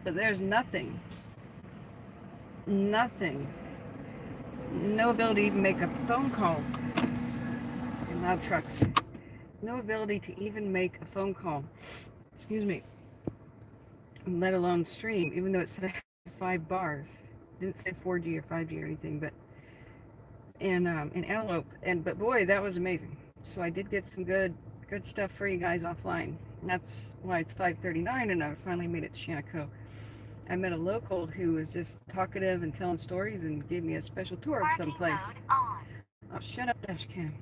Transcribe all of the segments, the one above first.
but there's nothing. Nothing. No ability to even make a phone call. And loud trucks. No ability to even make a phone call. Excuse me. Let alone stream, even though it said I had 5 bars. It didn't say 4G or 5G or anything, but in Antelope. But boy, that was amazing. So I did get some good stuff for you guys offline. That's why it's 5:39 and I finally made it to Shaniko. I met a local who was just talkative and telling stories and gave me a special tour of someplace. Oh, shut up, dash cam.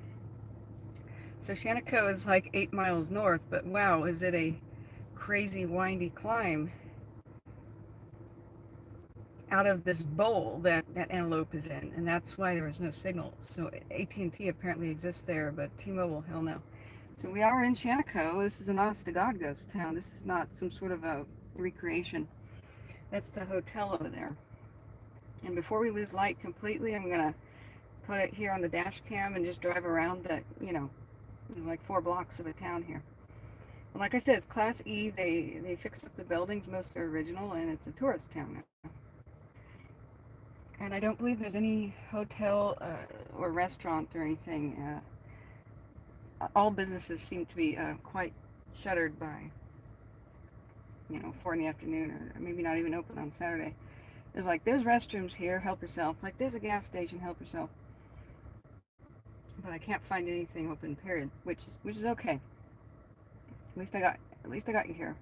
So Shaniko is like 8 miles north, but wow, is it a crazy windy climb out of this bowl that Antelope is in, and that's why there was no signal. So AT&T apparently exists there, but T-Mobile, hell no. So we are in Shaniko. This is an honest-to-God ghost town. This is not some sort of a recreation. That's the hotel over there. And before we lose light completely, I'm going to put it here on the dash cam and just drive around the, there's like 4 blocks of a town here. And like I said, it's Class E. They fixed up the buildings. Most are original, and it's a tourist town now. And I don't believe there's any hotel or restaurant or anything. All businesses seem to be quite shuttered by, 4 in the afternoon, or maybe not even open on Saturday. There's restrooms here, help yourself. Like, there's a gas station, help yourself. But I can't find anything open, period, which is okay. At least I got you here.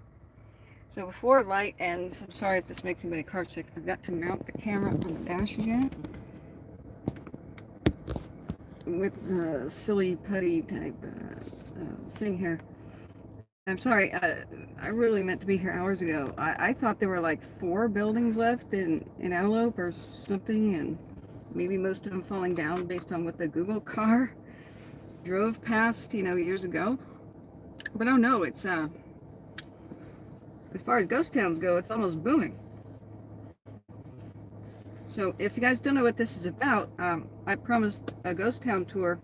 So before light ends, I'm sorry if this makes anybody car sick, I've got to mount the camera on the dash again with the silly putty type thing here. I'm sorry, I really meant to be here hours ago. I thought there were like 4 buildings left in Antelope or something, and maybe most of them falling down based on what the Google car drove past, years ago. But oh no, it's as far as ghost towns go, it's almost booming. So if you guys don't know what this is about, I promised a ghost town tour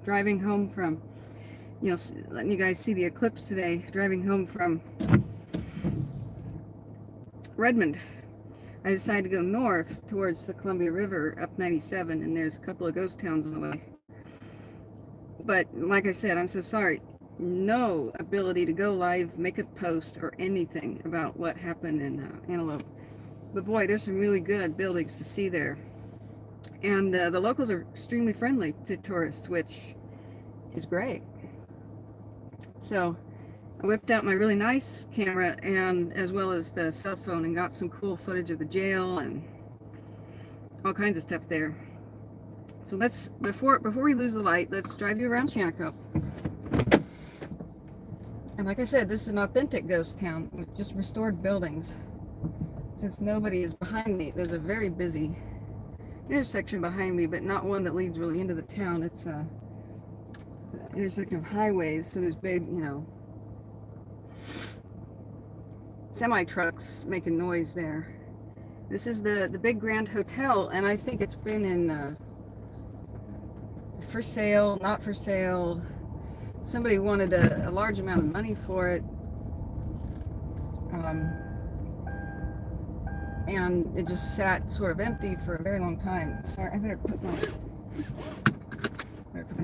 driving home from, letting you guys see the eclipse today, driving home from Redmond. I decided to go north towards the Columbia River up 97, and there's a couple of ghost towns on the way. But like I said, I'm so sorry. No ability to go live, make a post, or anything about what happened in Antelope. But boy, there's some really good buildings to see there. And the locals are extremely friendly to tourists, which is great. So I whipped out my really nice camera and as well as the cell phone and got some cool footage of the jail and all kinds of stuff there. So let's, before we lose the light, let's drive you around Shaniko. And like I said, this is an authentic ghost town with just restored buildings. Since nobody is behind me, there's a very busy intersection behind me, but not one that leads really into the town. It's an intersection of highways, so there's big, semi-trucks making noise there. This is the Big Grand Hotel, and I think it's been in for sale, not for sale. Somebody wanted a large amount of money for it, and it just sat sort of empty for a very long time. Sorry, I better put my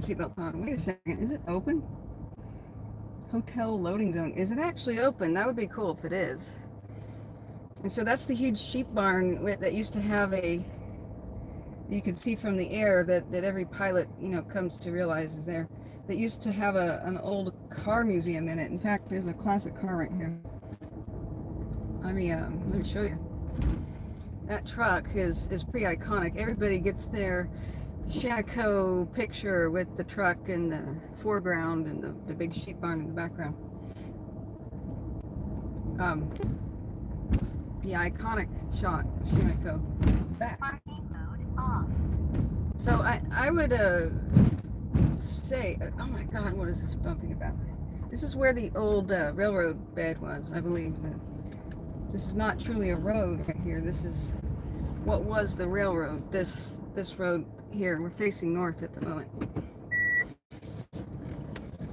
seatbelt on. Wait a second, is it open? Hotel loading zone. Is it actually open? That would be cool if it is. And so that's the huge sheep barn that used to have you can see from the air that every pilot, comes to realize is there. That used to have an old car museum in it. In fact, there's a classic car right here. Let me show you. That truck is pretty iconic. Everybody gets their Shaniko picture with the truck in the foreground and the big sheep barn in the background. The iconic shot of Shaniko back. So I would say, oh my God, what is this bumping about? This is where the old railroad bed was, I believe. This is not truly a road right here. This is what was the railroad. This road here. We're facing north at the moment.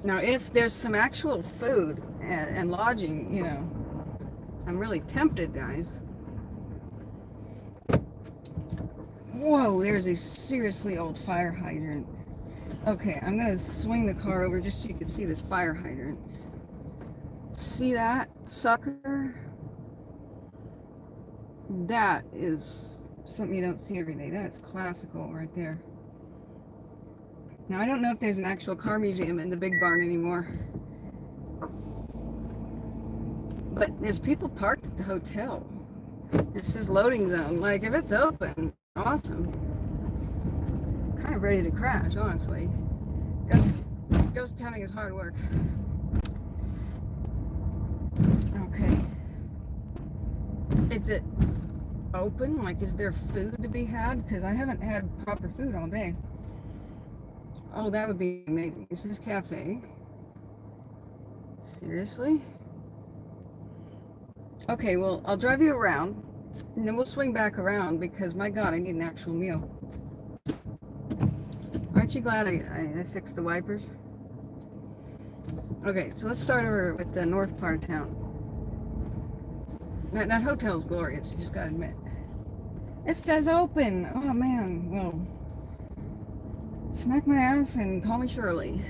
Now, if there's some actual food and lodging, I'm really tempted, guys. Whoa, there's a seriously old fire hydrant. Okay, I'm gonna swing the car over just so you can see this fire hydrant. See that, sucker? That is something you don't see every day. That is classical right there. Now, I don't know if there's an actual car museum in the big barn anymore. But there's people parked at the hotel. This is loading zone. Like, if it's open, awesome. Kind of ready to crash, honestly. Ghost town is hard work. Okay. Is it open? Like, is there food to be had? Because I haven't had proper food all day. Oh, that would be amazing. This is cafe. Seriously? Okay, well, I'll drive you around, and then we'll swing back around because, my God, I need an actual meal. Aren't you glad I fixed the wipers? Okay, so let's start over with the north part of town. That hotel is glorious, you just gotta admit. It says open! Oh, man, well, smack my ass and call me Shirley.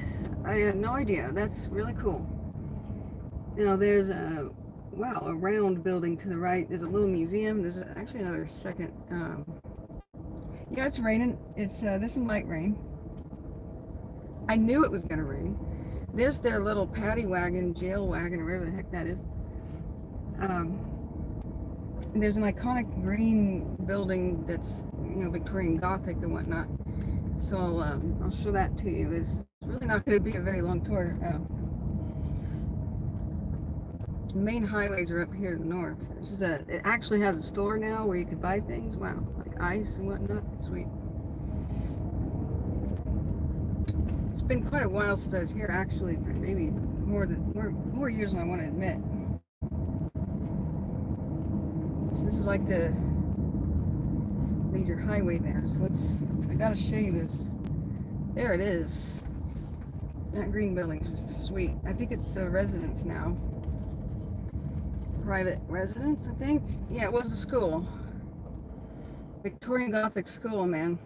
I had no idea. That's really cool. Now, there's a round building to the right. There's a little museum. There's actually another second. Yeah, it's raining. There's some light rain. I knew it was going to rain. There's their little paddy wagon, jail wagon, or whatever the heck that is. There's an iconic green building that's, Victorian Gothic and whatnot. So I'll show that to you. It's really not going to be a very long tour. The main highways are up here to the north. It actually has a store now where you could buy things. Wow, like ice and whatnot. Sweet. It's been quite a while since I was here, actually, maybe more years than I want to admit. So this is like the major highway there. So I gotta show you this. There it is. That green building is just sweet. I think it's a residence now. Private residence, I think. Yeah, it was a school. Victorian Gothic school, man.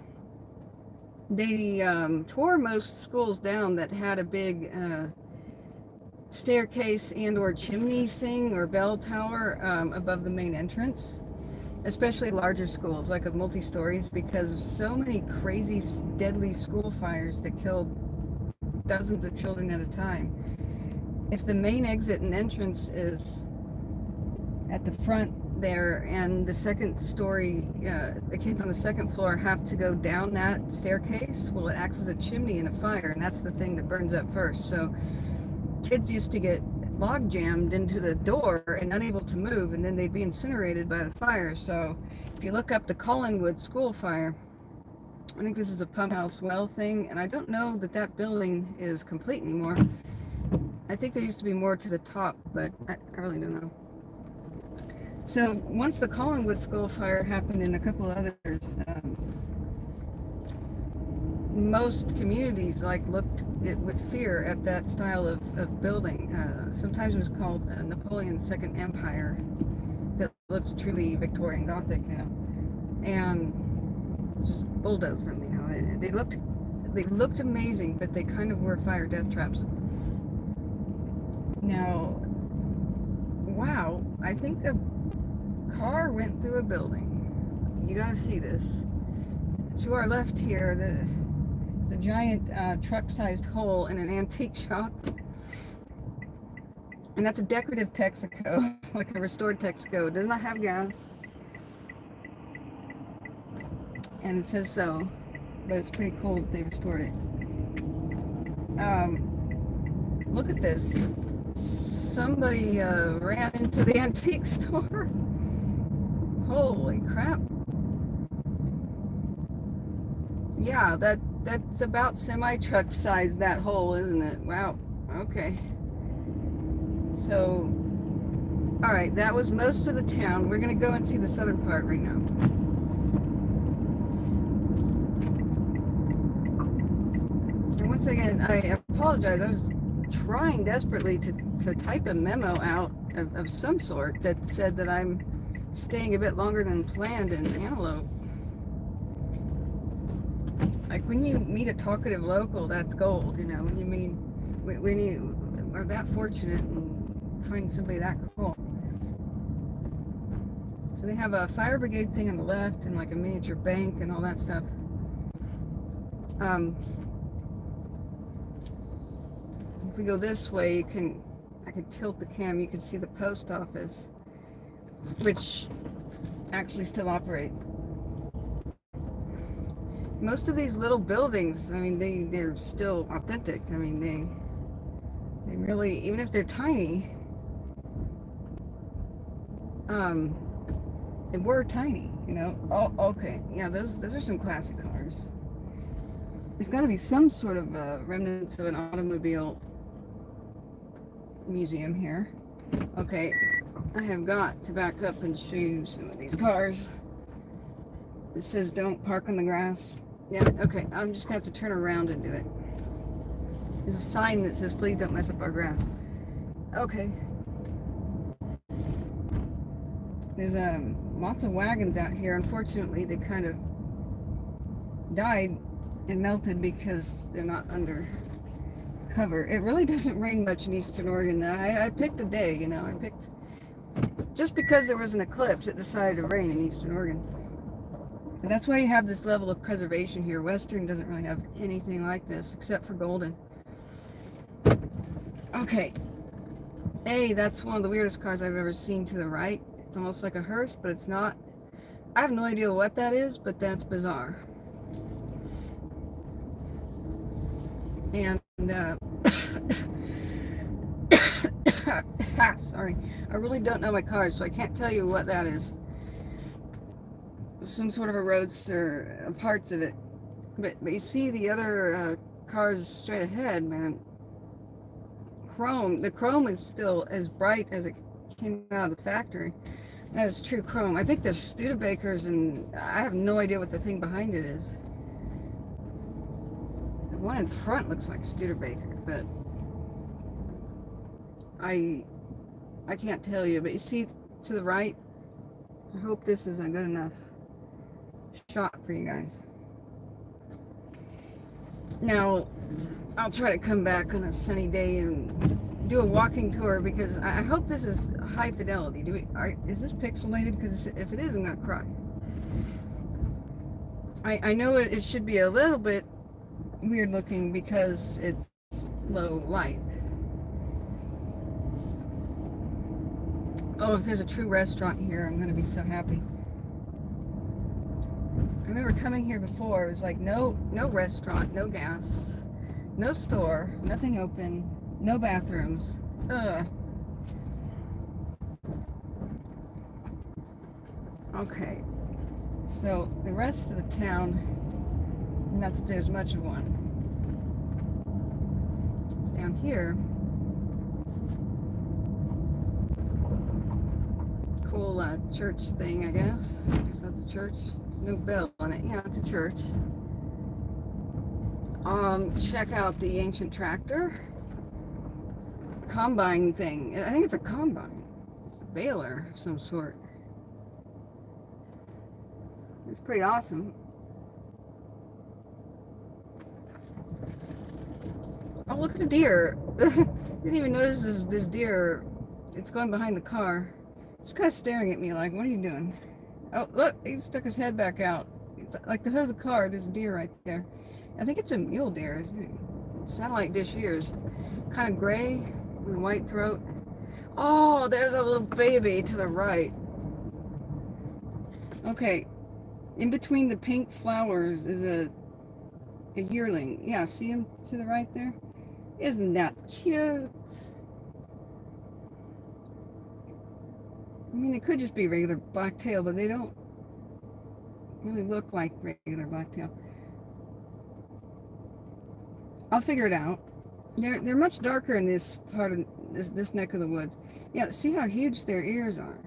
They tore most schools down that had a big staircase and or chimney thing or bell tower above the main entrance, especially larger schools like of multi-stories, because of so many crazy deadly school fires that killed dozens of children at a time. If the main exit and entrance is at the front there and the second story, the kids on the second floor have to go down that staircase, well, it acts as a chimney in a fire, and that's the thing that burns up first. So kids used to get log jammed into the door and unable to move, and then they'd be incinerated by the fire. So if you look up the Collinwood school fire, I think this is a pump house well thing, and I don't know that building is complete anymore. I think there used to be more to the top, but I really don't know. So once the Collinwood school fire happened and a couple of others, most communities looked with fear at that style of building. Sometimes it was called Napoleon's Second Empire, that looked truly Victorian Gothic, and just bulldozed them. They looked amazing, but they kind of were fire death traps. Now, wow, I think a car went through a building. You gotta see this. To our left here, there's a giant truck-sized hole in an antique shop. And that's a decorative Texaco, like a restored Texaco. It does not have gas. And it says so, but it's pretty cool that they restored it. Look at this. Somebody ran into the antique store. Holy crap. Yeah, that's about semi-truck size, that hole, isn't it? Wow. Okay. So, alright, that was most of the town. We're going to go and see the southern part right now. And once again, I apologize. I was trying desperately to type a memo out of some sort that said that I'm staying a bit longer than planned in Antelope. Like when you meet a talkative local, that's gold, you know. When you are that fortunate and find somebody that cool. So they have a fire brigade thing on the left and like a miniature bank and all that stuff. If we go this way, I can tilt the cam, you can see the post office, which actually still operates. Most of these little buildings, I mean, they're still authentic. I mean, they really, even if they're tiny, they were tiny, you know. Oh, okay, yeah, those are some classic cars. There's got to be some sort of remnants of an automobile museum here. Okay, I have got to back up and show you some of these cars. It says don't park on the grass. Yeah, okay, I'm just gonna have to turn around and do it. There's a sign that says please don't mess up our grass. Okay. There's lots of wagons out here. Unfortunately, they kind of died and melted because they're not under cover. It really doesn't rain much in Eastern Oregon. I picked a day, you know. Just because there was an eclipse, it decided to rain in Eastern Oregon. And that's why you have this level of preservation here. Western doesn't really have anything like this except for Golden. Okay. Hey, that's one of the weirdest cars I've ever seen to the right. It's almost like a hearse, but it's not. I have no idea what that is, but that's bizarre. And sorry, I really don't know my cars, so I can't tell you what that is. Some sort of a roadster, parts of it. But you see the other cars straight ahead, man. The chrome is still as bright as it came out of the factory. That is true chrome. I think there's Studebakers, and I have no idea what the thing behind it is. The one in front looks like Studebaker, but I can't tell you. But you see to the right, I hope this is a good enough shot for you guys. Now, I'll try to come back on a sunny day and do a walking tour because I hope this is high fidelity. Is this pixelated? Because if it is, I'm gonna cry. I know it should be a little bit weird looking because it's low light. Oh, if there's a true restaurant here, I'm gonna be so happy. I remember coming here before, it was like no restaurant, no gas, no store, nothing open, no bathrooms. Ugh. Okay, so the rest of the town, not that there's much of one. It's down here. Cool church thing, I guess. I guess that's a church. There's no bell on it. Yeah, it's a church. Check out the ancient tractor. Combine thing. I think it's a combine. It's a baler of some sort. It's pretty awesome. Oh, look at the deer. Didn't even notice this deer. It's going behind the car. It's kind of staring at me like, what are you doing? Oh, look, he stuck his head back out. It's like the hood of the car. There's a deer right there. I think it's a mule deer, isn't it? Satellite dish ears. Kind of gray with a white throat. Oh, there's a little baby to the right. Okay. In between the pink flowers is a yearling. Yeah, see him to the right there? Isn't that cute? I mean, they could just be regular blacktail, but they don't really look like regular blacktail. I'll figure it out. They're much darker in this part of this neck of the woods. Yeah, see how huge their ears are.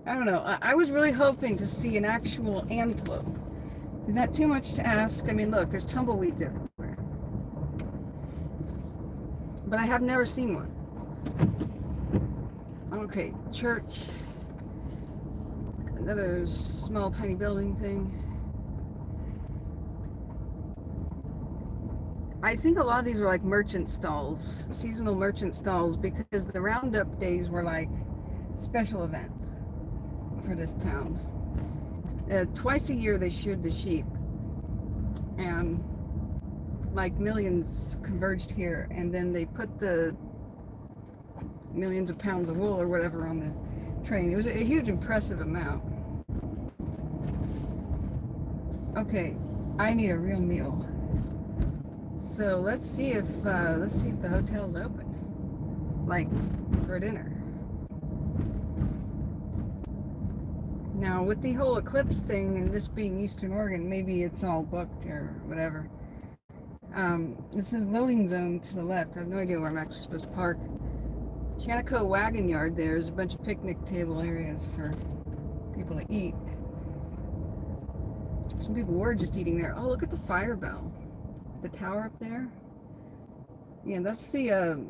I don't know. I was really hoping to see an actual antelope. Is that too much to ask? I mean, look, there's tumbleweeds everywhere. But I have never seen one. Okay, church. Another small, tiny building thing. I think a lot of these were like merchant stalls, seasonal merchant stalls, because the roundup days were like special events for this town. Twice a year they sheared the sheep, and like millions converged here, and then they put the millions of pounds of wool or whatever on the train. It was a huge, impressive amount. Okay, I need a real meal. So let's see if the hotel's open, like for dinner. Now with the whole eclipse thing and this being Eastern Oregon, maybe it's all booked or whatever. This says loading zone to the left. I have no idea where I'm actually supposed to park. Shaniko Wagon Yard. There's a bunch of picnic table areas for people to eat. Some people were just eating there. Oh, look at the fire bell. The tower up there. Yeah, that's the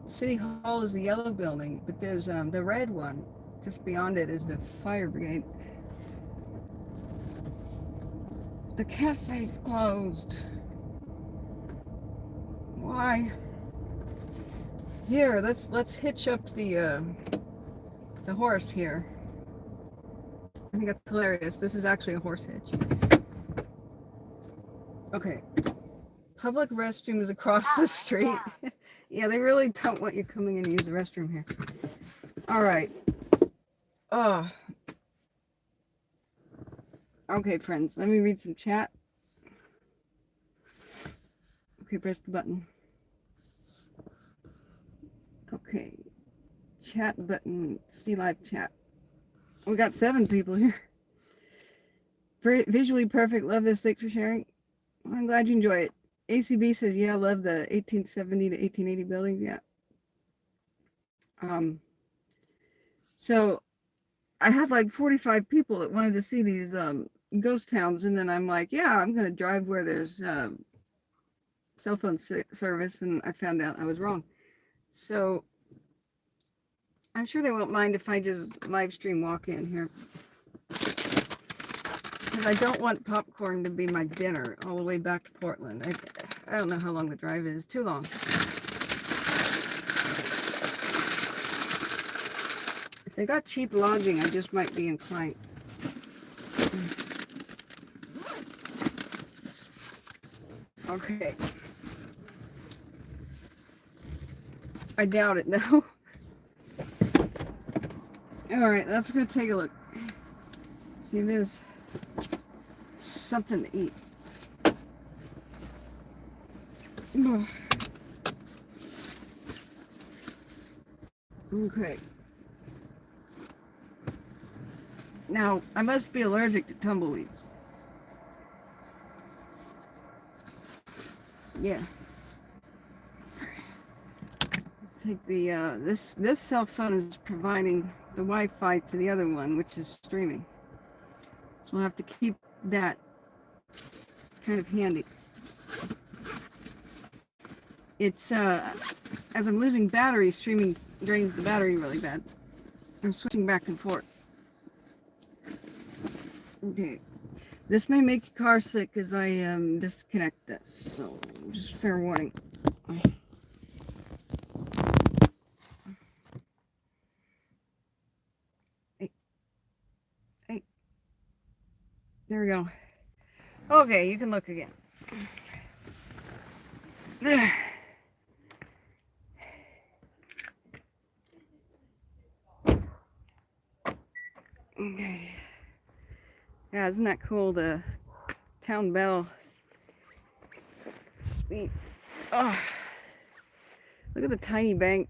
City Hall is the yellow building, but there's the red one. Just beyond it is the fire brigade. The cafe's closed. Why? Here, let's hitch up the horse here. I think that's hilarious. This is actually a horse hitch. Okay. Public restroom is across the street. Yeah, they really don't want you coming in to use the restroom here. All right. Okay, friends, let me read some chat. Okay, press the button. Okay, chat button, see live chat. We got 7 people here. Visually perfect, love this, thanks for sharing. I'm glad you enjoy it. ACB says, yeah, love the 1870 to 1880 buildings, yeah. So I had like 45 people that wanted to see these ghost towns, and then I'm like, yeah, I'm going to drive where there's cell phone service, and I found out I was wrong. So I'm sure they won't mind if I just live stream walk in here, because I don't want popcorn to be my dinner all the way back to Portland. I don't know how long the drive is. Too long. If they got cheap lodging, I just might be inclined. Okay. I doubt it, though. All right, let's go take a look. See if there's something to eat. Okay. Now, I must be allergic to tumbleweeds. Yeah. Let's take the, this cell phone is providing the Wi-Fi to the other one, which is streaming. So we'll have to keep that kind of handy. It's, as I'm losing battery, streaming drains the battery really bad. I'm switching back and forth. Okay. This may make your car sick as I disconnect this, so just fair warning. Hey. There we go. Okay, you can look again. Okay. Yeah, isn't that cool? The town bell. Sweet. Oh, look at the tiny bank.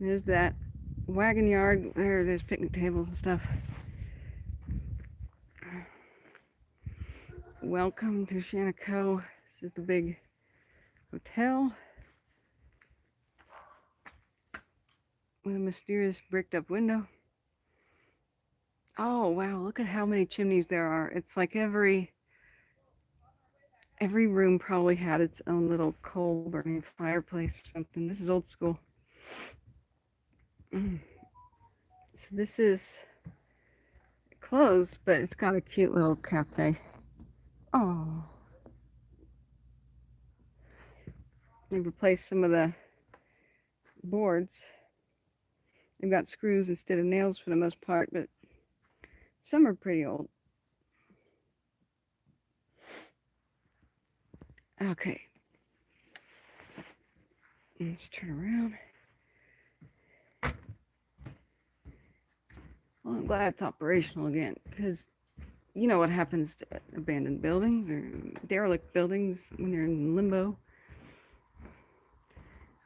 There's that wagon yard. There's picnic tables and stuff. Welcome to Shaniko. This is the big hotel with a mysterious bricked up window. Oh wow, look at how many chimneys there are. It's like every Every room probably had its own little coal burning fireplace or something. This is old school. So this is closed, but it's got a cute little cafe. Oh, they replaced some of the boards. They've got screws instead of nails for the most part, but some are pretty old. Okay. Let's turn around. Well, I'm glad it's operational again, because you know what happens to abandoned buildings or derelict buildings when they're in limbo.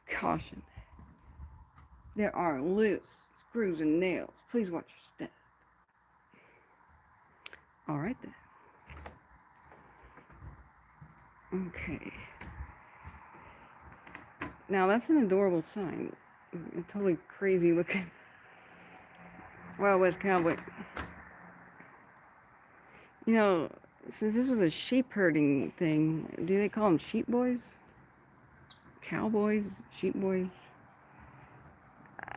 Caution. There are loose screws and nails. Please watch your step. All right then. Okay. Now that's an adorable sign. A totally crazy looking Wild West cowboy. You know, since this was a sheep herding thing, do they call them sheep boys? Cowboys? Sheep boys?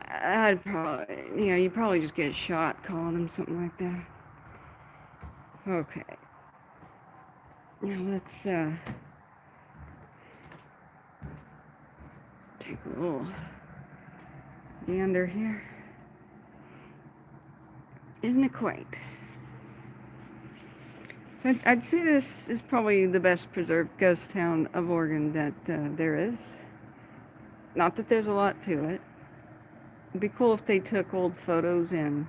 I'd probably, you probably just get shot calling them something like that. Okay. Now let's take a little gander here. Isn't it quaint? So I'd say this is probably the best preserved ghost town of Oregon that there is. Not that there's a lot to it. It'd be cool if they took old photos and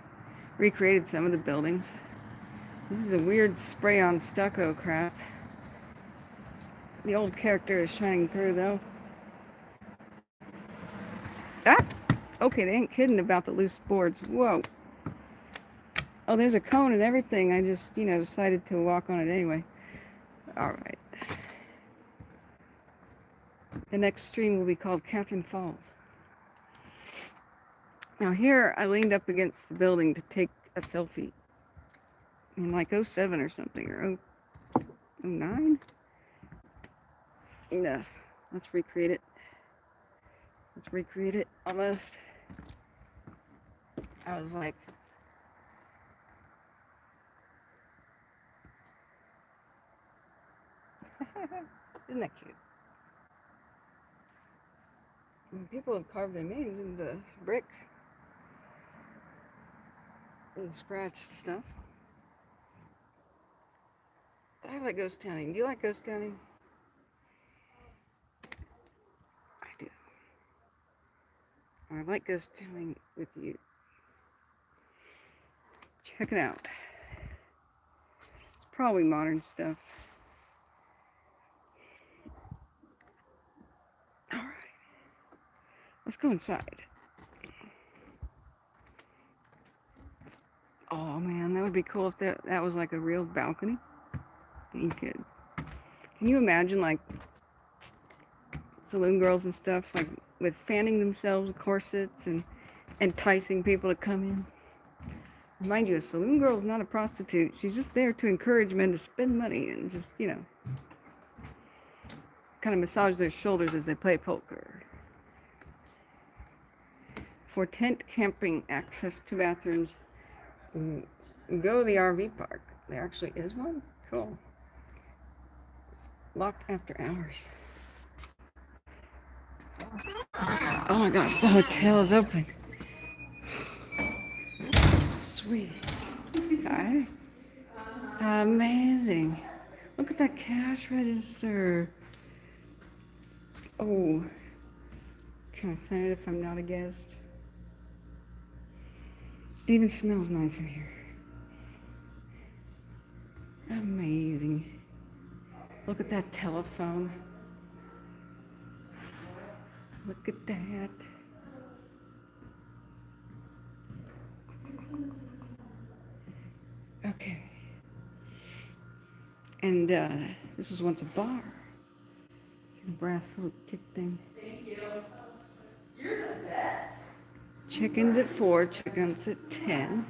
recreated some of the buildings. This is a weird spray-on stucco crap. The old character is shining through, though. Ah! Okay, they ain't kidding about the loose boards. Whoa. Oh, there's a cone and everything. I just, decided to walk on it anyway. All right. The next stream will be called Catherine Falls. Now here, I leaned up against the building to take a selfie. In like 07 or something, or 09? Nah, let's recreate it. Let's recreate it, almost. I was like... Isn't that cute? And people have carved their names in the brick. And scratched stuff. But I like ghost towning. Do you like ghost towning? I do. I like ghost towning with you. Check it out. It's probably modern stuff. Alright. Let's go inside. Oh man, that would be cool if that was like a real balcony. You could. Can you imagine like saloon girls and stuff like with fanning themselves with corsets and enticing people to come in? Mind you, a saloon girl is not a prostitute. She's just there to encourage men to spend money and just, kind of massage their shoulders as they play poker. For tent camping access to bathrooms, go to the RV park. There actually is one? Cool. It's locked after hours. Oh my gosh, the hotel is open. Sweet. Okay. Amazing. Look at that cash register. Oh. Can I sign it if I'm not a guest? It even smells nice in here. Amazing. Look at that telephone. Look at that. Okay. And this was once a bar. See the brass little kick thing. Thank you. You're the best. Chickens at 4, chickens at 10.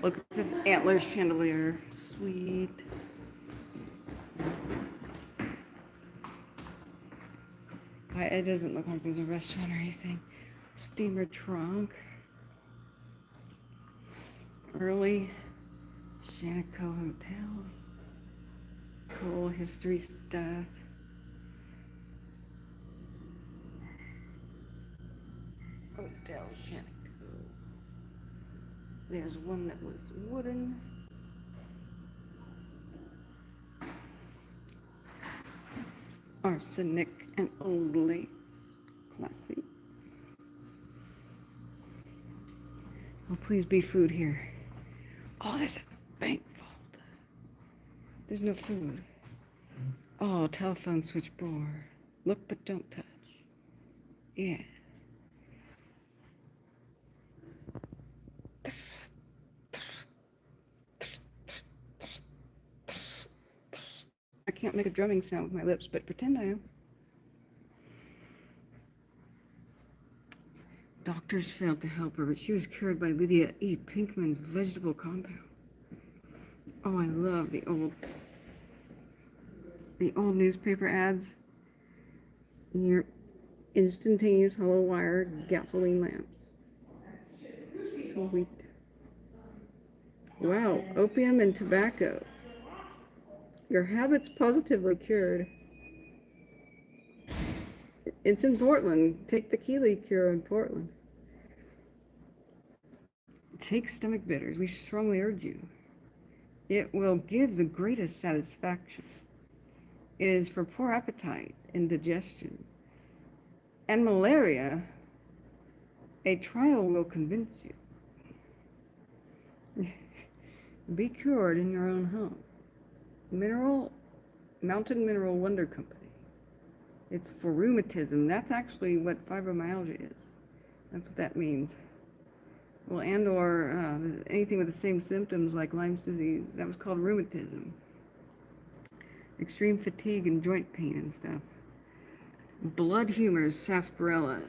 Look at this antler chandelier. Sweet. It doesn't look like there's a restaurant or anything. Steamer trunk. Early Shaniko hotels. Cool history stuff. Hotel Shaniko. There's one that was wooden. Arsenic and old lace. Classy. Oh, please be food here. Oh, there's a bank vault. There's no food. Oh, telephone switchboard. Look but don't touch. Yeah. I can't make a drumming sound with my lips, but pretend I am. Doctors failed to help her, but she was cured by Lydia E. Pinkman's vegetable compound. Oh, I love the old newspaper ads. Your instantaneous hollow wire gasoline lamps. Sweet. Wow, opium and tobacco. Your habits positively cured. It's in Portland. Take the Keeley cure in Portland. Take stomach bitters. We strongly urge you. It will give the greatest satisfaction. It is for poor appetite and digestion. And malaria, a trial will convince you. Be cured in your own home. Mountain Mineral Wonder Company. It's for rheumatism. That's actually what fibromyalgia is. That's what that means. Well, and or anything with the same symptoms like Lyme's disease. That was called rheumatism. Extreme fatigue and joint pain and stuff. Blood humors, sarsaparilla.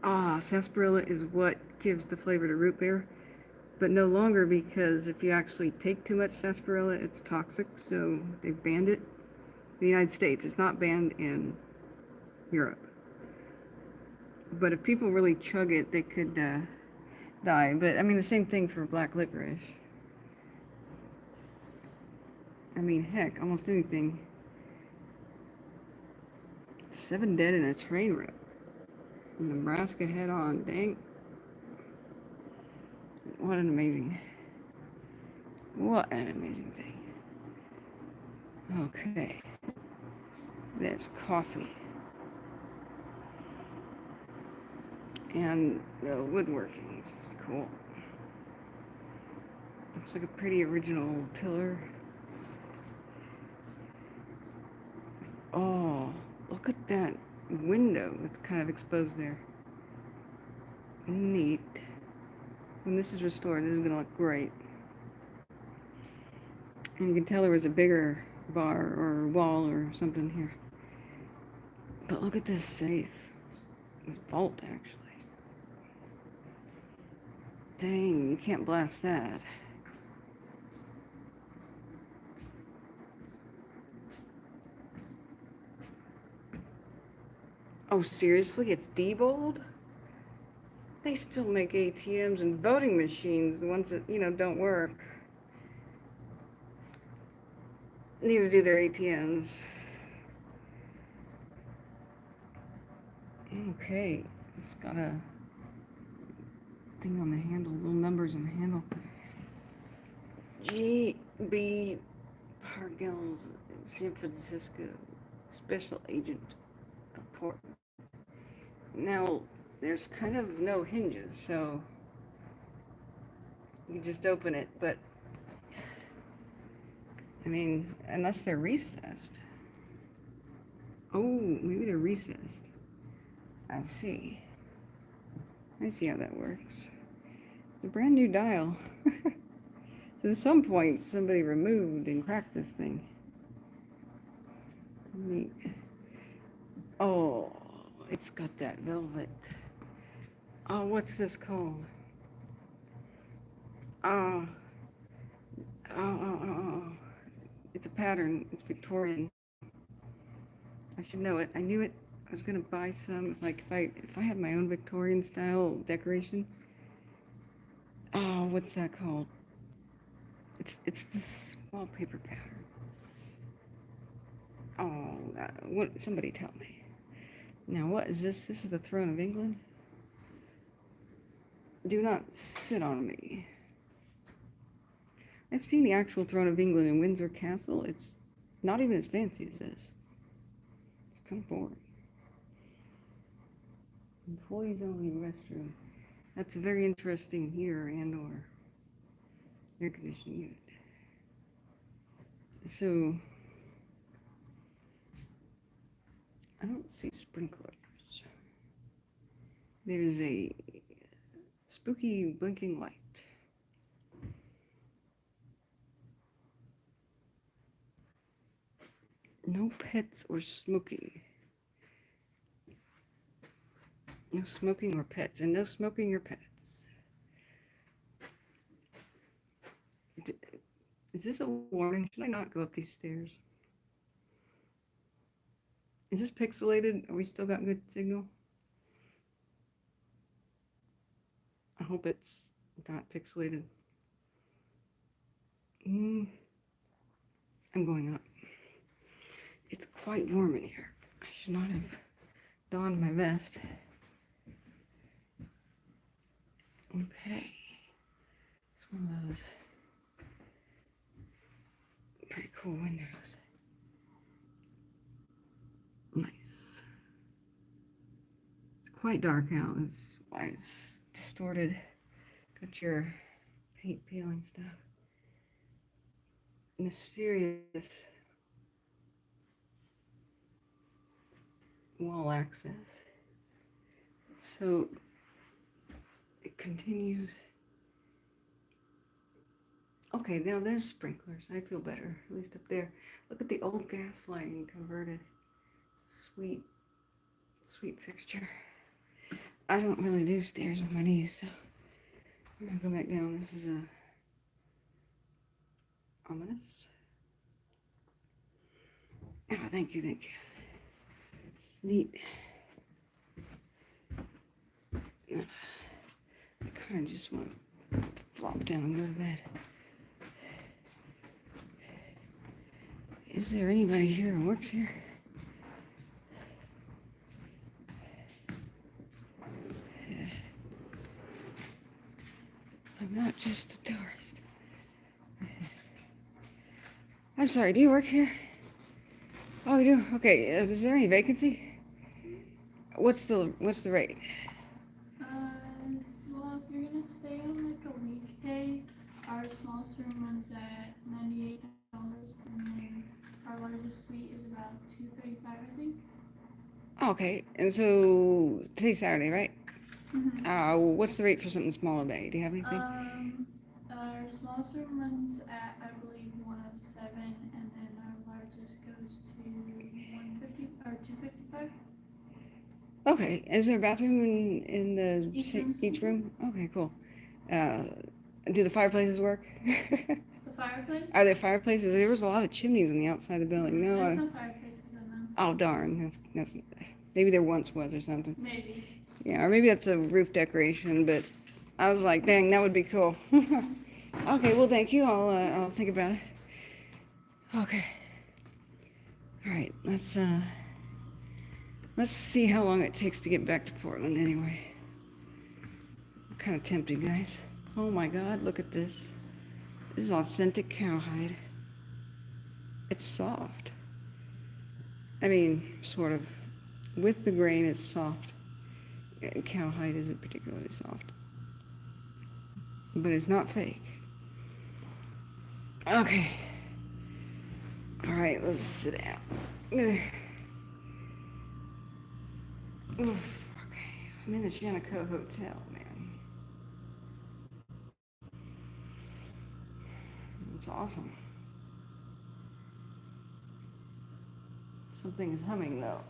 Sarsaparilla is what gives the flavor to root beer, but no longer, because if you actually take too much sarsaparilla, it's toxic, so they've banned it. In the United States, it's not banned in Europe. But if people really chug it, they could die. But I mean, the same thing for black licorice. I mean, heck, almost anything. 7 dead in a train wreck. Nebraska head on. Dang. What an amazing thing. Okay. There's coffee. And the woodworking is just cool. Looks like a pretty original pillar. Oh, look at that window that's kind of exposed there. Neat. When this is restored, this is going to look great. And you can tell there was a bigger bar or wall or something here. But look at this safe. This vault, actually. Dang, you can't blast that. Oh, seriously? It's Diebold? They still make ATMs and voting machines, the ones that, don't work. Neither do their ATMs. Okay, it's got a thing on the handle, little numbers on the handle. G.B. Pargell's San Francisco Special Agent of Portland. Now, there's kind of no hinges, so you just open it, but I mean, unless they're recessed. Oh, maybe they're recessed. I see how that works. It's a brand new dial. So at some point, somebody removed and cracked this thing. Neat. Oh, it's got that velvet. Oh, what's this called? Oh. It's a pattern. It's Victorian. I should know it. I knew it. I was gonna buy some. Like if I had my own Victorian style decoration. Oh, what's that called? It's this wallpaper pattern. Oh, what? Somebody tell me. Now, what is this? This is the throne of England. Do not sit on me. I've seen the actual throne of England in Windsor Castle. It's not even as fancy as this. It's kind of boring. Employees only restroom. That's a very interesting heater and or air conditioning unit. So I don't see sprinklers. There's a spooky blinking light. No pets or smoking. No smoking or pets, and no smoking or pets. Is this a warning? Should I not go up these stairs? Is this pixelated? Are we still got good signal? I hope it's not pixelated. I'm going up. It's quite warm in here. I should not have donned my vest. Okay. It's one of those pretty cool windows. Nice. It's quite dark out. That's why it's distorted. Got your paint peeling stuff. Mysterious wall access. So it continues. Okay, now there's sprinklers. I feel better, at least up there. Look at the old gas lighting converted. Sweet, sweet fixture. I don't really do stairs on my knees, so I'm gonna go back down. This is ominous. Oh, thank you. It's neat. I kind of just want to flop down and go to bed. Is there anybody here who works here? I'm not just a tourist. I'm sorry, do you work here? Oh, you do? Okay, is there any vacancy? What's the rate? Well, if you're gonna stay on like a weekday, our smallest room runs at $98, and then our largest suite is about $235, I think. Okay, and so today's Saturday, right? Mm-hmm. What's the rate for something small today? Do you have anything? Our smallest room runs at, I believe, 107, and then our largest goes to 150 or 255. Okay, is there a bathroom in Each room? Okay, cool. Do the fireplaces work? The fireplace? Are there fireplaces? There was a lot of chimneys on the outside of the building. No, There's no fireplaces in them. oh darn, that's maybe there once was or something. Maybe. Yeah, or maybe that's a roof decoration. But I was like, dang, that would be cool. Okay, well, thank you. I'll think about it. Okay. All right, let's see how long it takes to get back to Portland anyway. I'm kind of tempted, guys. Oh my God, look at this. This is authentic cowhide. It's soft. I mean, sort of. With the grain, it's soft. Cowhide isn't particularly soft. But it's not fake. Okay. All right, let's sit down. Oof, okay, I'm in the Shaniko Hotel, man. It's awesome. Something is humming though.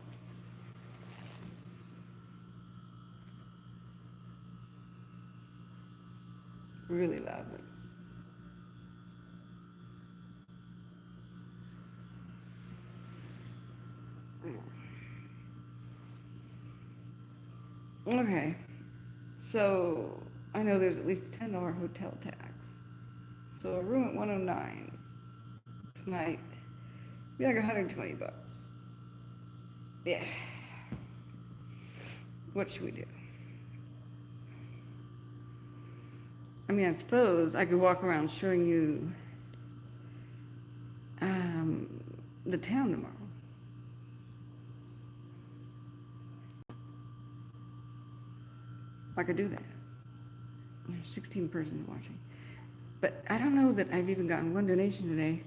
Really loudly. Okay. So I know there's at least a $10 hotel tax. So a room at 109 tonight be like 120 bucks. Yeah. What should we do? I mean, I suppose I could walk around showing you um, the town tomorrow. I could do that. There's 16 persons watching. But I don't know that I've even gotten one donation today.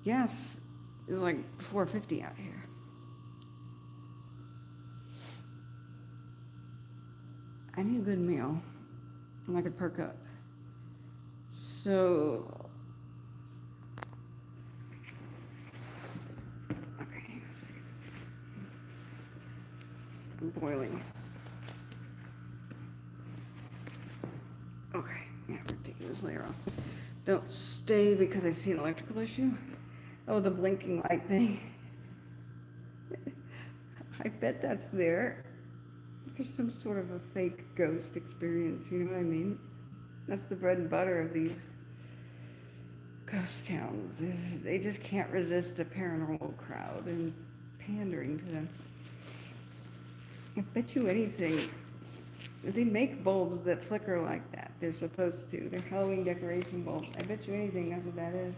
Gas is like $4.50 out here. I need a good meal, and I could perk up. So, okay, a second. I'm boiling. Okay, yeah, we're taking this layer off. Don't stay because I see an electrical issue. Oh, the blinking light thing. I bet that's there for some sort of a fake ghost experience, you know what I mean? That's the bread and butter of these ghost towns, is they just can't resist the paranormal crowd and pandering to them. I bet you anything, they make bulbs that flicker like that. They're supposed to. They're Halloween decoration bulbs. I bet you anything that's what that is.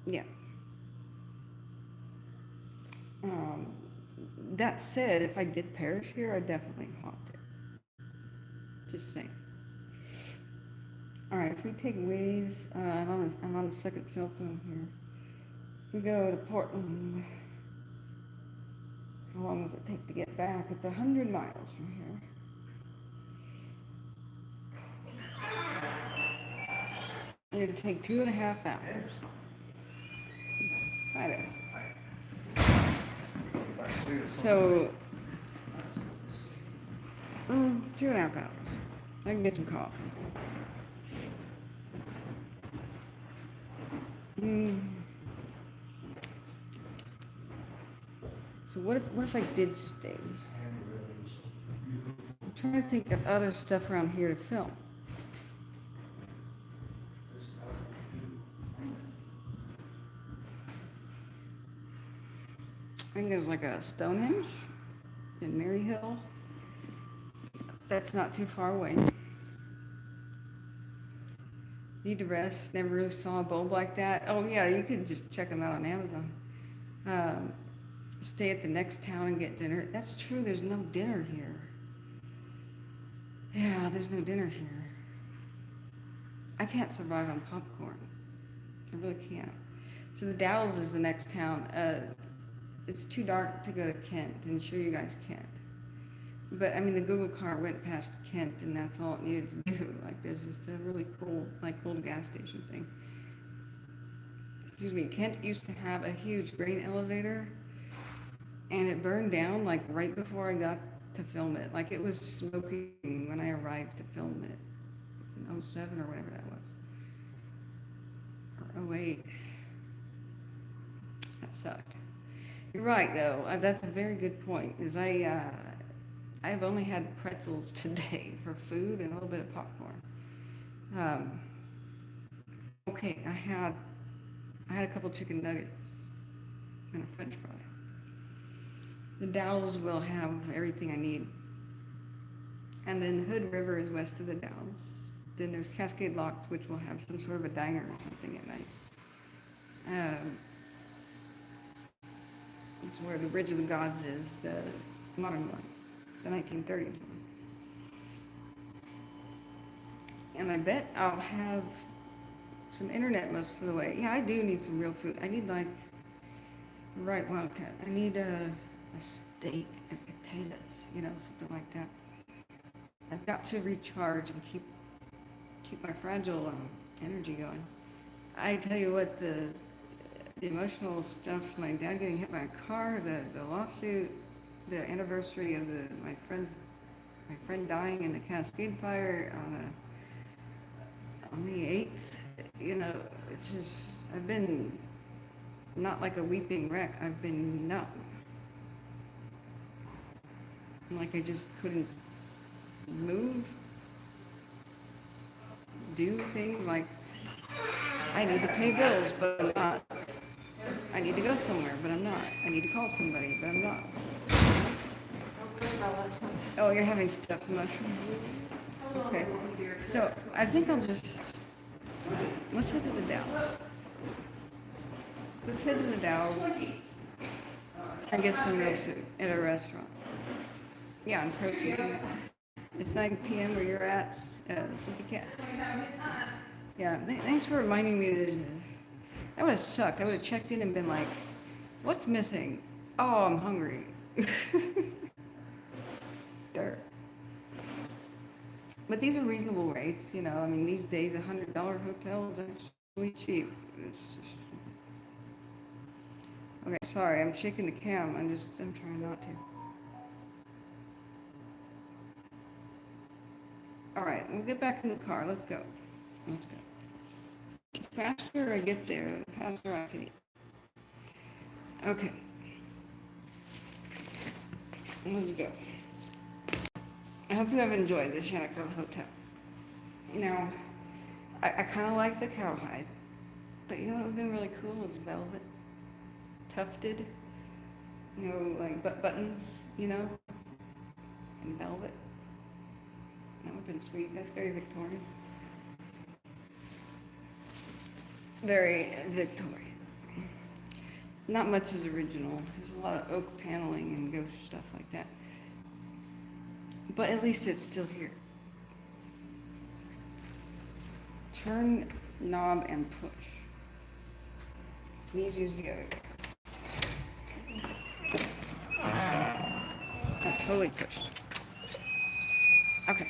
Yeah. Um, that said, if I did perish here, I'd definitely haunt it. Just saying. All right, if we take Waze, I'm on the second cell phone here. If we go to Portland, how long does it take to get back? It's 100 miles from here. It'd take 2.5 hours. I don't know. So, 2.5 hours. I can get some coffee. So what if I did stay? I'm trying to think of other stuff around here to film. I think there's like a Stonehenge in Maryhill. That's not too far away. Need to rest. Never really saw a bulb like that. Oh yeah, you could just check them out on Amazon. Stay at the next town and get dinner. That's true, there's no dinner here. Yeah, there's no dinner here. I can't survive on popcorn. I really can't. So the Dalles is the next town. It's too dark to go to Kent, and sure you guys can't. But I mean, the Google car went past Kent, and that's all it needed to do. Like, there's just a really cool, like, old gas station thing. Excuse me, Kent used to have a huge grain elevator, and it burned down, like, right before I got to film it. Like, it was smoking when I arrived to film it in '07 or whatever that was. Or '08. That sucked. You're right, though. That's a very good point. I've only had pretzels today for food and a little bit of popcorn. Okay, I had a couple chicken nuggets and a French fry. The Dalles will have everything I need. And then Hood River is west of the Dalles. Then there's Cascade Locks, which will have some sort of a diner or something at night. It's where the Bridge of the Gods is, the modern one, the 1930s one. And I bet I'll have some internet most of the way. Yeah, I do need some real food. I need, like, right, wildcat. I need a steak and potatoes, you know, something like that. I've got to recharge and keep my fragile energy going. I tell you what, the emotional stuff, my dad getting hit by a car, the lawsuit, the anniversary of my friend dying in the Cascade fire on the 8th, you know, it's just, I've been not like a weeping wreck. I've been numb. Like I just couldn't move, do things. Like I need to pay bills, but I'm not. I need to go somewhere, but I'm not. I need to call somebody, but I'm not. Oh, you're having stuffed mushrooms? Okay. So I think I'll just, let's head to the Dalles. Let's head to the Dalles and get some real food at a restaurant. Yeah, and protein. It's 9 p.m. where you're at, Sissy Cat. Yeah, thanks for reminding me that would have sucked. I would have checked in and been like, what's missing? Oh, I'm hungry. Sure. But these are reasonable rates, you know. I mean, these days, $100 hotel is actually cheap. It's just... Okay, sorry, I'm shaking the cam. I'm trying not to. All right, we'll get back in the car. Let's go. Let's go. The faster I get there, the faster I can eat. Okay. Let's go. I hope you have enjoyed the Shaniko Hotel. Now, I kind of like the cowhide, but you know what would have been really cool is velvet, tufted, you know, like buttons, you know, and velvet. That would have been sweet. That's very Victorian. Very Victorian. Not much is original. There's a lot of oak paneling and ghost stuff like that. But at least it's still here. Turn knob and push. Please use the other. I totally pushed. Okay.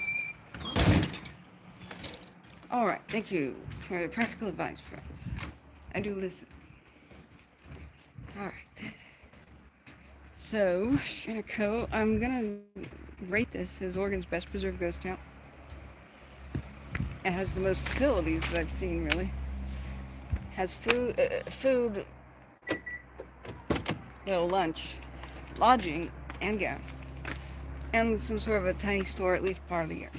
All right. Thank you for the practical advice, friends. I do listen. All right. So, Shaniko, I'm gonna rate this as Oregon's best preserved ghost town. It has the most facilities that I've seen, really. Has food, well, lunch, lodging, and gas. And some sort of a tiny store at least part of the year.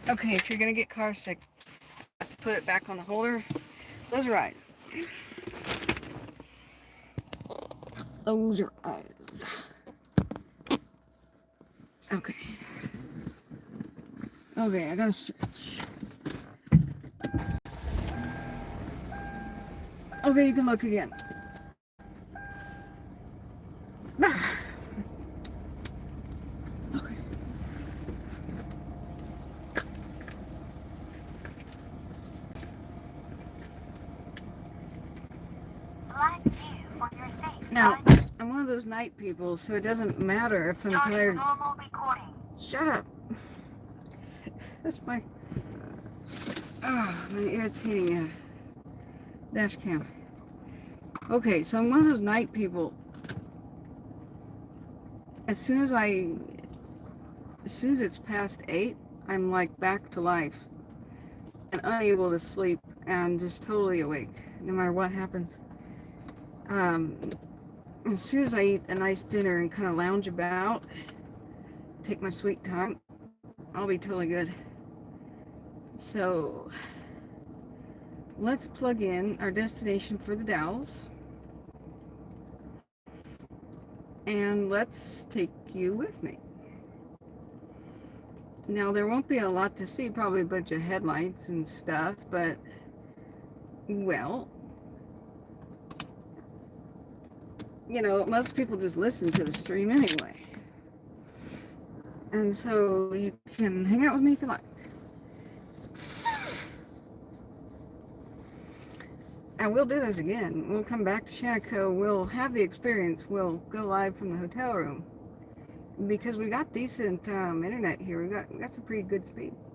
Okay, if you're gonna get car sick, have to put it back on the holder. Close your eyes. Close your eyes. Okay. Okay, I gotta stretch. Okay, you can look again. Ah. Okay. Now, I'm one of those night people, so it doesn't matter if I'm tired. Shut up. That's my irritating dash cam. Okay, so I'm one of those night people. As soon as it's past 8, I'm like back to life and unable to sleep and just totally awake, no matter what happens. As soon as I eat a nice dinner and kind of lounge about, take my sweet time, I'll be totally good. So let's plug in our destination for the Dalles, and let's take you with me. Now, there won't be a lot to see, probably a bunch of headlights and stuff, but, well, you know, most people just listen to the stream anyway. And so you can hang out with me if you like. And we'll do this again. We'll come back to Shaniko. We'll have the experience. We'll go live from the hotel room. Because we got decent internet here. We got some pretty good speeds.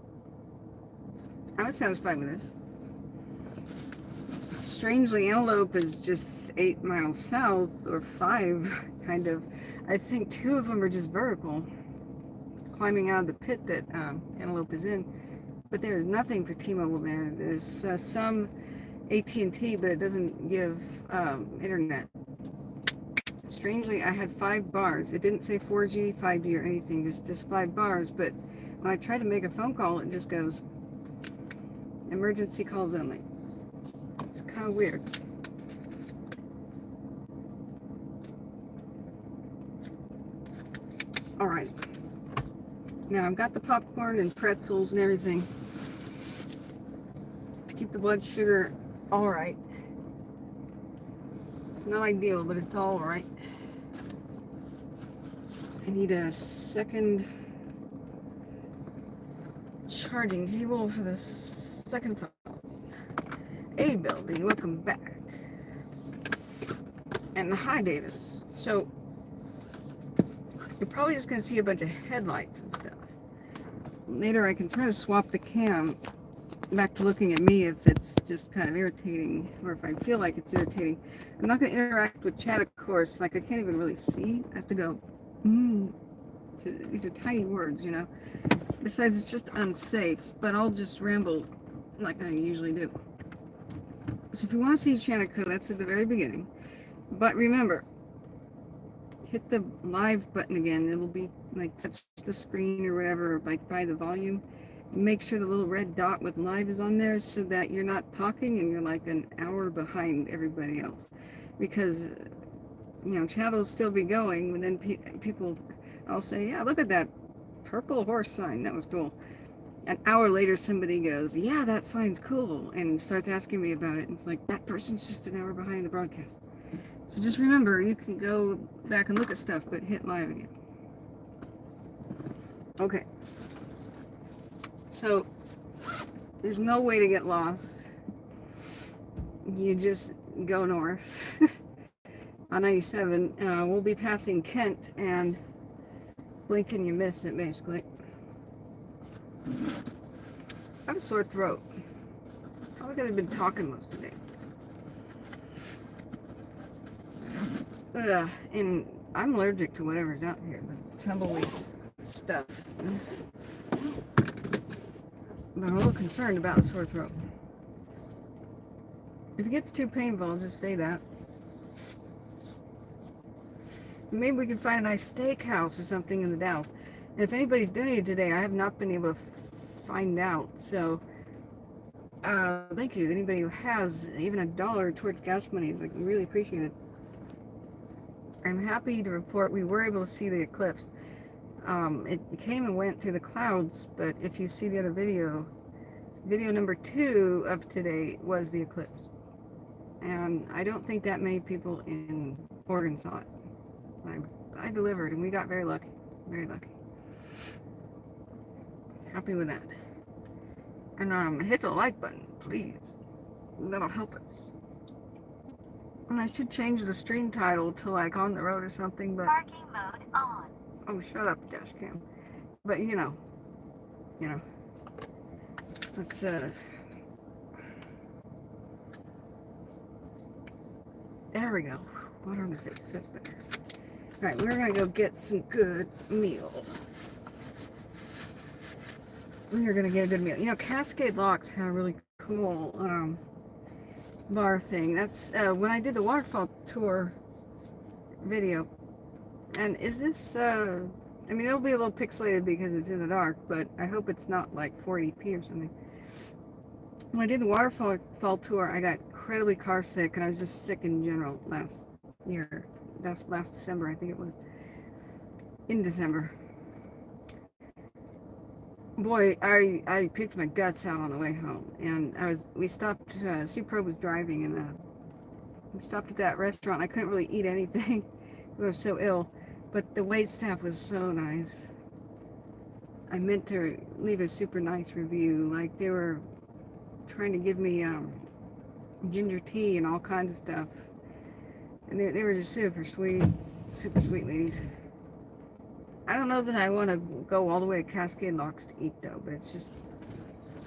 I was satisfied with this. Strangely, Antelope is just 8 miles south, or 5, kind of. I think 2 of them are just vertical, climbing out of the pit that Antelope is in. But there is nothing for T-Mobile there. There's some AT&T, but it doesn't give internet. Strangely, I had 5 bars. It didn't say 4G, 5G, or anything, just 5 bars. But when I try to make a phone call, it just goes emergency calls only. It's kind of weird. All right. Now I've got the popcorn and pretzels and everything to keep the blood sugar all right. It's not ideal, but it's all right. I need a second charging cable for the second phone. Hey, Building, welcome back. And hi, Davis. So, you're probably just going to see a bunch of headlights and stuff. Later, I can try to swap the cam back to looking at me if it's just kind of irritating, or if I feel like it's irritating. I'm not going to interact with chat, of course. Like, I can't even really see. I have to go, these are tiny words, you know. Besides, it's just unsafe, but I'll just ramble like I usually do. So if you want to see Shaniko, that's at the very beginning. But remember, hit the live button again. It'll be like touch the screen or whatever, like by the volume. Make sure the little red dot with live is on there so that you're not talking and you're like an hour behind everybody else. Because, you know, chat will still be going, and then people, I'll say, yeah, look at that purple horse sign. That was cool. An hour later, somebody goes, yeah, that sign's cool, and starts asking me about it. And it's like, that person's just an hour behind the broadcast. So just remember, you can go back and look at stuff, but hit live again. Okay. So, there's no way to get lost. You just go north. On 97, we'll be passing Kent, and blink and you miss it, basically. I have a sore throat. Probably because I've been talking most of the day. And I'm allergic to whatever's out here, the tumbleweed stuff. But I'm a little concerned about a sore throat. If it gets too painful, I'll just say that. Maybe we can find a nice steakhouse or something in the Dalles. And if anybody's doing it today, I have not been able to find out. So, thank you. Anybody who has even $1 towards gas money, I really appreciate it. I'm happy to report we were able to see the eclipse. It came and went through the clouds, but if you see the other video number 2 of today was the eclipse. And I don't think that many people in Oregon saw it. I delivered, and we got very lucky. Very lucky. Happy with that. And hit the like button, please. That'll help us. And I should change the stream title to like on the road or something, but Parking mode on. Oh, shut up, dash cam. But you know. Let's there we go. Water on the face, that's better. Alright, we're gonna go get some good meal. We're gonna get a good meal. You know, Cascade Locks had a really cool bar thing. That's when I did the waterfall tour video. And is this I mean, it'll be a little pixelated because it's in the dark, but I hope it's not like 480p or something. When I did the waterfall tour, I got incredibly car sick, and I was just sick in general last year. That's last December, I think it was. In December. Boy, I puked my guts out on the way home, and we stopped, C-Pro was driving, and we stopped at that restaurant. I couldn't really eat anything because I was so ill, but the wait staff was so nice. I meant to leave a super nice review. Like, they were trying to give me ginger tea and all kinds of stuff, and they were just super sweet ladies. I don't know that I want to go all the way to Cascade Locks to eat, though, but it's just,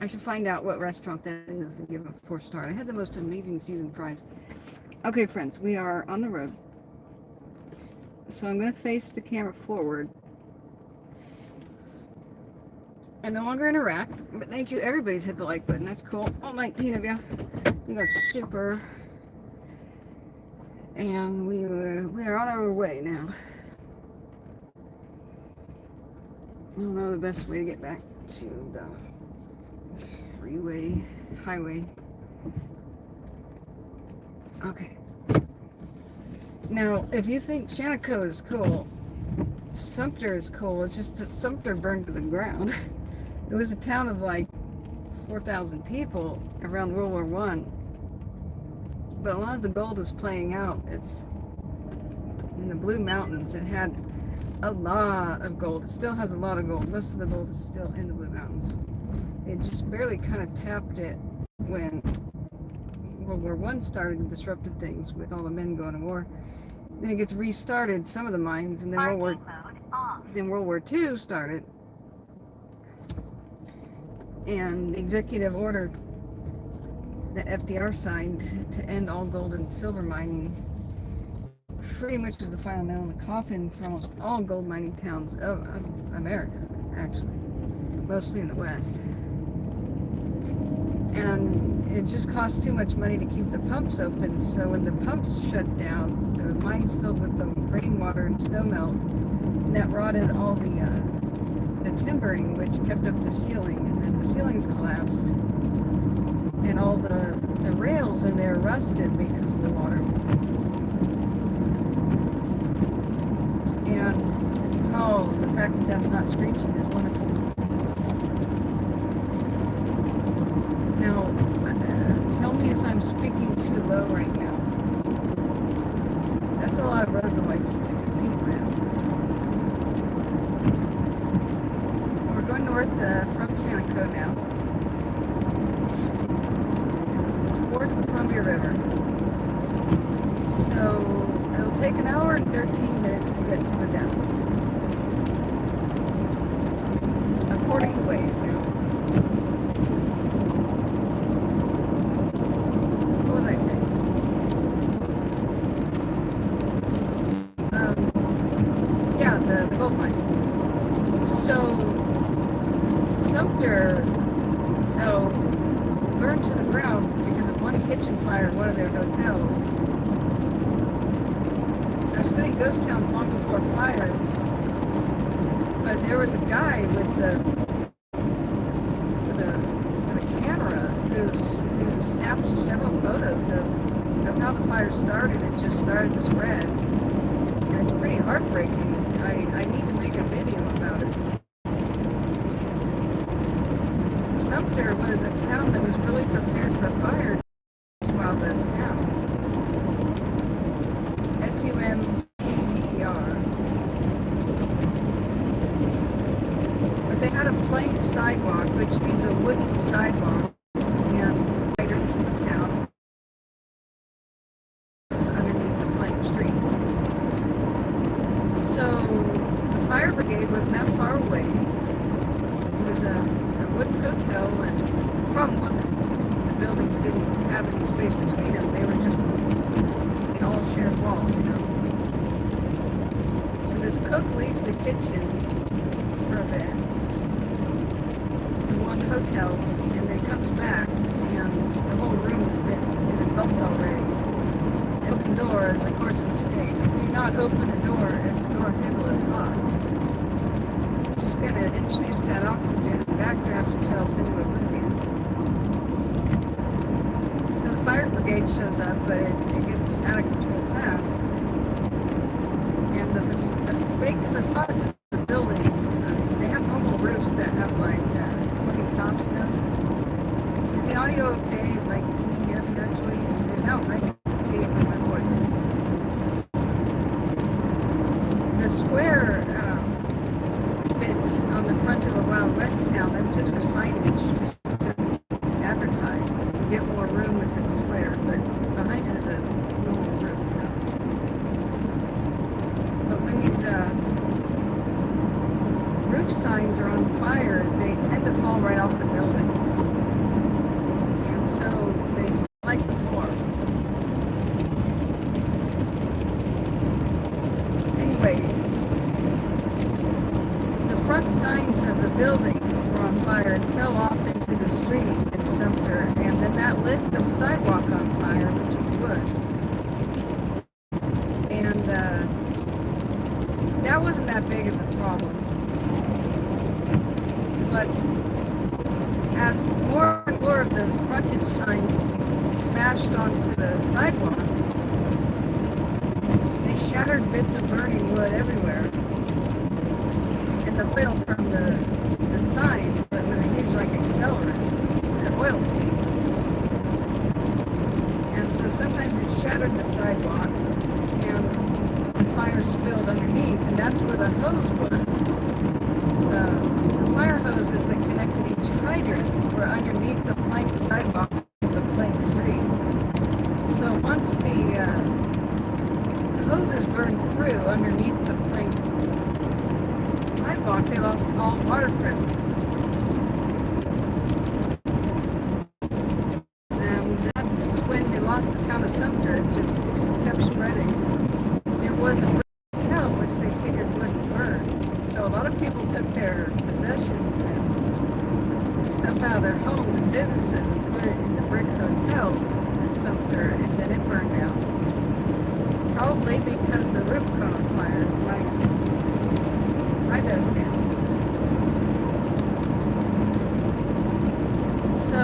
I should find out what restaurant that is and give it a 4-star. They had the most amazing seasoned fries. Okay, friends, we are on the road. So I'm going to face the camera forward. I no longer interact, but thank you. Everybody's hit the like button. That's cool. All 19 of you. You guys are super. And we are on our way now. I don't know the best way to get back to the highway. Okay. Now, if you think Shaniko is cool, Sumter is cool. It's just that Sumter burned to the ground. It was a town of like 4,000 people around World War One. But a lot of the gold is playing out. It's in the Blue Mountains. It had a lot of gold. It still has a lot of gold. Most of the gold is still in the Blue Mountains. It just barely kind of tapped it when World War One started and disrupted things with all the men going to war. Then it gets restarted, some of the mines, and then World War Two started. And the executive order that FDR signed to end all gold and silver mining pretty much was the final nail in the coffin for almost all gold mining towns of America, actually, mostly in the West. And it just cost too much money to keep the pumps open, so when the pumps shut down, the mines filled with the rainwater and snow melt, and that rotted all the timbering, which kept up the ceiling, and then the ceilings collapsed, and all the rails in there rusted because of the water. And the fact that that's not screeching is wonderful. Now, tell me if I'm speaking too low right now. That's a lot of road noise to compete with. We're going north from Shaniko now, towards the Columbia River. So it'll take an hour and 13 minutes to get to the Downs, according to Waze now. What was I saying? Yeah, the gold mines. So Sumter, burned to the ground because of one kitchen fire in one of their hotels. I've studied ghost towns long before fires, but there was a guy with a camera who snapped several photos of how the fire started. It just started to spread, and it's pretty heartbreaking. I need to make a video about it. Sumter was a town that was really prepared for fire. It's Wild West town. SUMPTER. But they had a plank sidewalk, which means a wooden sidewalk, and hydrants in the town underneath the plank street. So the fire brigade wasn't that far away. It was a wooden hotel, and the problem wasn't the buildings didn't have any space between them. They were just all shared walls, So this cook leaves the kitchen for a bit in one of the hotels, and then comes back, and the whole room is engulfed already. The open door is, of course, a mistake. Do not open a door if the door handle is locked. Just gotta introduce that oxygen and backdraft yourself into oblivion. So the fire brigade shows up, but it gets out of control fast. And the fake facades of the buildings, they have normal roofs that have like 20 tops now. Is the audio okay? Like, can you hear me actually? There's no break in my voice. The square bits on the front of a Wild West town, that's just for signage, just to advertise. You get more room if it's square, but behind it is a normal roof. But when these roof signs are on fire, they tend to fall right off the buildings. And so they fall like before. Anyway, the front signs of the buildings were on fire and fell off into the street in Sumter, and then that lit the sidewalk on fire, which was wood. And that wasn't that big of a problem. But as more and more of the frontage signs smashed onto the sidewalk, they shattered bits of burning wood everywhere. And the oil from the sign, it was a huge like accelerant, the oil leak. And so sometimes it shattered the sidewalk and the fire spilled underneath, and that's where the hose was. The fire hoses that connected each hydrant were underneath the plank sidewalk of the plank street. So once the hoses burned through underneath the plank sidewalk, they lost all water pressure. And that's when they lost the town of Sumter. It just kept spreading. There was a hotel which they figured wouldn't burn. So a lot of people took their possessions and stuff out of their homes and businesses and put it in the brick hotel in Sumter, and then it burned down. Probably because the roof caught on fire. Is my best guess. So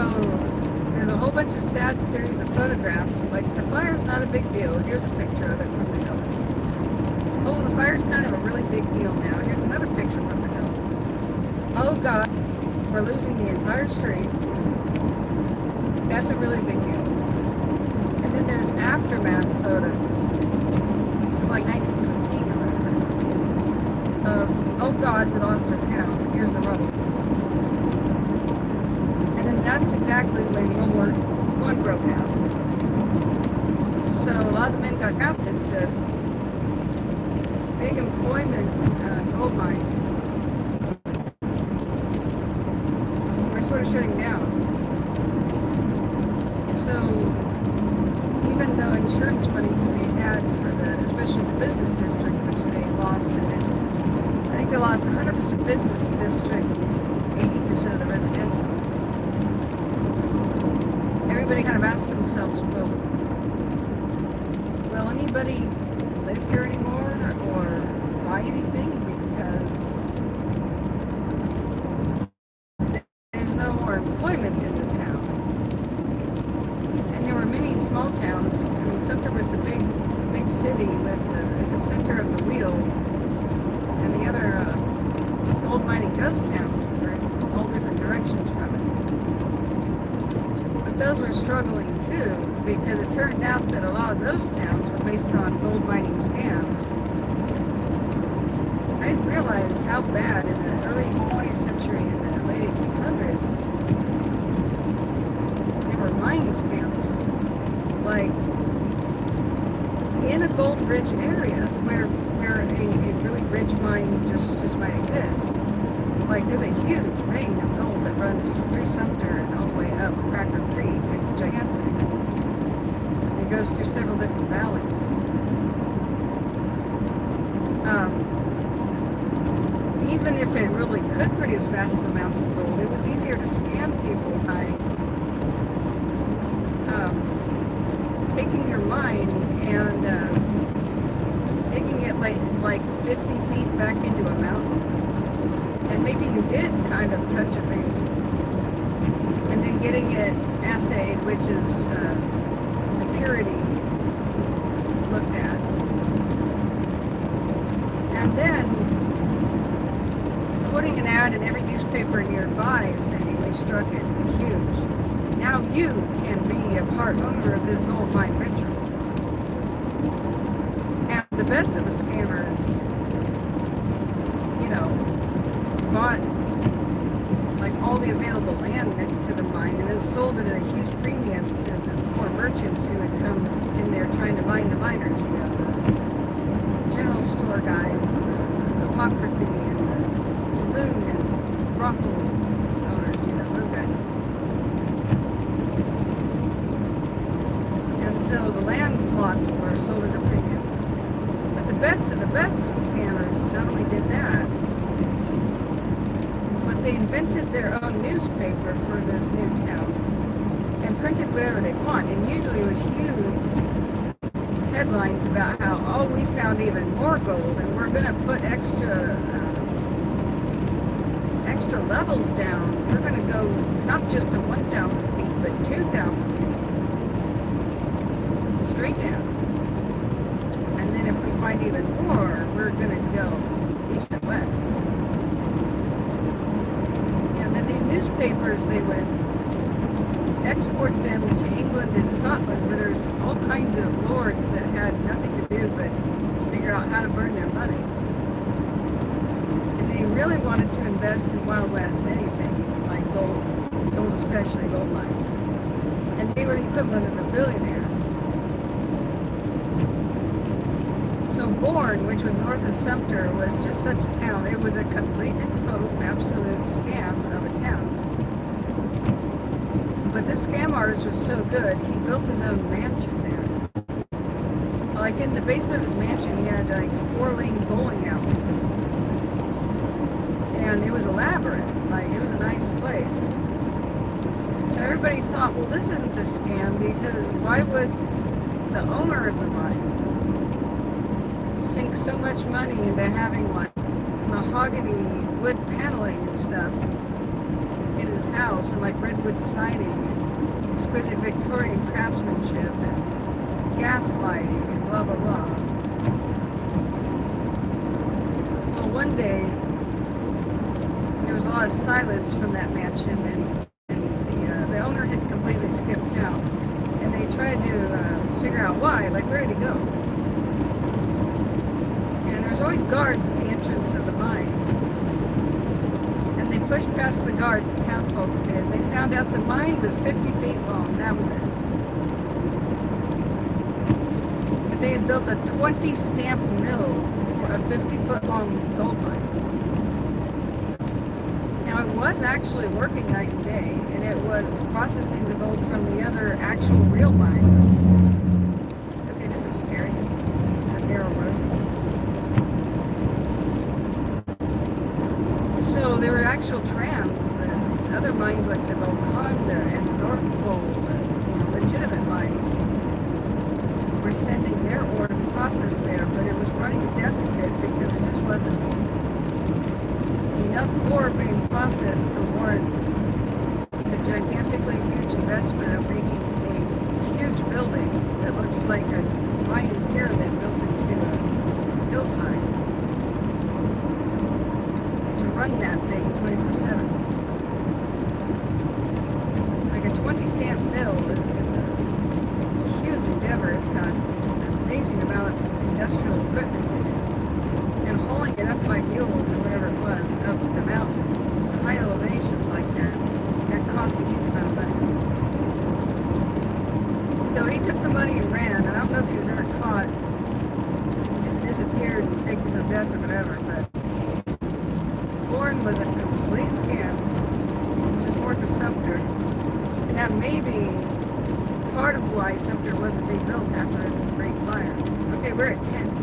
there's a whole bunch of sad series of photographs. Like, the fire's not a big deal. Here's a picture of it from the hill. Oh, the fire's kind of a really big deal now. Here's another picture from the hill. Oh God, we're losing the entire street. That's a really big deal. And then there's aftermath photos. It's like 1917 or whatever. Of, oh God, we lost our town. Here's the rubble. And then that's exactly when World War I broke out. So a lot of the men got drafted. The big employment gold mines were sort of shutting down. So even though insurance money could be had for especially the business district, which they lost, and I think they lost 100% business district, 80% of the residential. Everybody kind of asked themselves, well, will anybody live here anymore or buy anything, because there's no more employment in the town. And there were many small towns. I mean, Sumter was the big city with at the center of the wheel, and the other gold mining ghost towns were in all different directions from it. But those were struggling too, because it turned out that a lot of those towns were based on gold mining scams. I didn't realize how bad in the early 20th century and the late 1800s there were mining scams. Like, in a gold-rich area where a really rich mine just might exist. Like, there's a huge vein of gold that runs through Sumter and all the way up Cracker Creek. It's gigantic. It goes through several different valleys. Even if it really could produce massive amounts of gold, it was easier to scam people by taking your mine and digging it like 50 feet back into a mountain. And maybe you did kind of touch a vein. And then getting it assayed, which is the purity looked at. And then putting an ad in every newspaper nearby saying we struck it huge. Now you can be a part owner of this gold mine venture. And the best of the scammers, bought like all the available land next to the mine and then sold it at a huge premium to the poor merchants who had come in there trying to mine the miners, the general store guys, the apocryphy, and the saloon and brothel owners, those guys. And so the land plots were sold at a premium. But the best of the scammers not only did that, but they invented their own newspaper for this new town and printed whatever they want. And usually it was huge headlines about how, oh, we found even more gold and we're going to put extra levels down. We're going to go not just to 1,000 feet, but 2,000 feet. Straight down. And then if we find even more, we're going to go east and west. And then these newspapers, they would export them to England and Scotland, where there's all kinds of lords that had nothing to do but figure out how to burn their money. And they really wanted to invest in Wild West anything, like gold especially, gold mines. And they were the equivalent of the billionaires. So Bourne, which was north of Sumter, was just such a town. It was a complete and total absolute scam of a town. But this scam artist was so good, he built his own mansion there. Like in the basement of his mansion, he had like 4-lane bowling alley. And it was elaborate, like it was a nice place. So everybody thought, well, this isn't a scam, because why would the owner of the mine sink so much money into having like mahogany wood paneling and stuff in his house, and like redwood siding and exquisite Victorian craftsmanship and gas lighting and blah blah blah. Well, one day there was a lot of silence from that mansion, and the owner had completely skipped out, and they tried to figure out why. Like, where did he go? And there's always guards at the entrance of the mine. They pushed past the guards, the town folks did. They found out the mine was 50 feet long. That was it. But they had built a 20-stamp mill for a 50-foot long gold mine. Now, it was actually working night and day, and it was processing the gold from the other actual real mines. Okay, this is scary. It's a narrow road. So there were actual trams. Other mines like the Golconda and North Pole, legitimate mines, were sending their ore to be processed there, but it was running a deficit because there just wasn't enough ore being processed to warrant the gigantically huge investment of making a huge building that looks like a Mayan pyramid built into a hillside. Run that thing 24/7. Like a 20-stamp mill is a huge endeavor. It's got an amazing amount of industrial equipment in it. And hauling it up by mules or whatever it was, up the mountain, high elevations like that cost a huge amount of money. So he took the money and ran, and I don't know if he was ever caught. He just disappeared and faked his own death or whatever, but Bourne was a complete scam, just north of Sumter. And that may be part of why Sumter wasn't being built after its Great Fire. Okay, we're at Kent.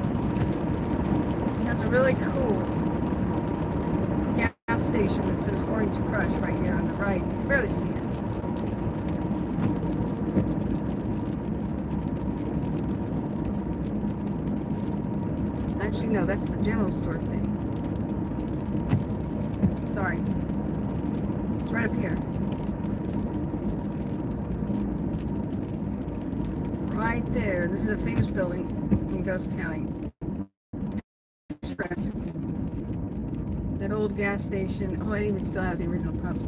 It has a really cool gas station that says Orange Crush right here on the right. You can barely see it. Actually, no, that's the general store thing. Sorry. It's right up here. Right there. This is a famous building in Ghost County. That old gas station. Oh, it even still has the original pumps.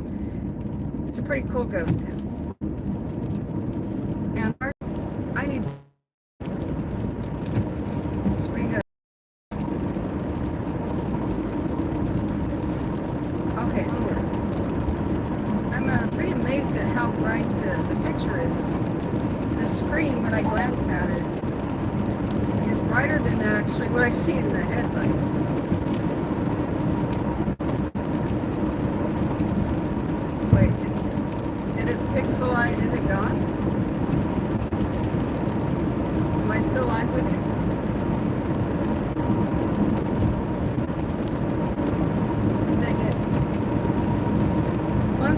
It's a pretty cool ghost town. And I need... Okay, onward. I'm pretty amazed at how bright the picture is. The screen, when I glance at it, is brighter than actually what I see in the headlights. Wait, did it pixelize? Is it gone? Am I still live with you?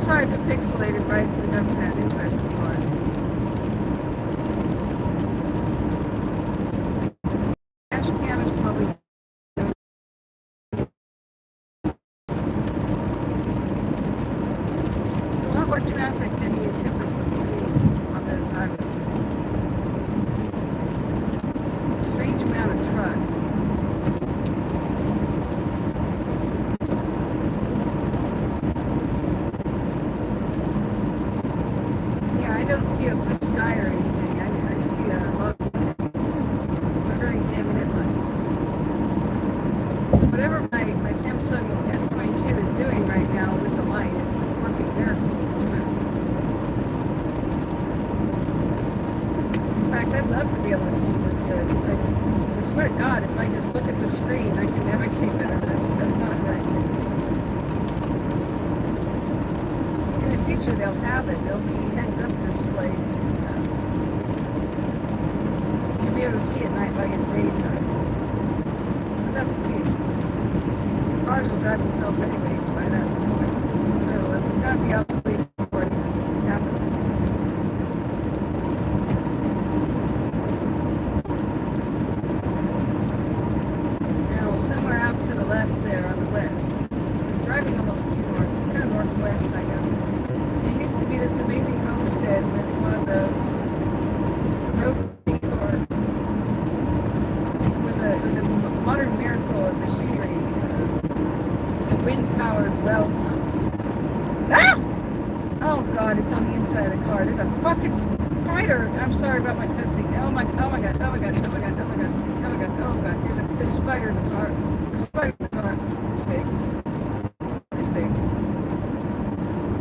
I'm sorry if it pixelated right with that interesting part. Dash cam is probably it's a lot more traffic than you typically see on this highway. Strange amount of trucks. Yeah, I don't see a blue sky or anything. I see a lot of very dim headlights. So whatever my Samsung S22 is doing right now with the light, it's working miracles. In fact, I'd love to be able to see this good. I swear to God, if I just look at the screen, I can navigate better. That's not a good idea. In the future, they'll have it. There'll be heads-up displays, and you'll be able to see at night like it's daytime. But that's the future. Cars will drive themselves anyway by that point. So it will kind of be obsolete before it happens. Now, somewhere out to the left there on the west, I'm driving almost due north. It's kind of northwest right now. It used to be this amazing homestead with one of those road detour. It was a modern miracle of machinery. Wind-powered well pumps. Ah! Oh God, it's on the inside of the car. There's a fucking spider. I'm sorry about my cussing. Oh my God, oh my God, oh my God, oh my God, oh my God, oh my God, oh God. There's a spider in the car. There's a spider in the car. It's big. It's big.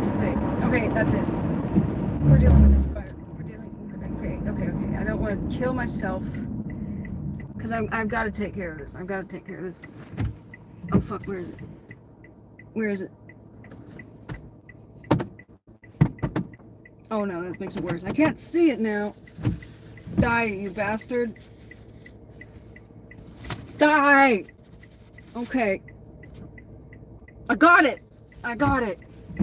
It's big. Okay, that's it. We're dealing with this spider. We're dealing. Okay. I don't want to kill myself because I've got to take care of this. I've got to take care of this. Oh fuck, where is it? Where is it? Oh no, that makes it worse. I can't see it now. Die, you bastard. Die! Okay. I got it!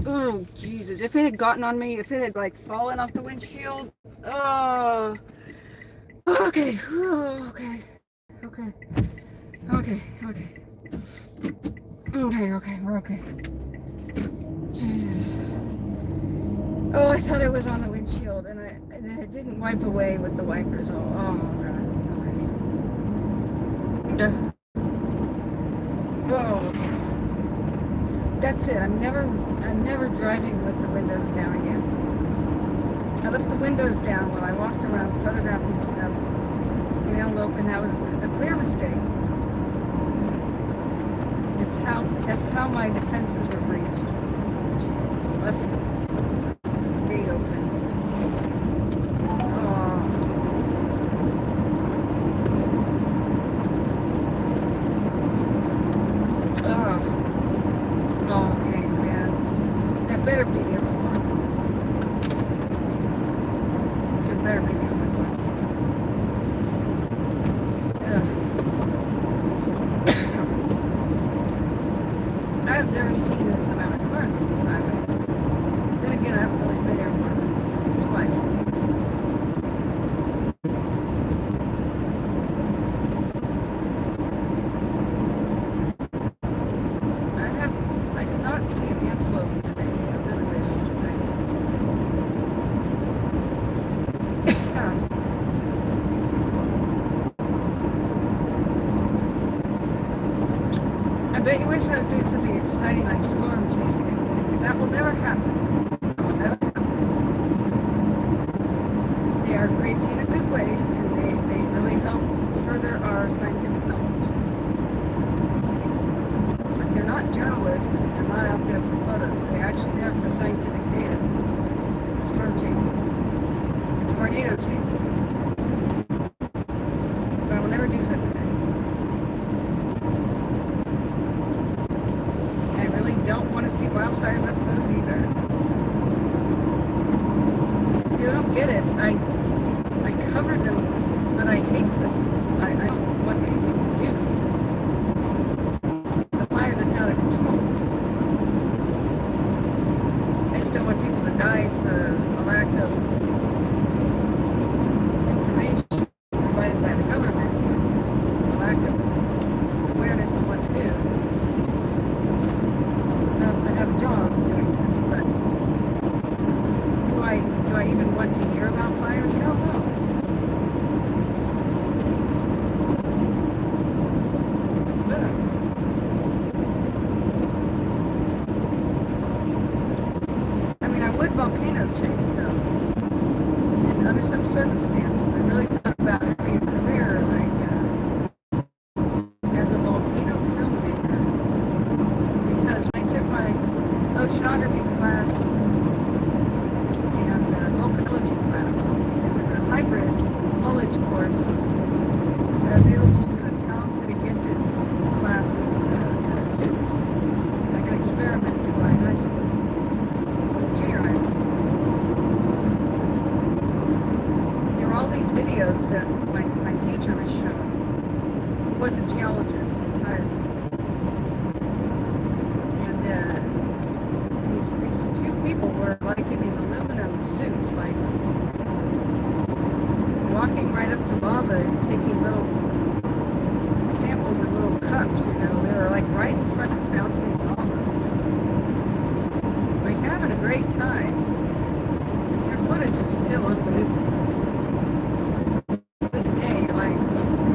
Oh, Jesus. If it had gotten on me, if it had like fallen off the windshield. Oh. Okay. Okay. We're okay. Jesus. Oh, I thought it was on the windshield, and then it didn't wipe away with the wipers. Oh God. Okay. Oh. That's it. I'm never driving with the windows down again. I left the windows down when I walked around photographing stuff in Antelope, and that was a clear mistake. That's how my defenses were breached. Left the gate open. Oh, okay, man. That better be the only one. It better be the only one. I've never seen this amount of cars on this highway. Then again, I haven't really been here more than twice. I did not see an antelope today. I really wish I did. I bet you wish I was doing something exciting like storm chasing or something. That will never happen. They are crazy in a good way, and they really help further our scientific knowledge. But they're not journalists, and they're not out there for photos. They actually have for scientific data. Storm chasing. Tornado chasing. But I will never do such a thing. Don't want to see wildfires up close either. You don't get it. I covered them, but I hate them. I don't want anything to do. A fire that's out of control. I just meteorologist entirely. And these two people were like in these aluminum suits, like walking right up to lava and taking little samples in little cups, you know. They were like right in front of fountaining lava. Like having a great time. Their footage is still unbelievable. To this day, like,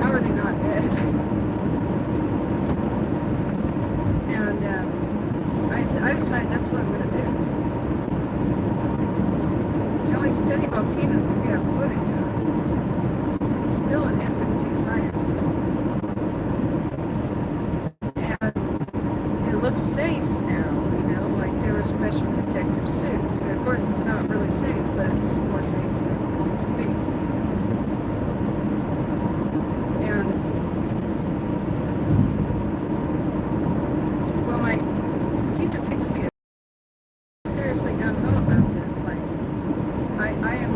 how are they not dead? And I decided that's what I'm going to do. You can only study volcanoes if you have footage of it. It's still an infancy science. And it looks safe now, you know, like there are special protective suits. And of course it's not really safe, but it's more safe than it used to be. And well, my teacher takes me seriously gung-ho about this. Like, I am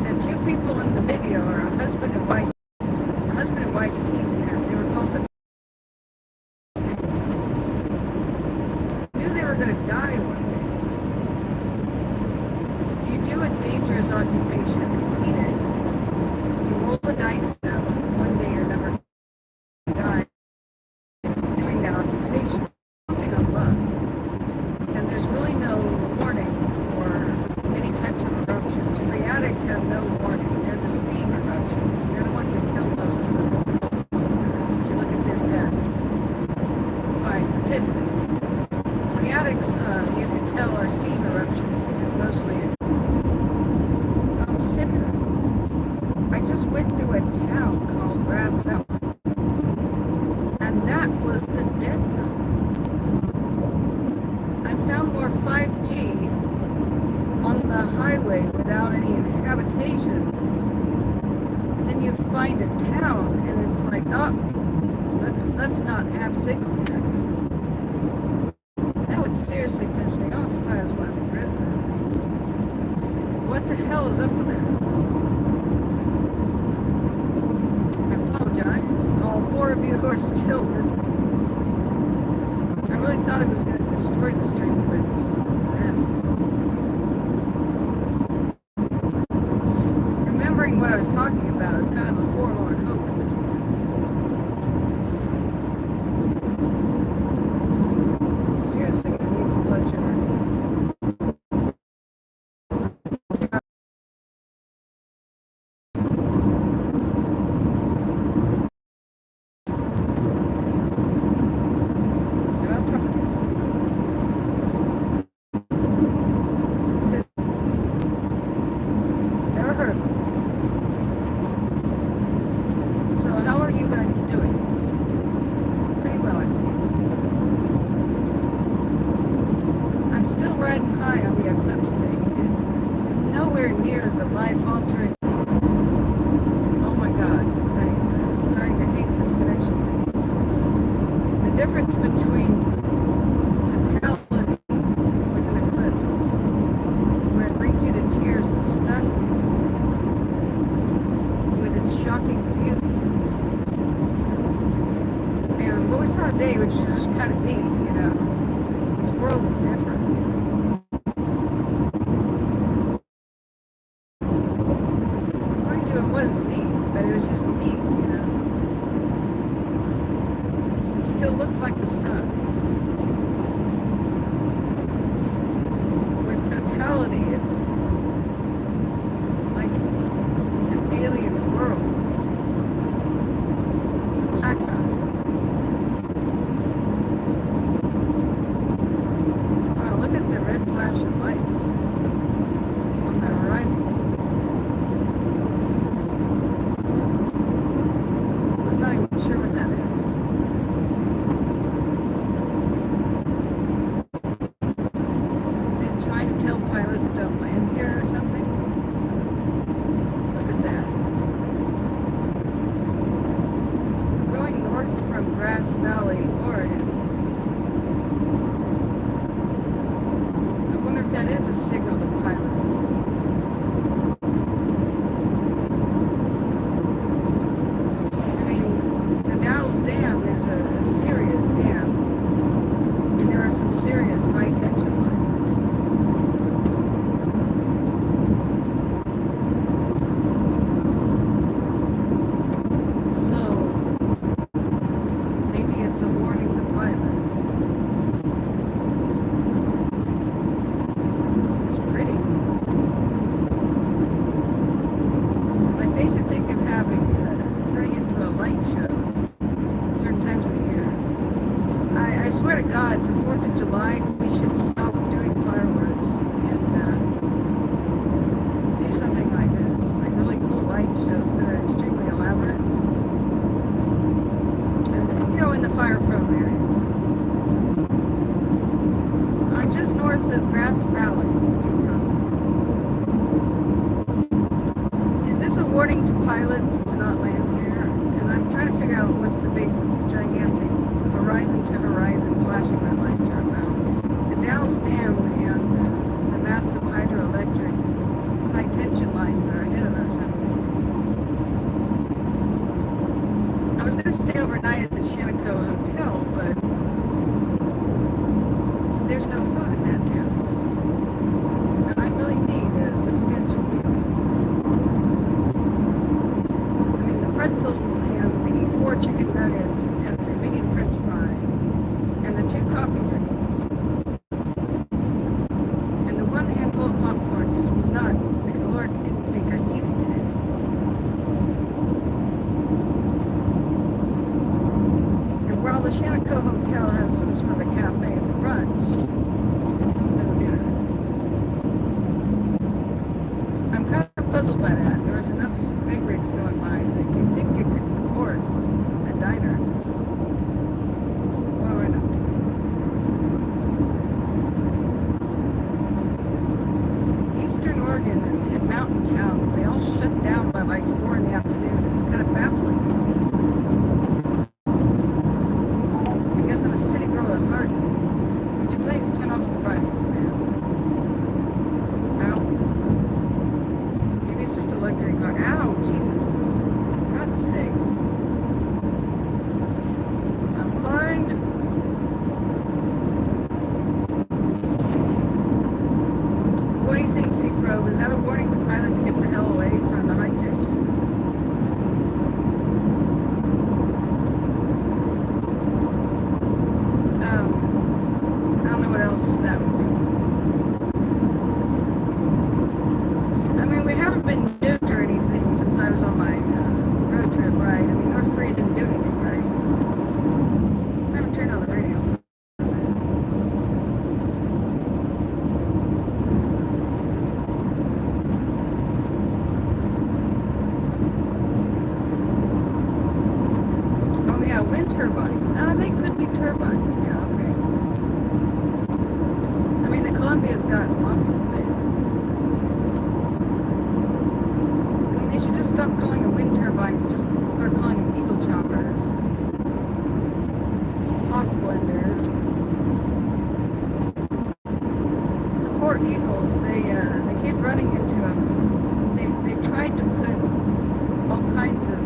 the two people in the video are a husband and wife team. They were called the knew they were going to die one day. If you do a dangerous occupation, repeat it. You roll the dice enough, one day you're never going to die doing that occupation, counting on luck. And there's really no warning for any types of eruptions. Phreatic have no warning. They're the steam eruptions. They're the ones that kill most of the people. If you look at their deaths by statistics. Phreatics, you can tell are steam eruptions because mostly it's... Oh, Sarah. I just went through a town called Grass Valley. And that was the dead zone. I found more 5G on the highway without any habitations. And then you find a town and it's like, oh, let's not have signal here. That would seriously piss me off if I was one of these residents. What the hell is up with that? I apologize, all four of you who are still with me. I really thought it was going to destroy the stream, but it's remembering what I was talking about is kind of a forlorn hope at this point. Seriously, I need some blood sugar. Never heard of it. So how are you guys doing? Pretty well, I think. I'm still riding high on the eclipse thing. It's nowhere near the life-altering... Oh my god, I'm starting to hate this connection thing. The difference between totality with an eclipse, where it brings you to tears and stuns you, with its shocking beauty. And what we saw today, which is just kind of neat, you know. This world's different. Mind you, it wasn't neat, but it was just neat, you know. It still looked like the sun. With totality, it's like an alien world. The black sun. Wow, look at the red flashing lights on the horizon. I'm not even sure what that is. Is it trying to tell pilots don't land they should think of having, turning it into a light show at certain times of the year. I swear to God, for 4th of July, we should stop doing fireworks and do something like this, like really cool light shows that are extremely elaborate. You know, in the fire-prone area. I'm just north of Grass Valley, Sacramento. Is this a warning to pilots to not land here? Because I'm trying to figure out what the big, gigantic horizon to horizon flashing red lights are about. The Dallas Dam and the massive hydroelectric high tension lines are ahead of us, I believe. I was going to stay overnight at the Shaniko Hotel, but there's no food in that town. And I really need a substantial meal. I mean, the pretzels and the 4 chicken nuggets and the medium french fry and the 2 coffee drinks and the 1 handful of popcorn was not the caloric intake I needed today. And while the Shaniko Hotel has some sort of a cafe for brunch, there's no dinner. I'm kind of puzzled by that. There was enough big rigs going by that you'd think it could support a diner. What do I know? Eastern Oregon and mountain towns, they all shut down by like 4 in the afternoon. It's kind of baffling. I guess I'm a city girl at heart. Would you please turn off the lights, man? Ow. Maybe it's just a luxury car. Ow, Jesus. For God's sake. I'm blind. What do you think, C-Pro? Is that a warning to pilots to get the hell away from the high tension? I don't know what else that would be. I mean, we haven't been nuked or anything since I was on my road trip, right? I mean, North Korea didn't do anything, right? I haven't turned on the radio. Oh yeah, wind turbines. Ah, they could be turbines. Yeah, okay. I mean, the Columbia's got lots of wind. I mean, they should just stop calling them wind turbines and just start calling them eagle choppers, hawk blenders. The poor eagles, they keep running into them. They've tried to put all kinds of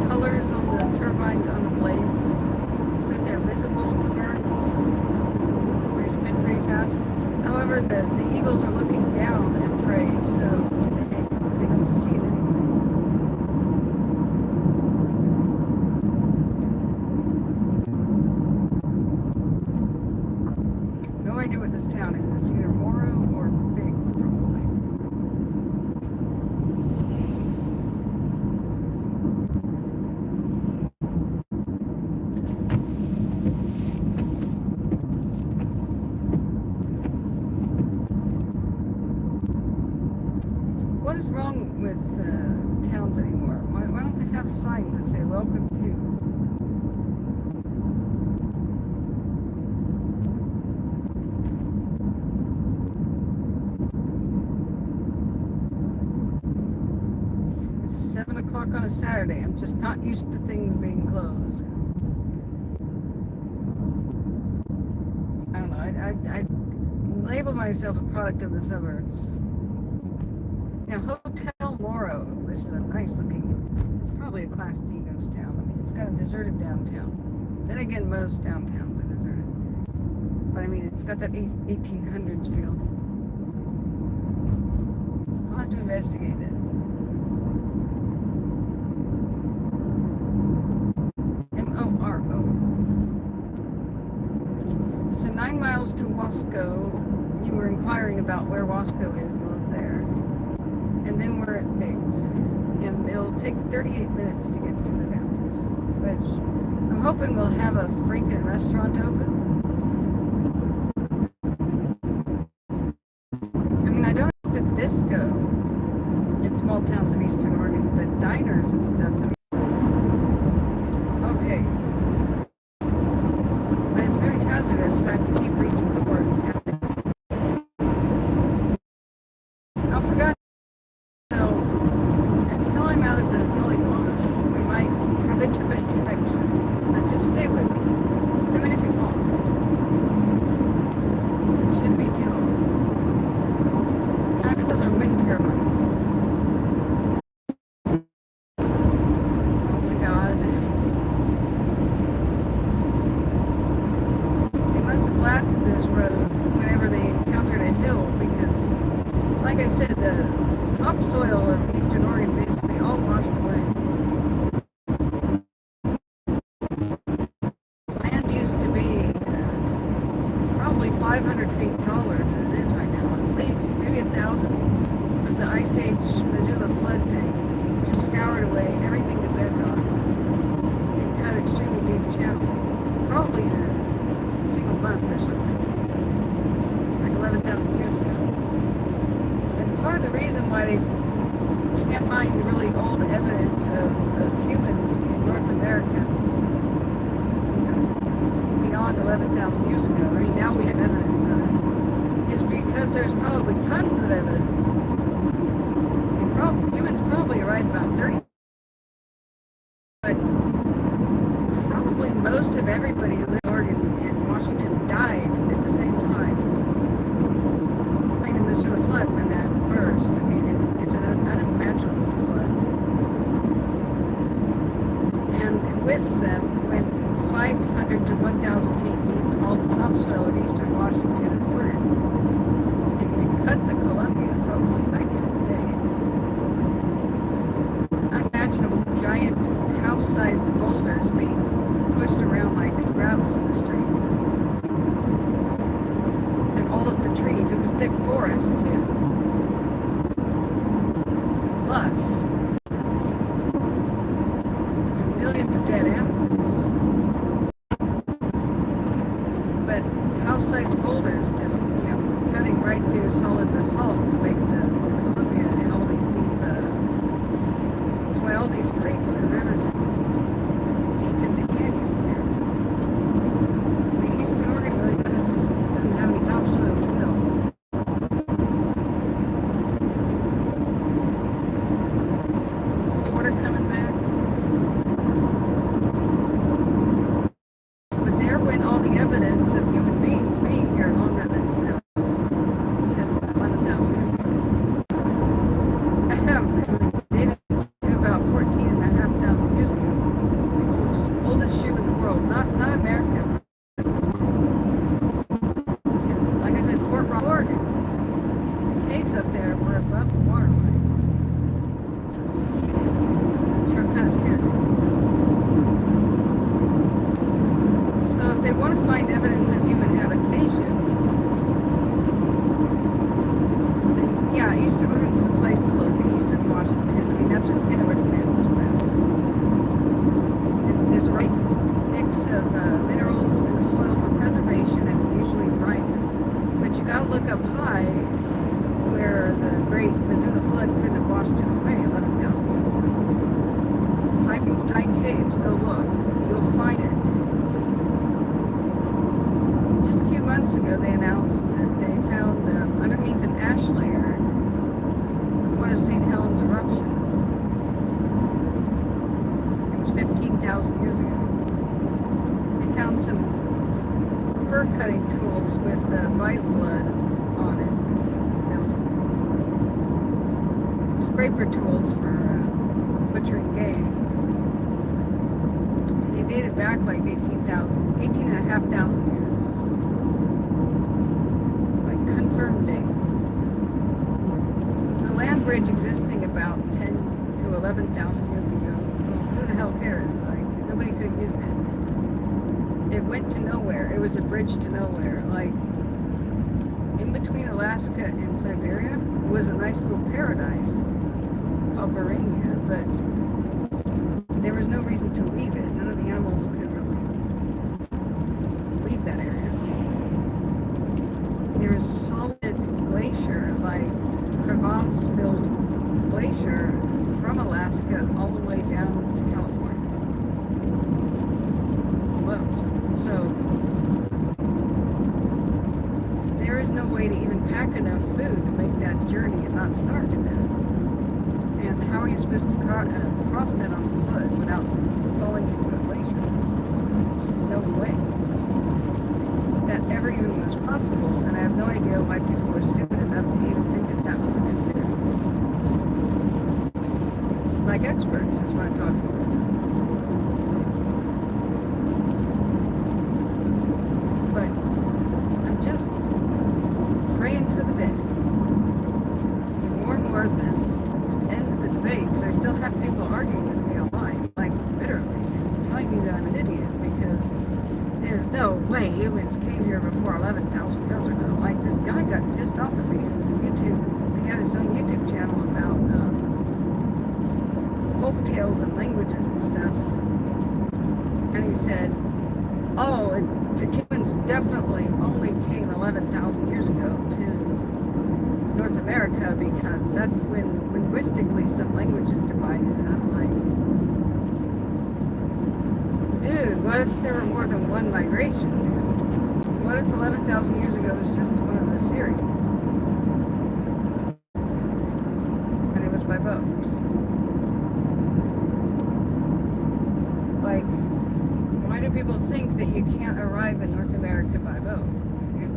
colors on the turbines on the blades so that they're visible to birds as they spin pretty fast. However, the eagles are looking down at prey, so they don't see it anyway. No idea what this town is. It's either Morrow or Biggs, probably. What is wrong with towns anymore? Why don't they have signs that say welcome to? It's 7 o'clock on a Saturday. I'm just not used to things being closed. I don't know. I label myself a product of the suburbs. Now, Hotel Morrow, this is a nice looking, it's probably a Class D ghost town. I mean, it's got a deserted downtown. Then again, most downtowns are deserted. But I mean, it's got that 1800s feel. I'll have to investigate this. M-O-R-O. So 9 miles to Wasco. You were inquiring about where Wasco is. Well, it's there. And then we're at Biggs. and it'll take 38 minutes to get to the Dalles, which I'm hoping we'll have a freaking restaurant open. I mean, I don't have to disco in small towns of Eastern Oregon, but diners and stuff. Okay. But it's very hazardous if I have to keep reaching forward and tapping. I forgot. So, until I'm out of the gully wash, we might have intermittent connection. But just stay with me. I mean, if you want. It shouldn't be too long. Those are wind turbines. Oh my god. They must have blasted this road whenever they encountered a hill because, like I said, the topsoil of Eastern Oregon basically all washed away. Land used to be probably 500 feet taller than it is right now, at least, maybe 1,000. But the Ice Age Missoula flood thing just scoured away everything to bedrock and cut extremely deep channel, probably in a single month or something, like 11,000 years ago. And part of the reason why they can't find really old evidence of humans in North America, you know, beyond 11,000 years ago, I mean, now we have evidence of it, is because there's probably tons of evidence. Humans probably arrived about 30, but probably most of everybody who lived in Oregon and Washington died at the same time. Like the Missoula flood when that burst. I mean, it's an unimaginable flood. And with them went 500 to 1,000 feet deep all the topsoil of eastern Washington and Oregon. And they cut the Columbia probably like in a day. Unimaginable giant house-sized boulders being pushed around like it's gravel in the street. And all of the trees, it was thick forest too. Lush. And millions of dead animals. But house-sized boulders just, you know, cutting right through solid basalt to make the Columbia and all these deep, that's why all these creeks and rivers are deep in the canyons here. I mean, Eastern Oregon really doesn't have any topsoil still. It's sort of coming back. But there went all the evidence of human beings being here longer than, you know, 10, 11,000 years ago. It was dated to about 14,500 years ago. The oldest shoe in the world. Not America, but the world. And like I said, Fort Ross, Oregon. The caves up there were above the waterline. Which are kind of scary. So if they want to find evidence of human habitation, then yeah, Eastern Oregon is a place to look, in Eastern Washington. I mean, that's where Kennewick Man was found. There's a right mix of minerals in the soil for preservation and usually dryness. But you gotta look up high where the great Missoula flood couldn't have washed it away 11,000 years ago. High caves, go look. You'll find it. Just a few months ago, they announced that they found underneath an ash layer of one of St. Helens eruptions. It was 15,000 years ago. They found some fur cutting tools with bite blood on it still. Scraper tools for butchering game. They dated back like 18,500 years. Like confirmed dates. So land bridge existing about 10 to 11,000 years ago. Well, who the hell cares? Like, nobody could have used it. It went to nowhere. It was a bridge to nowhere. Like, in between Alaska and Siberia was a nice little paradise Alberania, but there was no reason to leave it. None of the animals could really leave that area. There is solid glacier, like crevasse-filled glacier from Alaska all the way down to California. Well, so there is no way to even pack enough food to make that journey and not starve to death. And how are you supposed to cross that on foot without falling into a glacier? There's no way that ever even was possible, and I have no idea why people were stupid enough to even think that that was a good theory. Like experts is what I'm talking about. But I'm just praying for the day. And more and more of this just ends the debate, because I still have people arguing with me online, like literally, telling me that I'm an idiot because there's no way humans came here before 11,000 years ago. Like, this guy got pissed off at me on YouTube. He had his own YouTube channel about folk tales and languages and stuff. And he said, oh, the humans definitely only came 11,000 years ago to North America, because that's when linguistically some languages divided. And I'm like, dude, what if there were more than one migration? What if 11,000 years ago was just one of the series? And it was by boat. Like, why do people think that you can't arrive in North America by boat?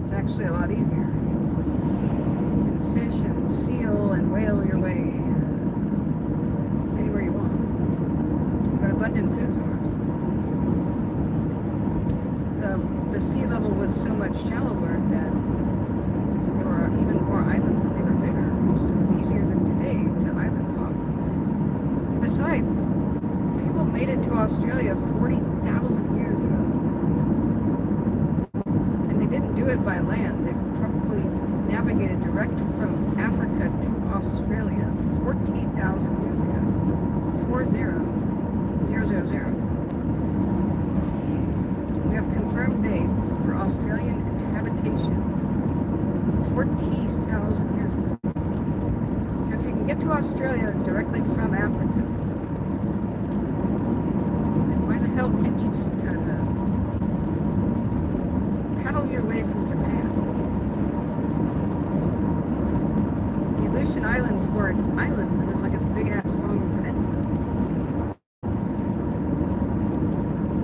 It's actually a lot easier. You can fish and seal and whale your way anywhere you want. You've got abundant food source. The sea level was so much shallower that there were even more islands and they were bigger. So it was easier than today to island hop. Besides, people made it to Australia 40,000 years ago. And they didn't do it by land. They probably navigated direct from Africa to Australia 40,000 years ago. 40,000. We have confirmed dates for Australian habitation 40,000 years ago. So if you can get to Australia directly from Africa, then why the hell can't you just kind of paddle your way from Japan? The Aleutian Islands weren't islands, it was like a big ass long peninsula.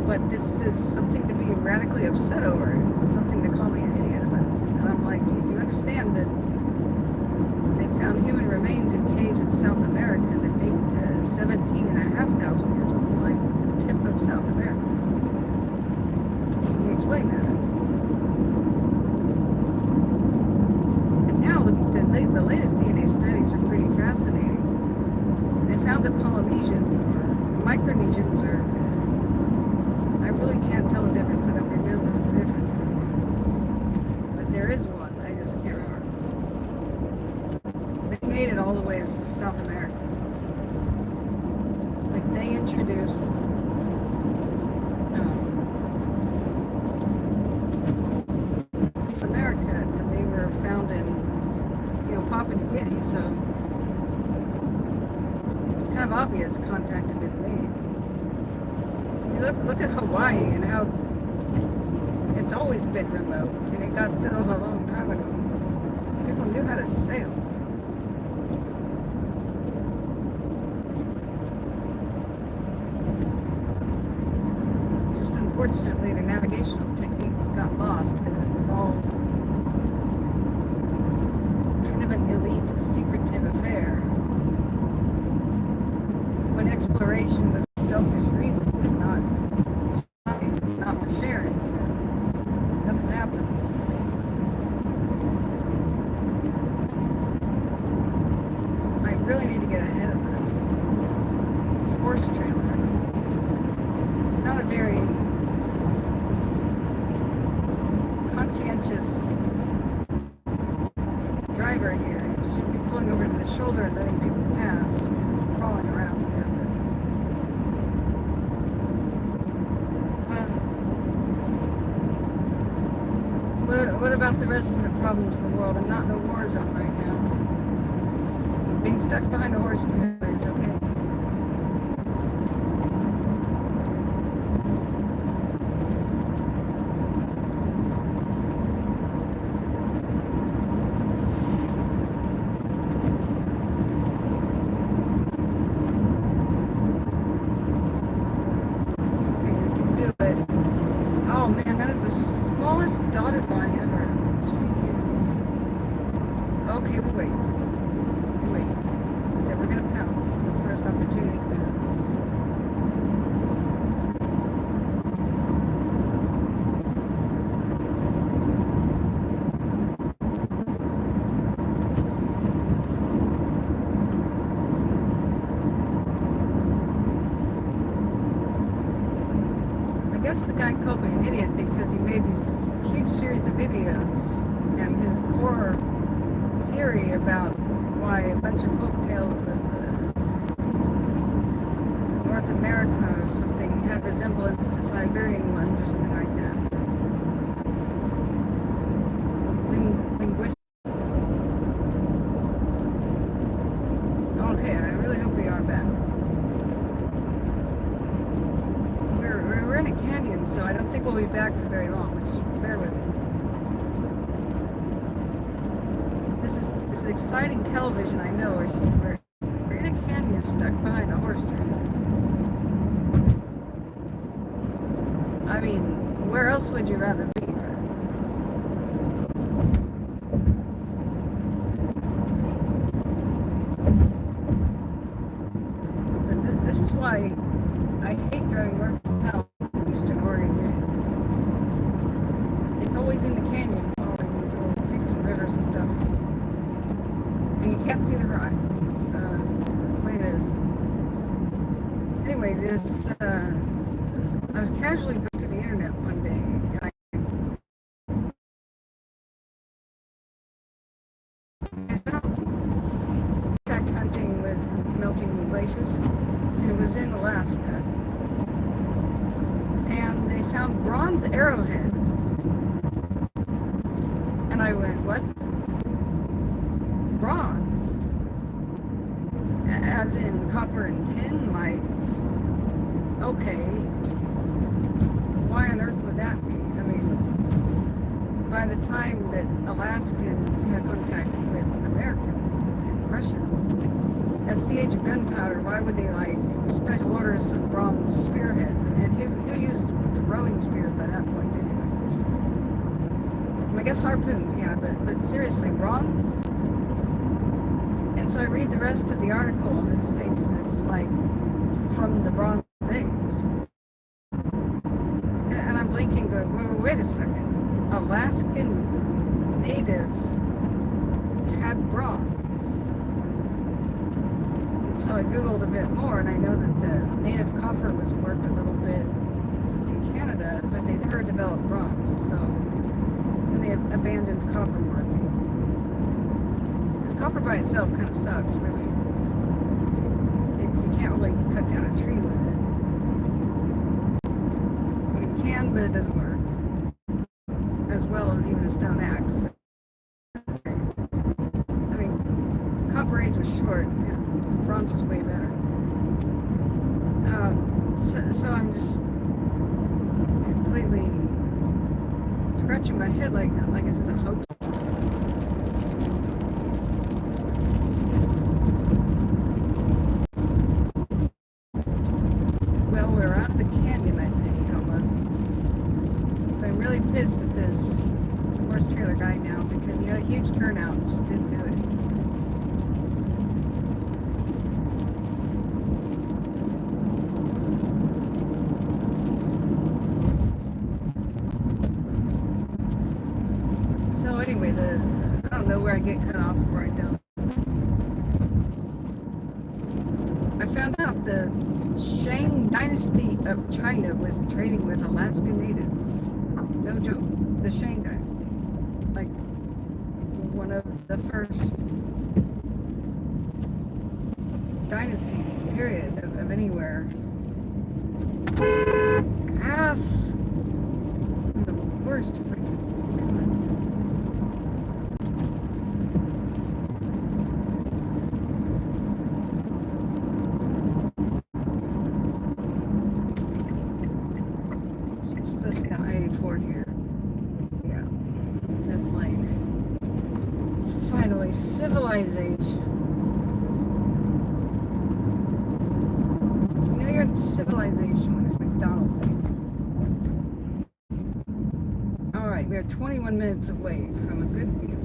But this is something to be radically upset over, something to call me an idiot about. And I'm like, do you understand that they found human remains in caves in South America that date to 17,500 years old, like the tip of South America? Can you explain that? And now the latest DNA studies are pretty fascinating. They found that Polynesians or Micronesians are, I really can't tell the difference. I don't remember the difference anymore. But there is one. I just can't remember. They made it all the way to South America. Like, they introduced South America, and they were found in, Papua New Guinea. So it's kind of obvious contact had been made. Look at Hawaii and how it's always been remote, and it got settled a long time ago. People knew how to sail. Just unfortunately, the navigational techniques got lost because it was all kind of an elite, secretive affair. When exploration was selfish reasons and not for science, not for sharing, That's what happens. I really need to get ahead of this. Horse trailer. It's not a very conscientious driver here. You should be pulling over to the the shoulder and letting people pass. It's crawling around here. But what about the rest of the problems in the world? I'm not in a war zone right now. Being stuck behind a horse trailer is okay. Dotted line ever. Jeez. Okay, we'll wait. Okay, we're gonna pounce the first opportunity to pounce. I guess the guy called me an idiot because he made these huge series of videos, and his core theory about why a bunch of folk tales of North America or something had resemblance to Siberian ones or something like that. Linguistic. Okay, I really hope we are back. We're in a canyon, so I don't think we'll be back for very long, which is, bear with me. This is exciting television, I know. We're in a canyon stuck behind a horse trailer. I mean, where else would you rather be, friends? But this is why I hate driving north to south in Eastern Oregon. It's always in the canyon, following these little creeks and rivers and stuff. And you can't see the horizon. That's the way it is. Anyway, I was casually going to the internet one day, and I found insect hunting with melting glaciers, and it was in Alaska. And they found bronze arrowheads. And I went, what? Bronze? As in copper and tin? Like, okay. Why on earth would that be? I mean, by the time that Alaskans had contact with Americans and Russians, that's the age of gunpowder. Why would they, like, special orders some bronze spearheads? And who used a throwing spear by that point anyway? I guess harpoons, yeah, but seriously, bronze? And so I read the rest of the article, and it states this, like, from the Bronze Age. And I'm blinking, going, wait a second. Alaskan natives had bronze. So I Googled a bit more, and I know that the native copper was worked a little bit in Canada, but they never developed bronze, so and they abandoned copper working. Because copper by itself kind of sucks, really. You can't really cut down a tree with it. I mean, you can, but it doesn't work. As well as even a stone axe. I mean, the copper age was short, because bronze was way better. So I'm just completely scratching my head like this is a hoax. Well, we're out of the canyon, I think, almost. But I'm really pissed at this horse trailer guy now because he had a huge turnout and just didn't do it. So anyway, I don't know where I get cut off or I don't. I found out the Shang dynasty of China was trading with Alaska natives. No joke. The Shang dynasty. Like one of the first dynasties, period, of anywhere. Ass! I'm the worst freaking. I'm supposed to get 84 here. Yeah, this lane. Finally, civilization. You know you're in civilization when it's McDonald's. Alright, we are 21 minutes away from a good view.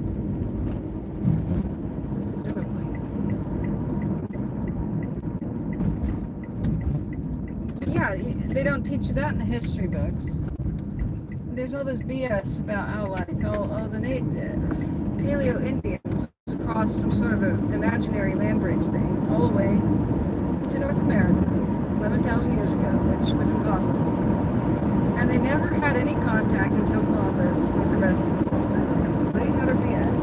But yeah, they don't teach you that in the history books. There's all this BS about how, like, the Paleo-Indians crossed some sort of an imaginary land bridge thing all the way to North America 11,000 years ago, which was impossible. And they never had any contact until Columbus with the rest of the world. That's complete and utter BS.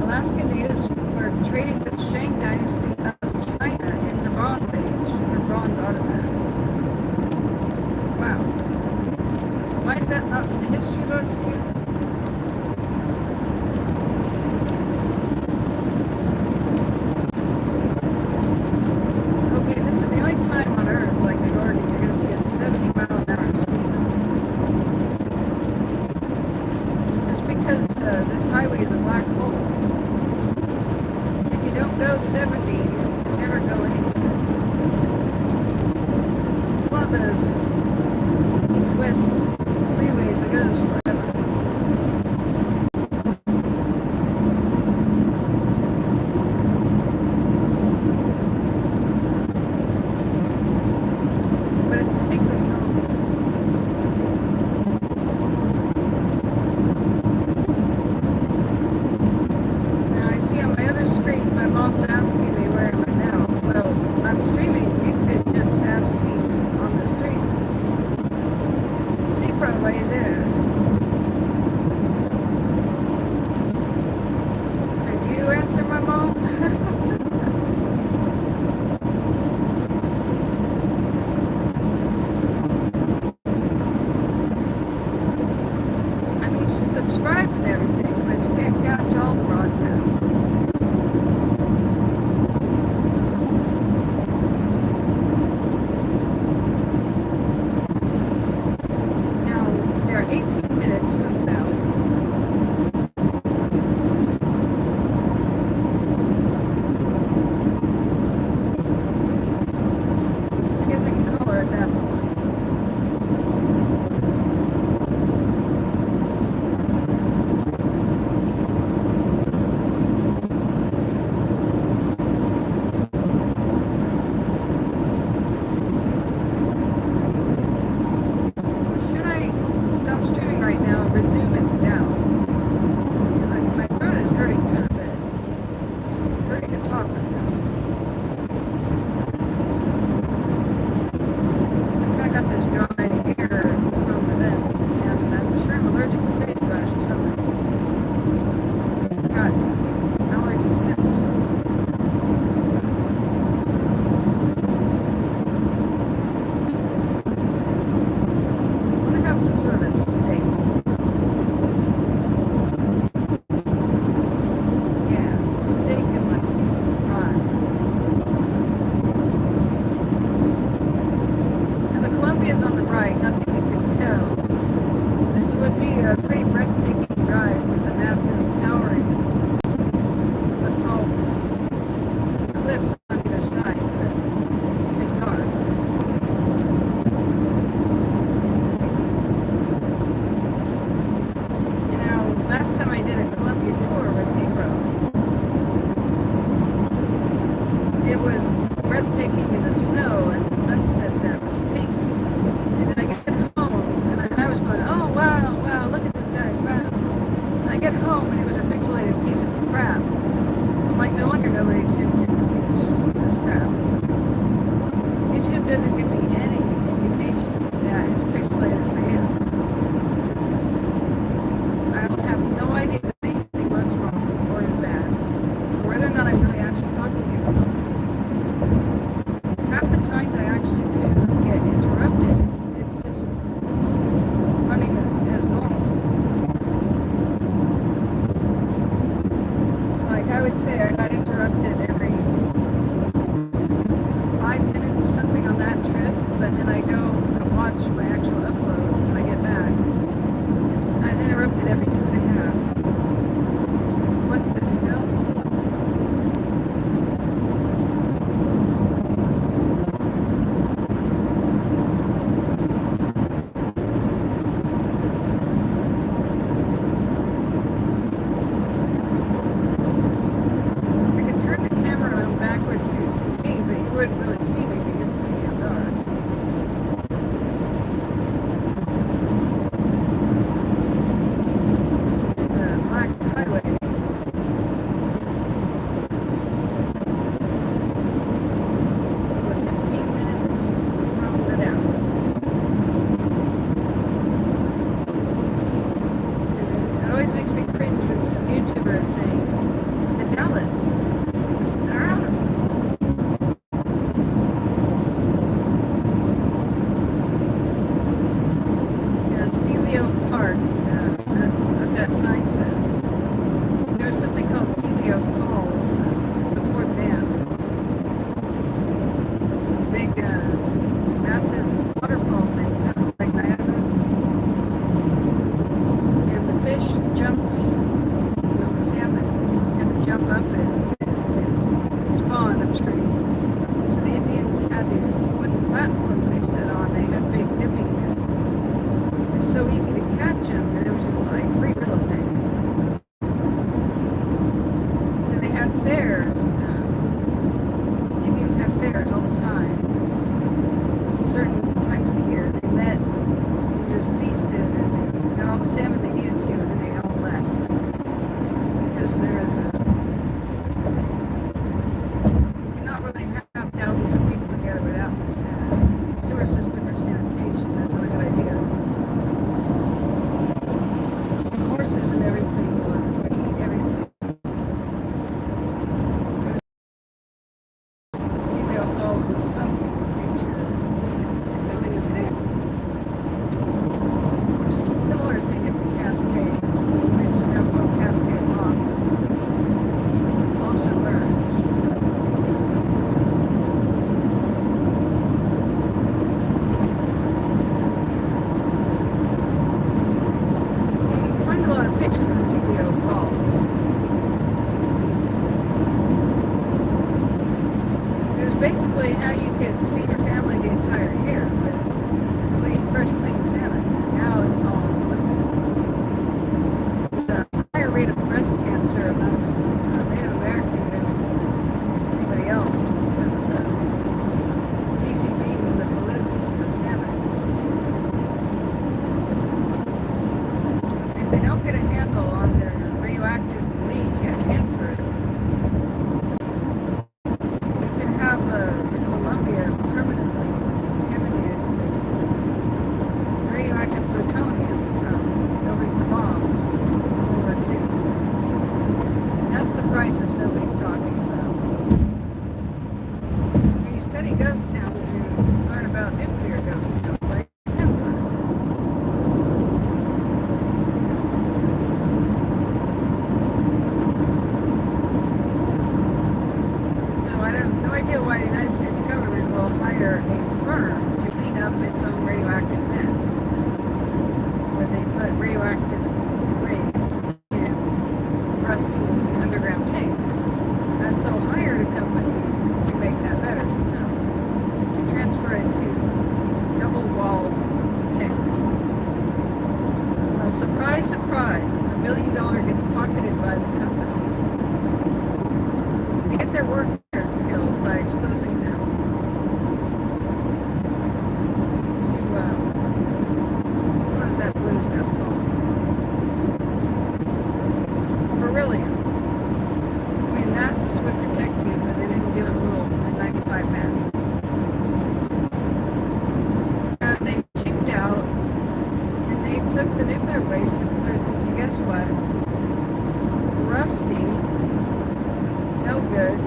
Alaskan natives were trading with Shang Dynasty of China in the Bronze Age for bronze artifacts. Wow. Why is that not in the history books here? Okay, this is the only time on Earth, like in Oregon, you're going to see a 70-mile-an-hour speed limit. That's because this highway is a black hole. If you don't go 70, you never go anywhere. It's one of those east-west freeways that goes forever. But it takes us home. Now I see on my other screen, my mom's asking me where am I now. Well, I'm streaming. You could just ask me on the stream. See, probably there. Could you answer my mom? I mean, she's subscribed and everything, but you can't catch all the broadcasts. Now, we are 18 minutes from now. I guess I can call her at that point. Should I stop streaming right now and resume it now? Because my throat is hurting kind of bit. It's hurting to talk right now. I kind of got this dry air from events, and I'm sure I'm allergic to sagebrush or something. I got allergy sniffles. I want to have some sort of a steak. Yeah, steak and like seasoned fry. And the Columbia's on the right, not that you can tell. This would be a pretty breathtaking drive with the massive towering basalt cliffs on either side, but it's dark. You know, last time I did a Columbia tour with Sepro, it was breathtaking in the snow and the sunset that was pink. And then I get home and I was going, oh wow, wow, look at this guys, wow. And I get home and it was a pixelated piece of crap. I'm like, no wonder nobody tuned in to see this crap. YouTube doesn't give me any indication that it's pixelated for you. I will have no idea that anything looks wrong or is bad, or whether or not I'm really actually would say I got interrupted every 5 minutes or something on that trip, but then I go and watch my actual upload when I get back. I was interrupted every 2.5. What the hell? I could turn the camera around backwards so you see me, but you wouldn't really see me because it's too damn dark. It's a black highway. We're 15 minutes from the Dalles. It always makes me cringe when some YouTubers say, the Dalles. Ah! Yeah, Celio Park. That's what that sign says. There's something called Celio Falls before the dam. There's a big, massive waterfall thing, kind of like Niagara. And the fish jumped, the salmon had to jump up and to spawn upstream. So the Indians had these wooden platforms they stood on. They had big dipping nets. It was so easy to catch them that it was just like free real estate. So they had fairs. Indians had fairs all the time. Certain times of the year they met and just feasted and they got all the salmon they needed to and then they all left. Because there is you cannot really have thousands of people together without sewer system or sanitation. That's not a good idea. Horses and everything would eat everything. Celio Falls was sunken due to the building of the dam. There's a similar thing at the Cascades, which is now called Cascade Locks. Also burned. You can find a lot of pictures of Celio Falls. It was basically how you could feed your family the entire year with fresh, clean salmon. Now it's all polluted. There's a higher rate of breast cancer amongst Native American women than anybody else because of the PCBs and the pollutants in the salmon. If they don't get a handle on the radioactive leak at Hanford, you could have Columbia permanently contaminated with radioactive plutonium from building the bombs in World War II. That's the crisis nobody's talking about. When you study ghost towns, you learn about nuclear ghost towns like Hanford. So I have no idea why the United States government will hire a firm to clean up its own radioactive mess, where they put radioactive waste in rusty underground tanks. And so hired a company to make that better somehow, to transfer it to double-walled tanks. Well, surprise, surprise, $1 billion gets pocketed by the company. They get their workers killed by exposing them to, what is that blue stuff called? Beryllium. I mean, masks would protect you, but they didn't give a rule, a 95 mask. And they cheaped out, and they took the nuclear waste and put it into, guess what? Rusty, no good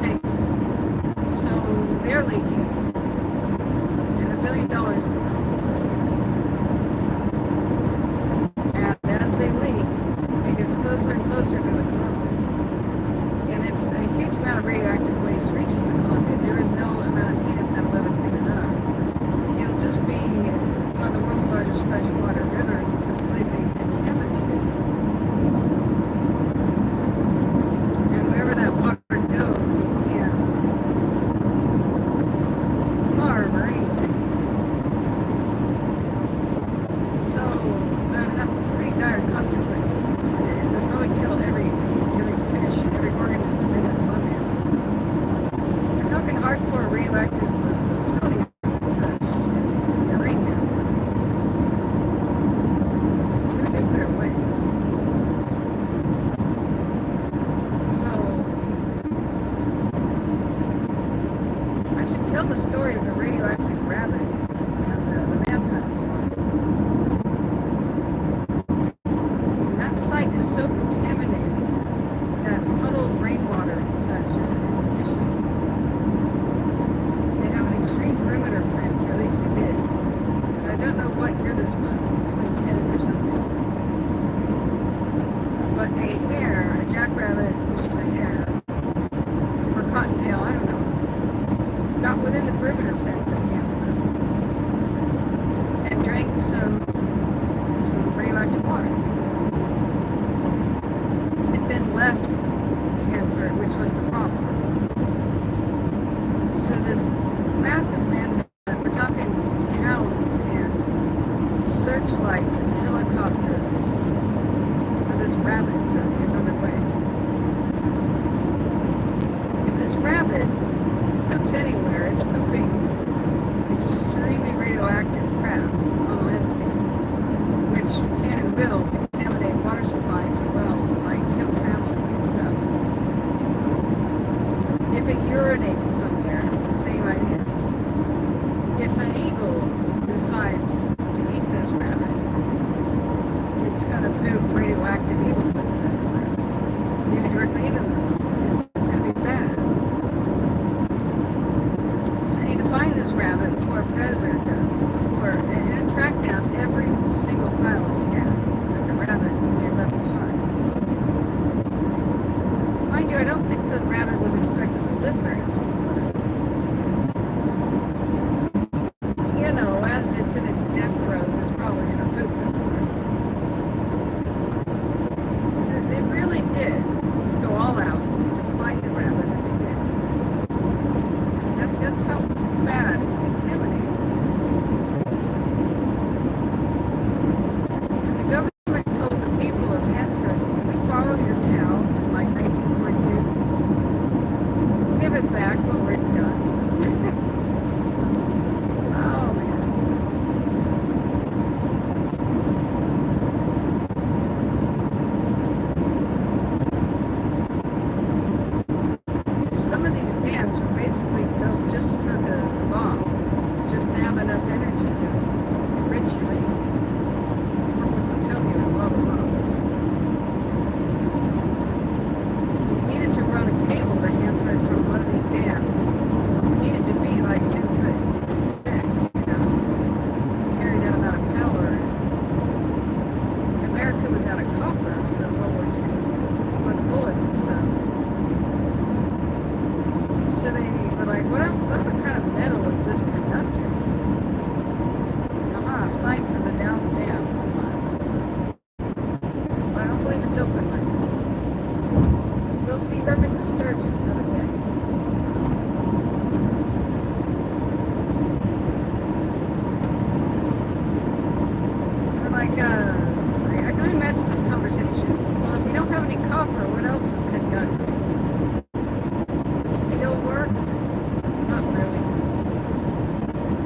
tanks. So they're leaking, and $1 billion is gone. And as they leak, it gets closer and closer to the this reaches to Columbia, there is no amount of heat that will ever clean it up. It'll just be one of the world's largest freshwater rivers, completely contaminated. And wherever that water goes, you can't farm or anything. So that'll have pretty dire consequences. And it would probably kill every fish, every organism in the Columbia. We're talking hardcore radioactive plutonium and such, and uranium. True nuclear waste. So I should tell the story of the radioactive rabbit and the manhunt for it. And that site is so contaminated that puddled rainwater and such is an issue. They have an extreme perimeter fence, or at least they did. And I don't know what year this was, 2010 or something. But a hare, a jackrabbit, which is a hare, or cottontail, I don't know, got within the perimeter fence at Hanford and drank some radioactive water. It then left Hanford, which was the problem. So this massive manhunt, we're talking hounds and searchlights and helicopters for this rabbit that is underway. If this rabbit poops anywhere, it's pooping extremely radioactive crap on the landscape, which can and will contaminate water supplies and wells and might kill families and stuff. If it urinates somewhere, it's the same idea. If an eagle decides to eat this rabbit, it's going to poop radioactive eagle poop everywhere. Maybe directly into the Columbia. It's going to be bad. So I need to find this rabbit before a predator does, and then track down every single pile of scat that the rabbit may have left behind. Mind you, I don't think the rabbit was expected to live very long, but you know, as it's in its death throes, it's probably going to poop everywhere. So they really did go all out to find the rabbit, and they did. I mean, that's how bad and contaminated it is. And the government told the people of Hanford, can we borrow your town in like 1942? We'll give it back when we're done. Oh man. Some of these dams were basically built just for the bomb, just to have enough energy to enrich uranium, or with plutonium and blah blah blah. We needed to run a cable to Hanford from one of these dams. It needed to be like 10 foot thick, you know, to carry that amount of power. America was out of copper for World War II, for the bullets and stuff. So they were like, what other kind of metal is this conductor? Sign for the Downs Dam. But I don't believe it's open right now. So we'll see Hermit the Sturgeon another day. So we're like, I can imagine this conversation. Well, if we don't have any copper, what else is conducting? Steel work? Not really.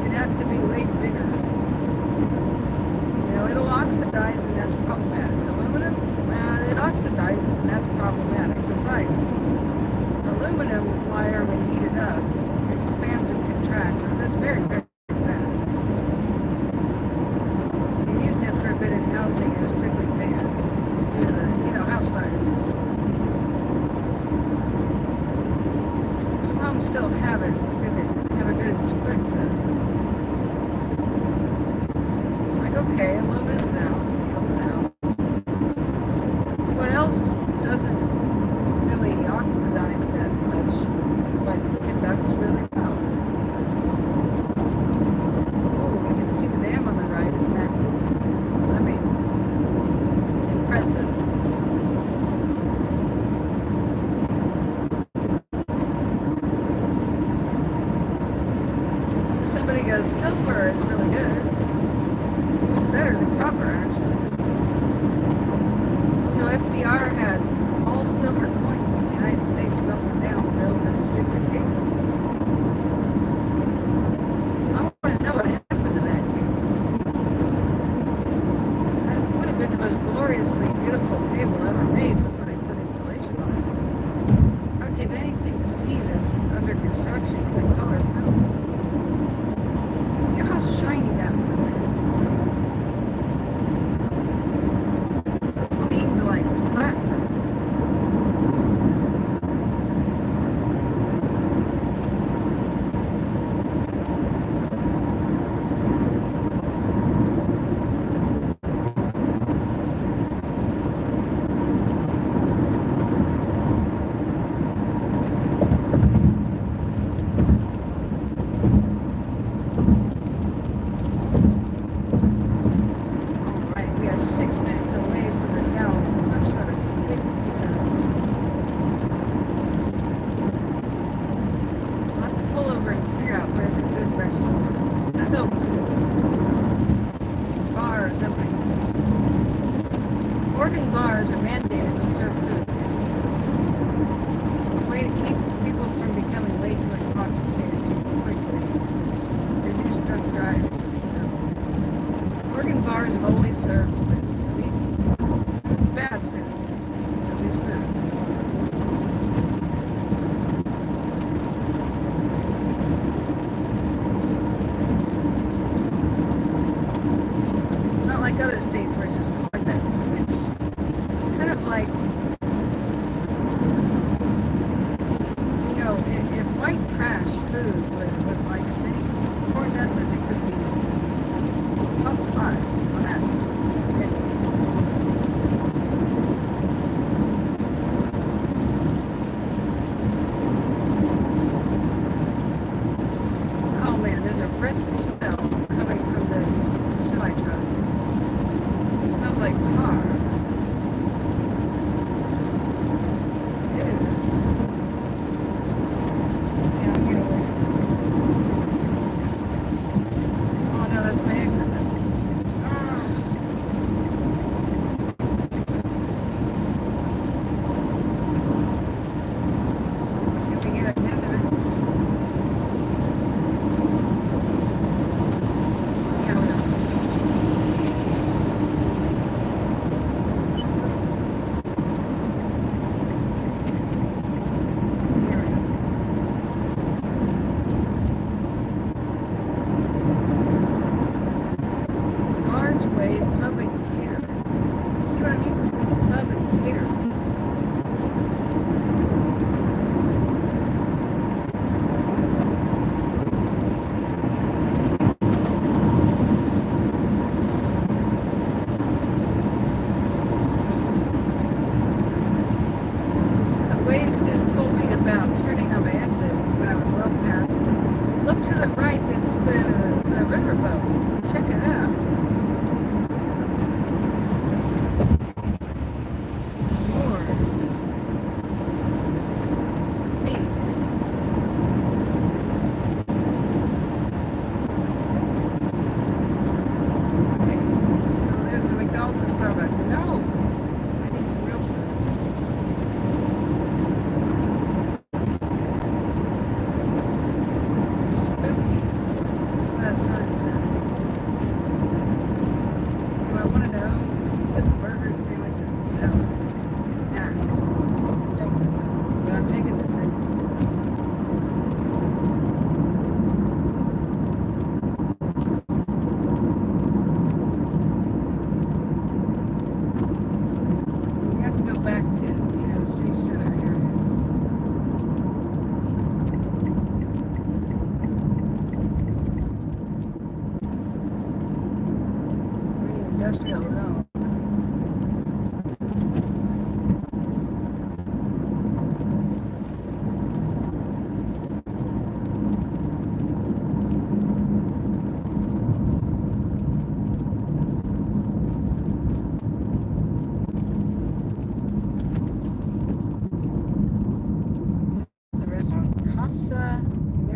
It'd have to be way bigger. You know, it'll oxidize and that's problematic. Aluminum? It oxidizes and that's problematic. Besides, aluminum wire, when heated up, expands and contracts. That's very, very bad. We used it for a bit in housing and it was quickly banned due to the, house fires. Some homes still have it. It's good to have a good inspector. So like, okay, aluminum's out, steel's out. What else doesn't really oxidize that much but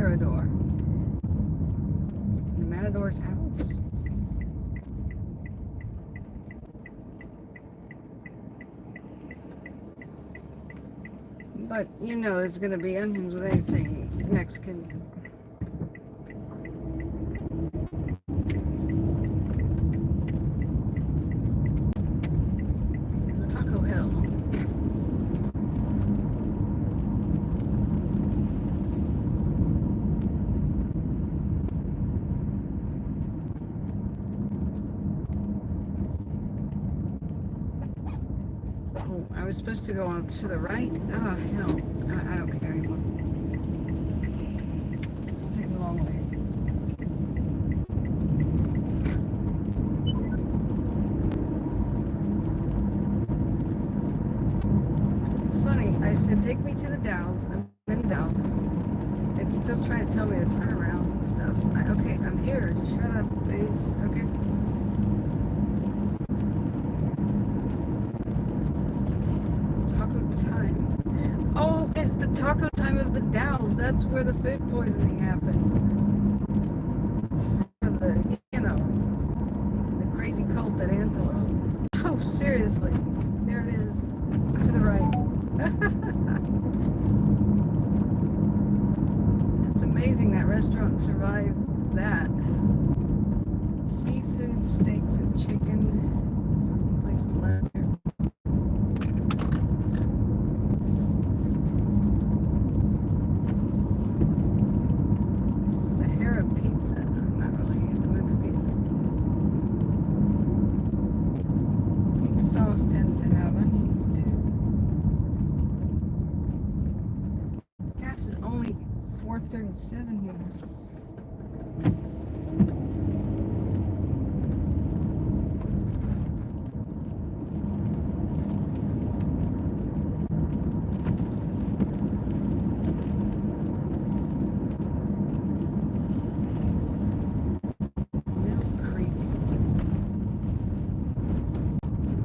Matador. The Matador's house. But you know, there's gonna be onions with anything Mexican. Taco Hill. Oh, I was supposed to go on to the right. Ah, hell. I don't care anymore. I'll take the long way. It's funny. I said, take me to the Dalles. I'm in the Dalles. It's still trying to tell me to turn around and stuff. Okay, I'm here. Just shut up, please. Okay. Taco time. Oh, it's the taco time of the Dalles. That's where the food poisoning happened. For the, you know, the crazy cult at Antelope. Oh, seriously. There it is. To the right. It's amazing that restaurant survived that. Seafood, steaks, and chicken. Some place to left here. Sahara pizza. I'm not really in the mood for pizza. Pizza sauce tends to have onions too. Gas is only $4.37 here. Mill Creek.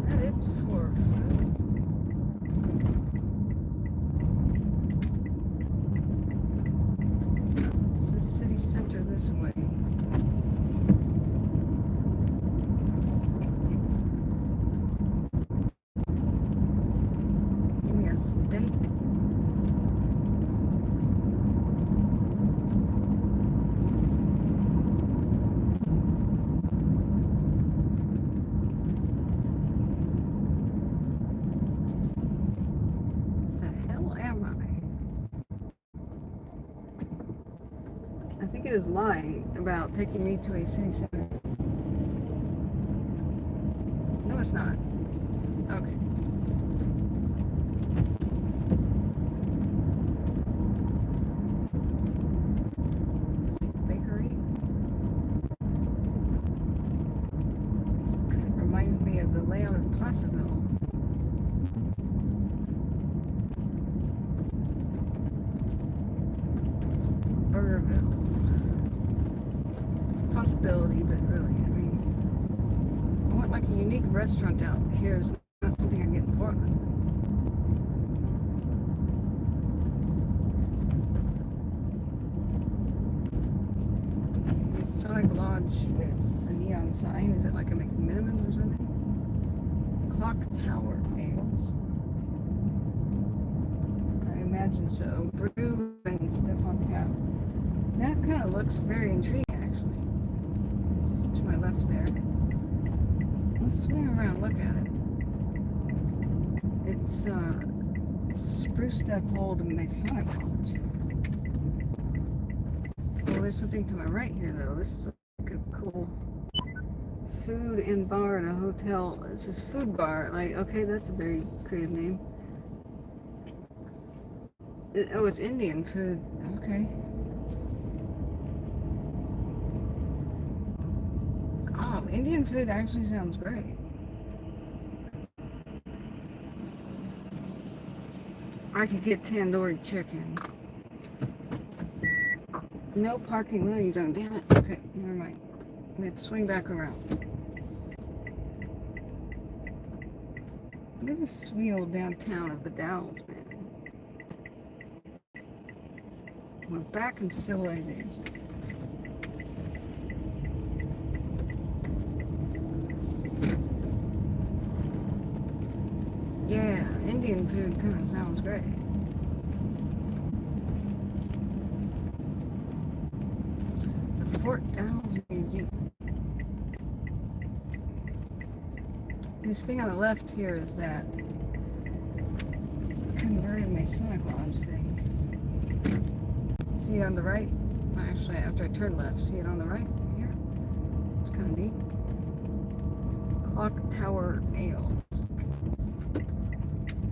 That is for food. It's the city center this way. Give me a steak. The hell am I think it is lying about taking me to a city center. No, it's not. Okay. Bakery. This kind of reminds me of the layout of Placerville. Burgerville. It's a possibility, but really, I mean, I want like a unique restaurant out here. It's not something I get in Portland. Sonic Lodge with a neon sign. Is it like a McMiniman's or something? Clock Tower Ales. I imagine so. Brew and stuff on tap. That kind of looks very intriguing, actually. It's to my left there. Let's swing around, look at it. It's a spruced up old Masonic Lodge. Oh, there's something to my right here, though. This is like a cool food and bar at a hotel. This is food bar. Like, okay, that's a very creative name. Oh, it's Indian food. Okay. Oh, Indian food actually sounds great. I could get tandoori chicken. No parking loading zone. Damn it. Okay, never mind. We have to swing back around. Look at this sweet old downtown of the Dalles, man. We're back in civilization. Yeah, Indian food kind of sounds great. The Fort Dalles Museum. This thing on the left here is that converted Masonic Lodge thing. See it on the right? Actually, after I turn left, see it on the right here? It's kind of neat. Clock Tower Ale.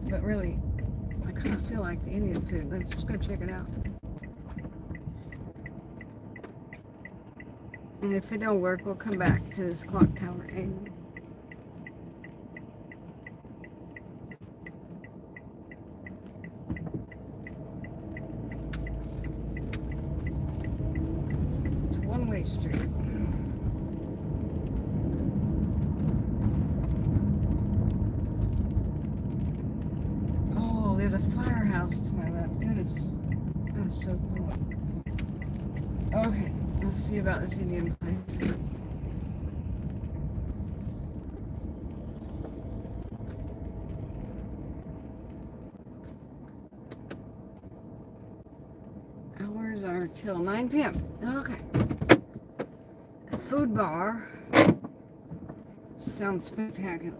But really, I kind of feel like the Indian food. Let's just go check it out. And if it don't work, we'll come back to this Clock Tower Ale. It's a one-way street. Oh, there's a firehouse to my left. That is so cool. Okay, let's see about this Indian place. Hours are till 9 p.m. Okay. Food bar. Sounds spectacular.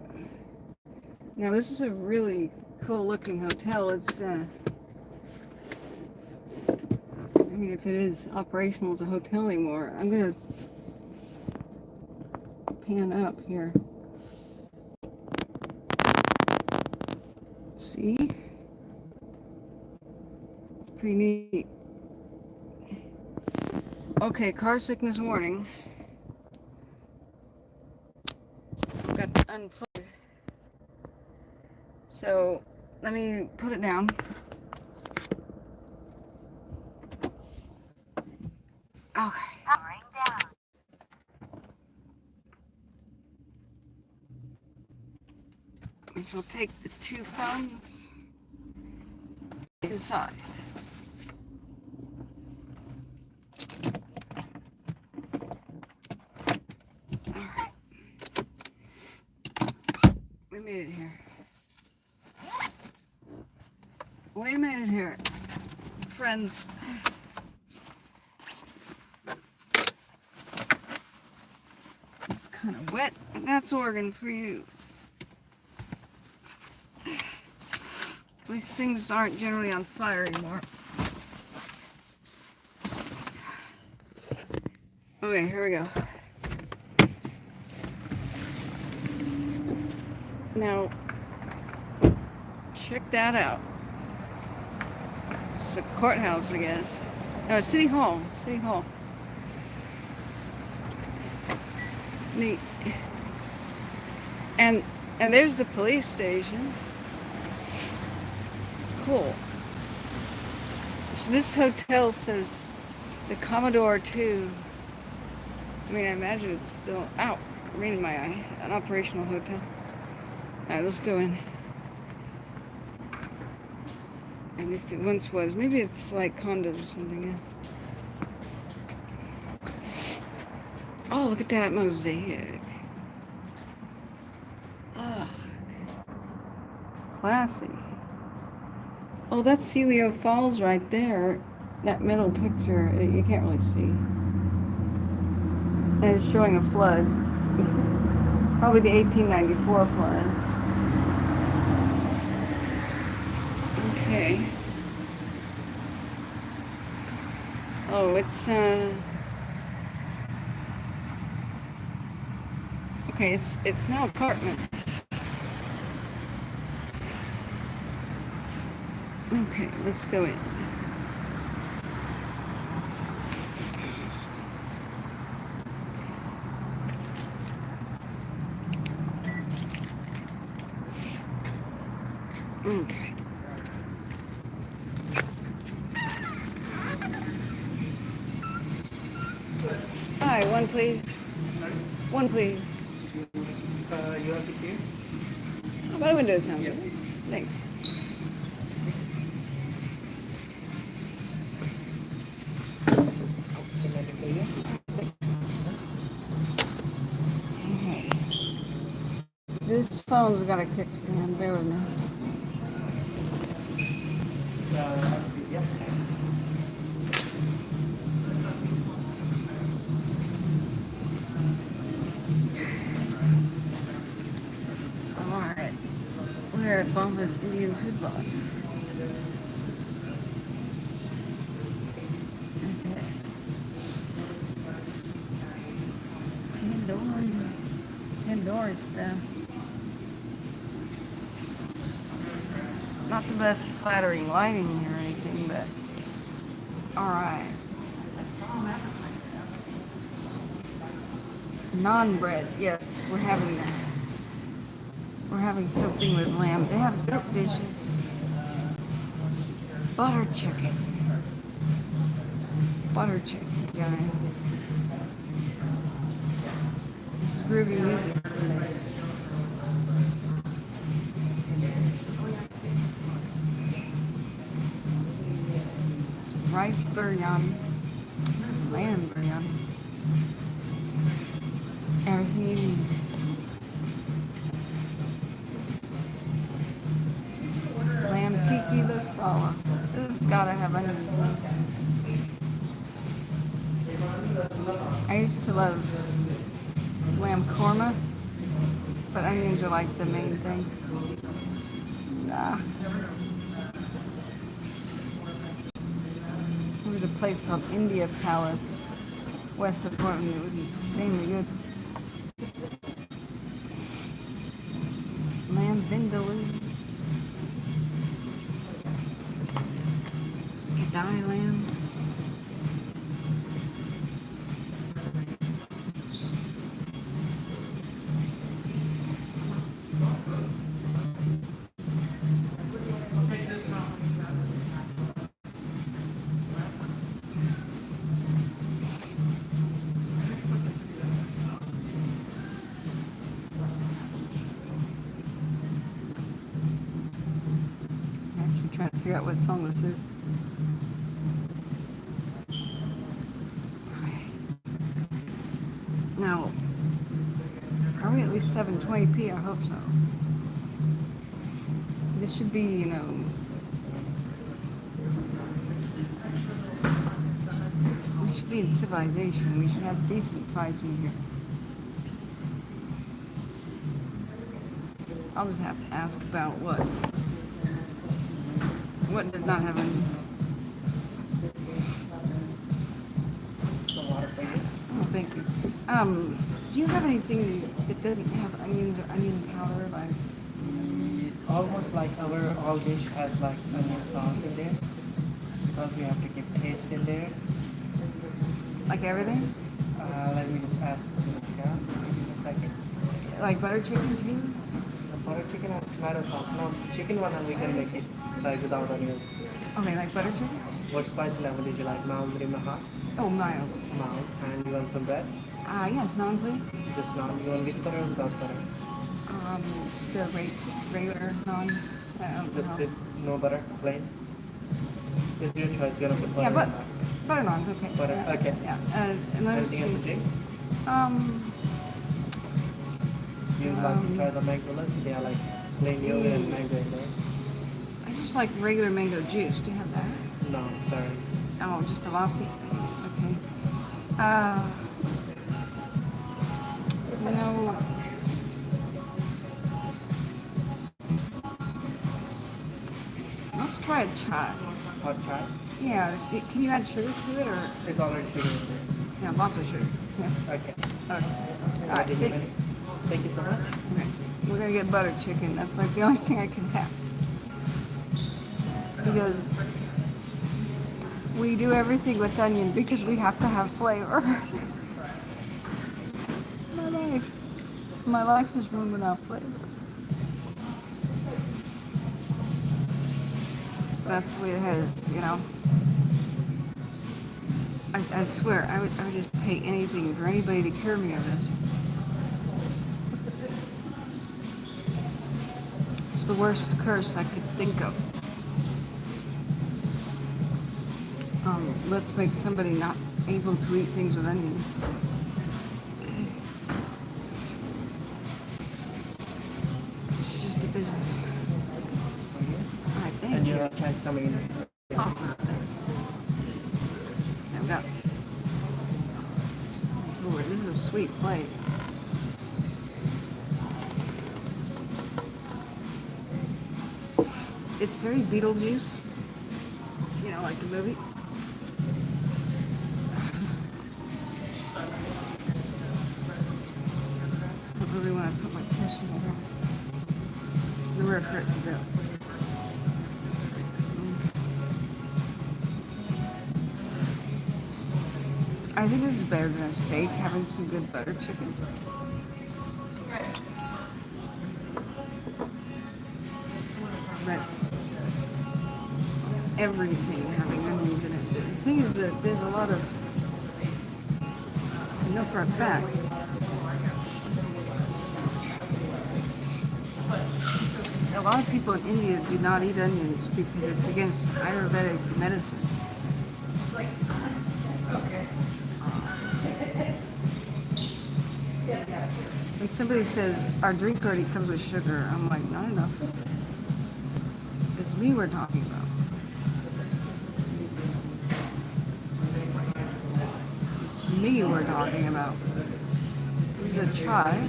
Now this is a really cool looking hotel. It's I mean, if it is operational as a hotel anymore, I'm gonna pan up here. See? It's pretty neat. Okay, car sickness warning. I've got to unplug. So, let me put it down. Okay. We shall take the two phones inside. Alright. We made it here. We made it here, friends. It's kind of wet. That's Oregon for you. These things aren't generally on fire anymore. Okay, here we go. Now, check that out. It's a courthouse, I guess. No, City Hall. City Hall. Neat. And there's the police station. Cool. So this hotel says the Commodore 2. I mean, I imagine it's still out. Right in my eye. An operational hotel. Alright, let's go in. At least it once was. Maybe it's like condos or something. Yeah. Oh, look at that mosaic. Ah, classy. Oh, that's Celio Falls right there. That middle picture, you can't really see. And it's showing a flood. Probably the 1894 flood. Okay. Oh, it's okay, it's now apartment. Okay, let's go in. Okay. Hi, one please. One please. You have the key? How about a window sound? Yeah. Thanks. phone's got a kickstand. Bear with me. Yeah. Alright. We're at Bomba's Indian Food Bar. Okay. Indoors though. Not the best flattering lighting or anything, but alright. Naan bread, yes, we're having that. We're having something with lamb. They have goat dishes. Butter chicken. Butter chicken, guys. This is groovy music. Rice biryani. Lamb biryani. Everything you need. Lamb tiki masala. This has gotta have onions in it. I used to love lamb korma, but onions are like the main thing. Nah. There was a place called India Palace, west of Portland. It was insanely good. Lamb vindaloo. Kadai lamb. Trying to figure out what song this is. Now, are we at least 7:20p? I hope so. This should be, you know, we should be in civilization. We should have decent 5G here. I'll just have to ask about what does not have onions. Oh, thank you. Do you have anything that doesn't have onions or onion powder, like? Almost like our all dish has like onion sauce in there, because we have to keep taste in there. Like everything? Let me just ask Jessica. Give me a second. Like butter chicken too? The butter chicken has tomato sauce. No, chicken one and we can make it like without onions. Okay, like butter chicken? What spice level did you like? Mild, medium, or hot? Oh, mild. Mild. And you want some bread? Yes, naan please. Just naan. You want with butter or without butter? Just the regular naan. Just with no butter, plain. It's your choice. You want to put butter. Yeah, but or not? butter naan's okay. Butter. Yeah. Okay. Yeah. And let us Anything else to see. drink? You would like to try the mango lassi? They are like plain yogurt and mango in there. I just like regular mango juice. Do you have that? No, sorry. Oh, just a lassi? Okay. You know, let's try a chai. Hot chai? Yeah, can you add sugar to it, or? It's already sugar in there. Yeah, lots of sugar. Yeah. Okay. Okay. All right. Thank you so much. Okay. We're gonna get butter chicken. That's like the only thing I can have. Because we do everything with onion because we have to have flavor. My life is ruined without flavor. That's the way it is, you know. I swear, I would just pay anything for anybody to cure me of this. It's the worst curse I could think of. Let's make somebody not able to eat things with onions. cats coming in. Awesome. I've got. This is a sweet plate. It's very Beetlejuice. You know, like the movie. I don't really want to put my question in there. There's nowhere for it to go. I think this is better than a steak, having some good butter chicken. But everything having onions in it. The thing is that there's a lot of, I know for a fact, a lot of people in India do not eat onions because it's against Ayurvedic medicine. When somebody says, our drink already comes with sugar, I'm like, not enough. It's me we're talking about. It's me we're talking about. This is a chai.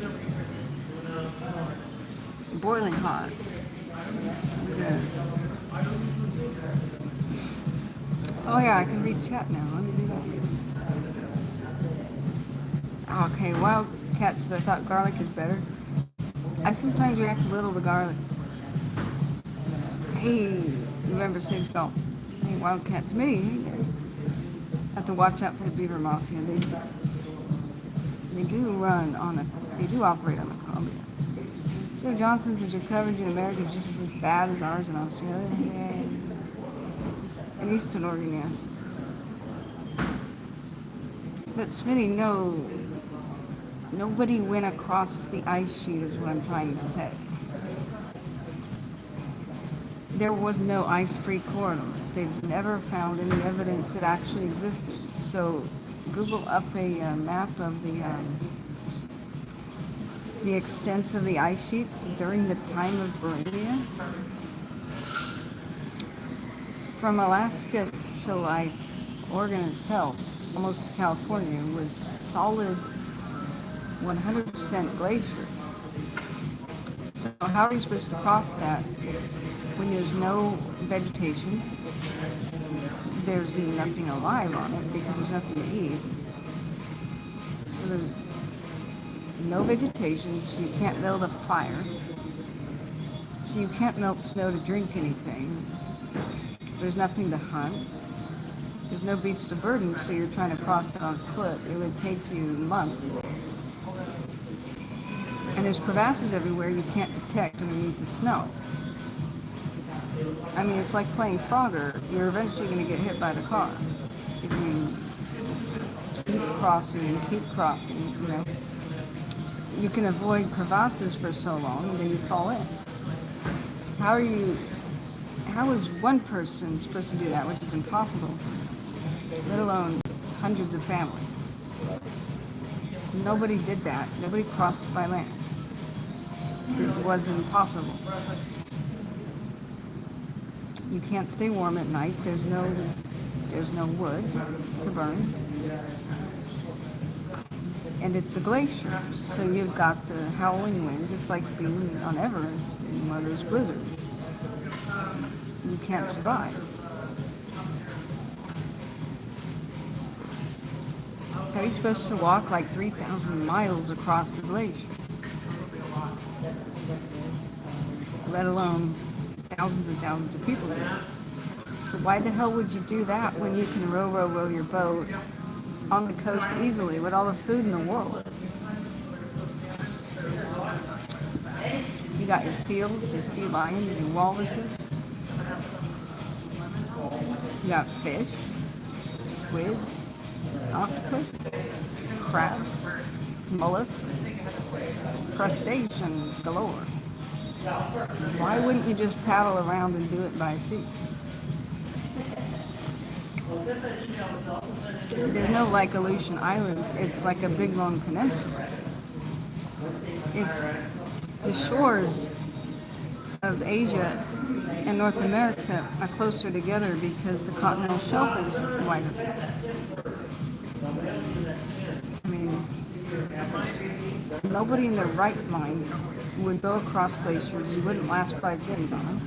Boiling hot. Okay. Oh yeah, I can read chat now. Let me do that. Okay, Wildcat says I thought garlic is better. I sometimes react a little to garlic. Hey, November 6th, oh. Hey, Wildcat's me. Have to watch out for the beaver mafia. They do run on they do operate on the Columbia. Joe Johnson says your coverage in America is just as bad as ours in Australia. Yay. In Eastern Oregon, yes. But Smitty, no. Nobody went across the ice sheet is what I'm trying to say. There was no ice-free corridor. They've never found any evidence that actually existed. So Google up a map of the extents of the ice sheets during the time of Beringia. From Alaska to like Oregon itself, almost to California, was solid 100% glacier. So how are you supposed to cross that when there's no vegetation, there's nothing alive on it because there's nothing to eat. So there's no vegetation, so you can't build a fire. So you can't melt snow to drink anything. There's nothing to hunt. There's no beasts of burden, so you're trying to cross it on foot. It would take you months. And there's crevasses everywhere you can't detect underneath the snow. I mean, it's like playing Frogger. You're eventually going to get hit by the car if you keep crossing, you know. You can avoid crevasses for so long, and then you fall in. How is one person supposed to do that, which is impossible, let alone hundreds of families? Nobody did that. Nobody crossed by land. It was impossible. You can't stay warm at night. There's no wood to burn. And it's a glacier, so you've got the howling winds. It's like being on Everest in one of those blizzards. You can't survive. How are you supposed to walk like 3,000 miles across the glacier? Let alone thousands and thousands of people there. So why the hell would you do that when you can row your boat on the coast easily with all the food in the world? You got your seals, your sea lions, your walruses. You got fish, squid, octopus, crabs, mollusks, crustaceans galore. Why wouldn't you just paddle around and do it by sea? There's no like Aleutian Islands. It's like a big long peninsula. It's the shores of Asia and North America are closer together because the continental shelf is wider. I mean, nobody in their right mind would go across glaciers. You wouldn't last 5 days on them.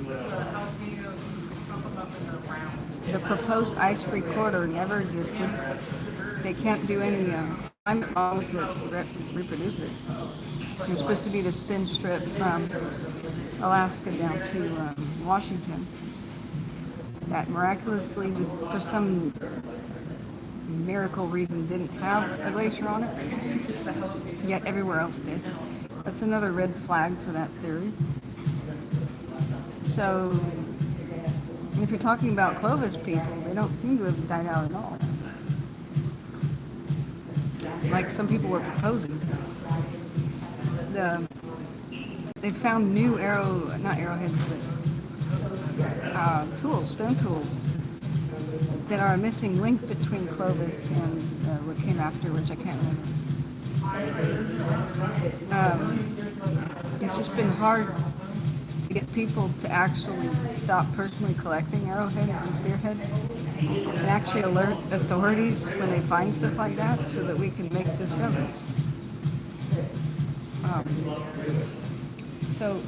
The proposed ice-free corridor never existed. They can't do any climate models that reproduce it. It's supposed to be this thin strip from Alaska down to Washington that miraculously, just for some miracle reason, didn't have a glacier on it, yet everywhere else did. That's another red flag for that theory. So, if you're talking about Clovis people, they don't seem to have died out at all, like some people were proposing. They found new not arrowheads, but tools, stone tools, that are a missing link between Clovis and what came after, which I can't remember. It's just been hard to get people to actually stop personally collecting arrowheads and spearheads and actually alert authorities when they find stuff like that so that we can make discoveries. So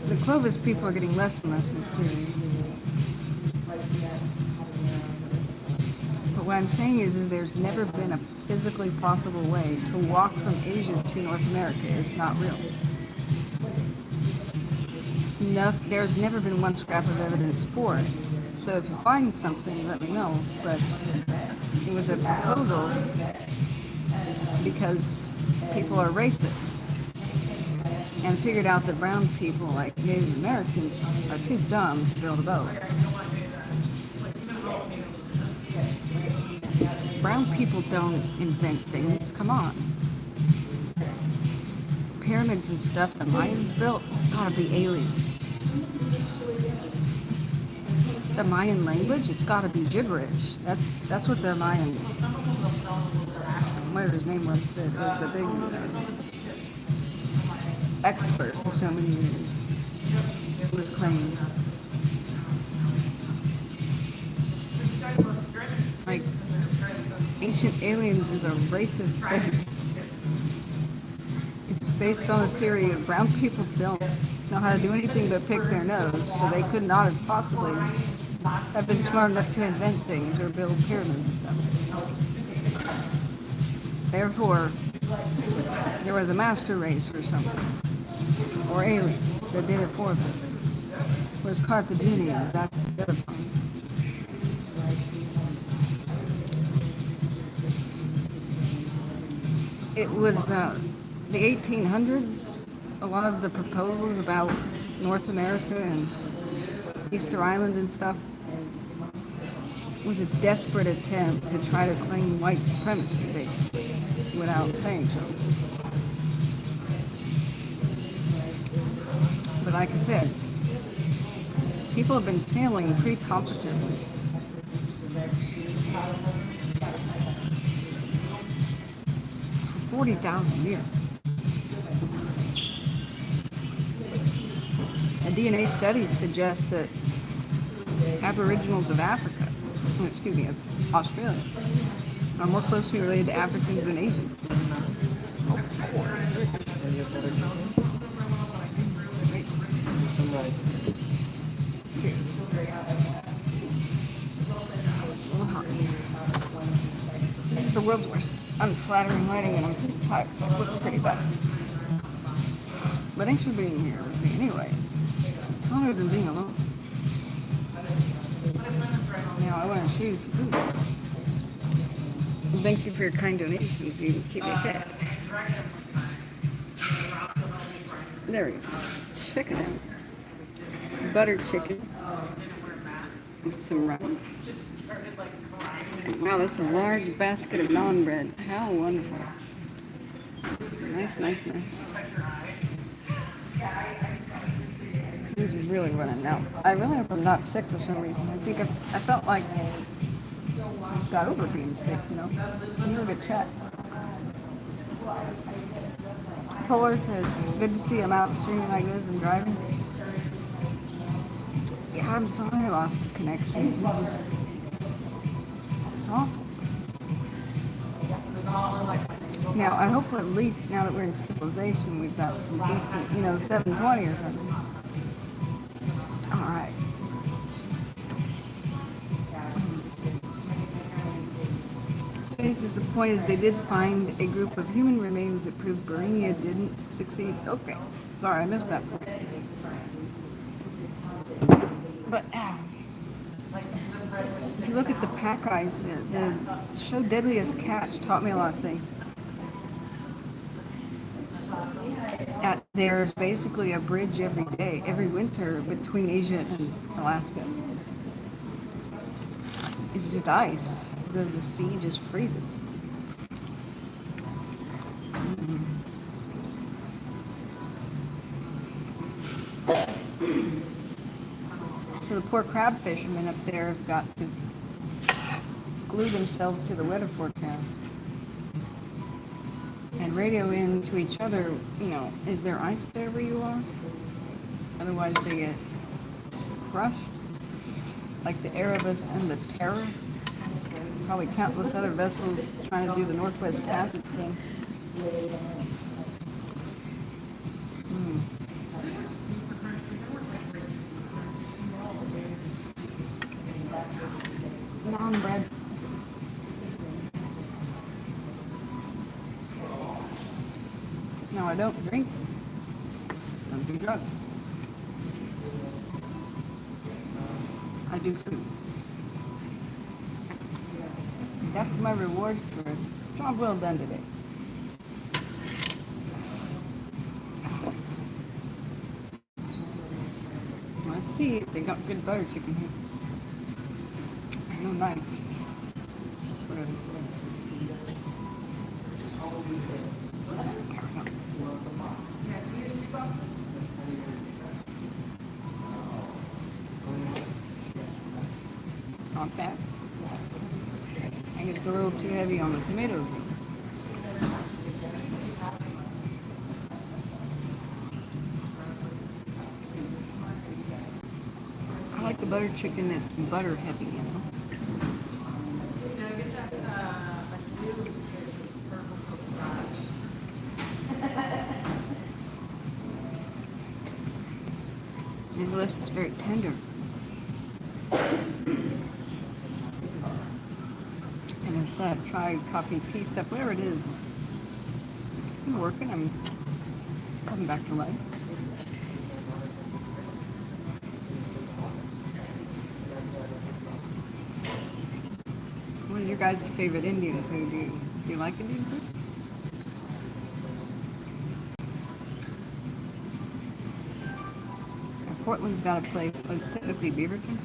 the Clovis people are getting less and less mysterious. But what I'm saying is there's never been a physically possible way to walk from Asia to North America. It's not real. There's never been one scrap of evidence for it. So if you find something, let me know. But it was a proposal because people are racist and figured out that brown people, like Native Americans, are too dumb to build a boat. Brown people don't invent things, come on. Pyramids and stuff the Mayans built, it's gotta be alien. The Mayan language, it's gotta be gibberish. That's what the Mayan, whatever his name was the big expert for so many years, was claiming. Like, ancient aliens is a racist thing. It's based on the theory of brown people don't know how to do anything but pick their nose, so they could not have possibly have been smart enough to invent things or build pyramids and stuff. Therefore, there was a master race or something, or alien, that did it for them. It was Carthaginians, that's the other point. It was the 1800s, a lot of the proposals about North America and Easter Island and stuff was a desperate attempt to try to claim white supremacy, basically, without saying so. But like I said, people have been sailing pretty competently. For 40,000 years. And DNA studies suggest that Aboriginals of Africa, of Australia, are more closely related to Africans than Asians. This is the world's worst unflattering lighting, and I'm pretty tired. I look pretty bad. But thanks for being here with me anyway. It's longer than being alone. Now I want to show you some food. Thank you for your kind donations. You keep me fit. There we go. Chicken. Butter chicken. With some rice. Wow, that's a large basket of naan bread. How wonderful. Nice, nice, nice. This is really running out. I really hope I'm not sick for some reason. I felt like I got over being sick, you know. You have a good chat. Polar says, good to see him out streaming like this and driving. I'm sorry I lost the connections. It's awful. Now, I hope at least now that we're in civilization, we've got some decent, 720 or something. Alright. The point is they did find a group of human remains that proved Berinia didn't succeed. Okay. Sorry, I missed that point. But if you look at the pack eyes, the show Deadliest Catch taught me a lot of things. There's basically a bridge every day, every winter between Asia and Alaska. It's just ice because the sea just freezes. So the poor crab fishermen up there have got to glue themselves to the weather forecast and radio in to each other, is there ice there where you are? Otherwise they get crushed. Like the Erebus and the Terror. Probably countless other vessels trying to do the Northwest Passage thing. Naan bread. No, I don't drink. Don't do drugs. I do food. That's my reward for a job well done today. Let's see if they got good butter chicken here. No knife. Sort of. Not bad. I think it's a little too heavy on the tomatoes. I like the butter chicken that's butter heavy, Nevertheless, it's very tender. And as I've tried coffee, tea stuff, whatever it is, I'm working, I'm coming back to life. What is your guys' favorite Indian food? Do you like Indian food? Portland's got a place, well, it's technically Beaverton,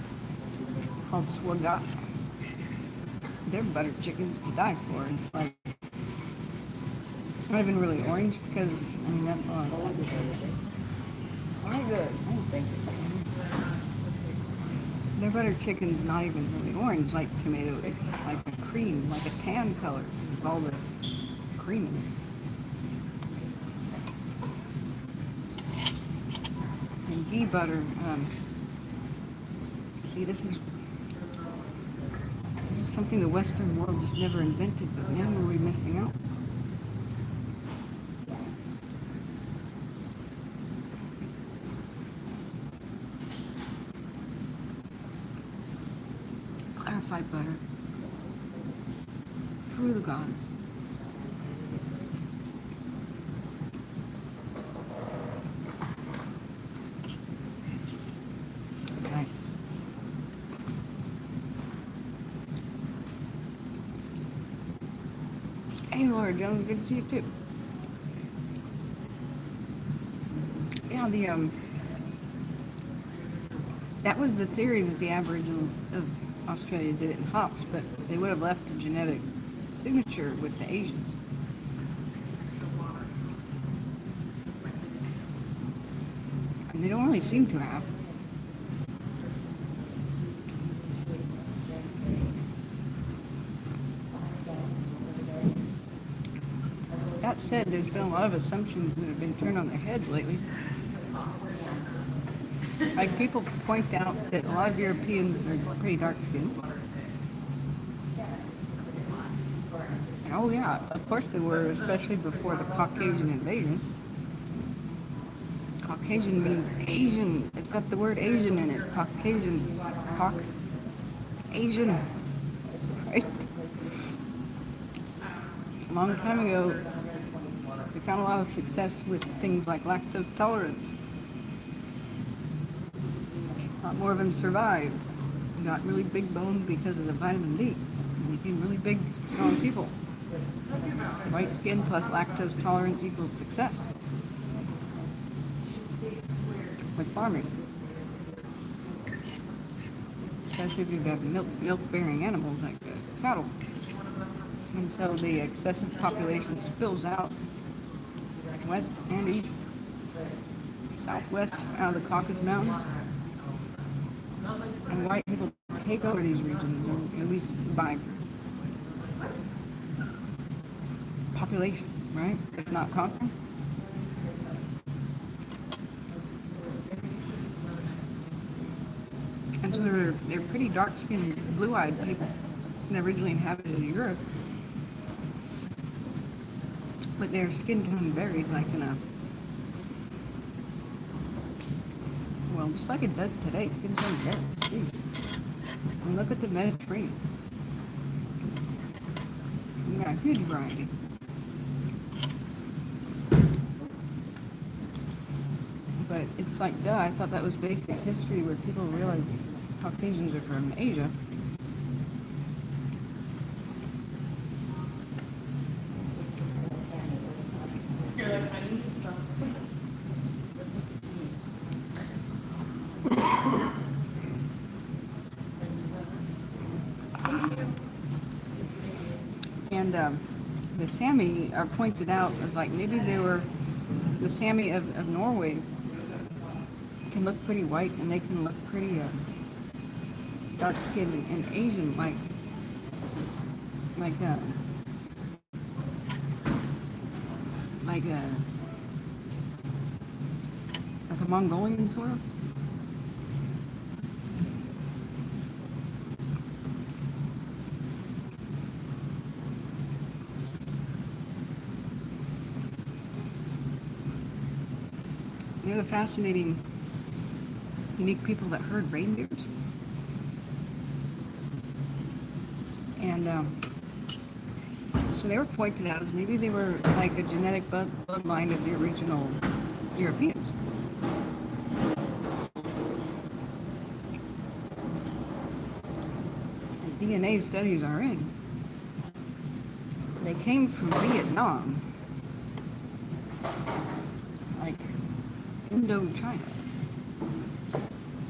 called Swagat. Their butter chicken's to die for. It's like, it's not even really orange because, that's all. Very good. Oh, thank you. Their butter chicken's not even really orange like tomato. It's like a cream, like a tan color with all the cream in it. And ghee butter, see, this is something the Western world just never invented, but man, were we missing out. Clarified butter. Through the gods. Nice. Hey, Laura Jones, good to see you too. Yeah, that was the theory that the Aboriginals of Australia did it in hops, but they would have left a genetic signature with the Asians. And they don't really seem to have. That said, there's been a lot of assumptions that have been turned on their heads lately. Like people point out that a lot of Europeans are pretty dark skinned. And oh yeah, of course they were, especially before the Caucasian invasion. Caucasian means Asian. It's got the word Asian in it. Caucasian. Asian. Right? A long time ago, we found a lot of success with things like lactose tolerance. A lot more of them survived. Got really big boned because of the vitamin D. And became really big, strong people. White skin plus lactose tolerance equals success. With farming. Especially if you have milk-bearing animals like cattle. And so the excessive population spills out west and east, southwest out of the Caucasus Mountains. And white people take over these regions, or at least by population, right? If not conquering. And so they're pretty dark-skinned, blue-eyed people that originally inhabited Europe. But their skin tone varied, like in a... Well, just like it does today, skin tone varies. And look at the Mediterranean. We got a huge variety. But it's like, duh, I thought that was basic history where people realize Caucasians are from Asia. And the Sami are pointed out as like maybe they were the Sami of Norway can look pretty white and they can look pretty dark skinned and Asian like a Mongolian sort of. They're the fascinating, unique people that herd reindeers. And so they were pointed out as maybe they were like a genetic bloodline of the original Europeans. And DNA studies are in. They came from Vietnam. Like Indochina.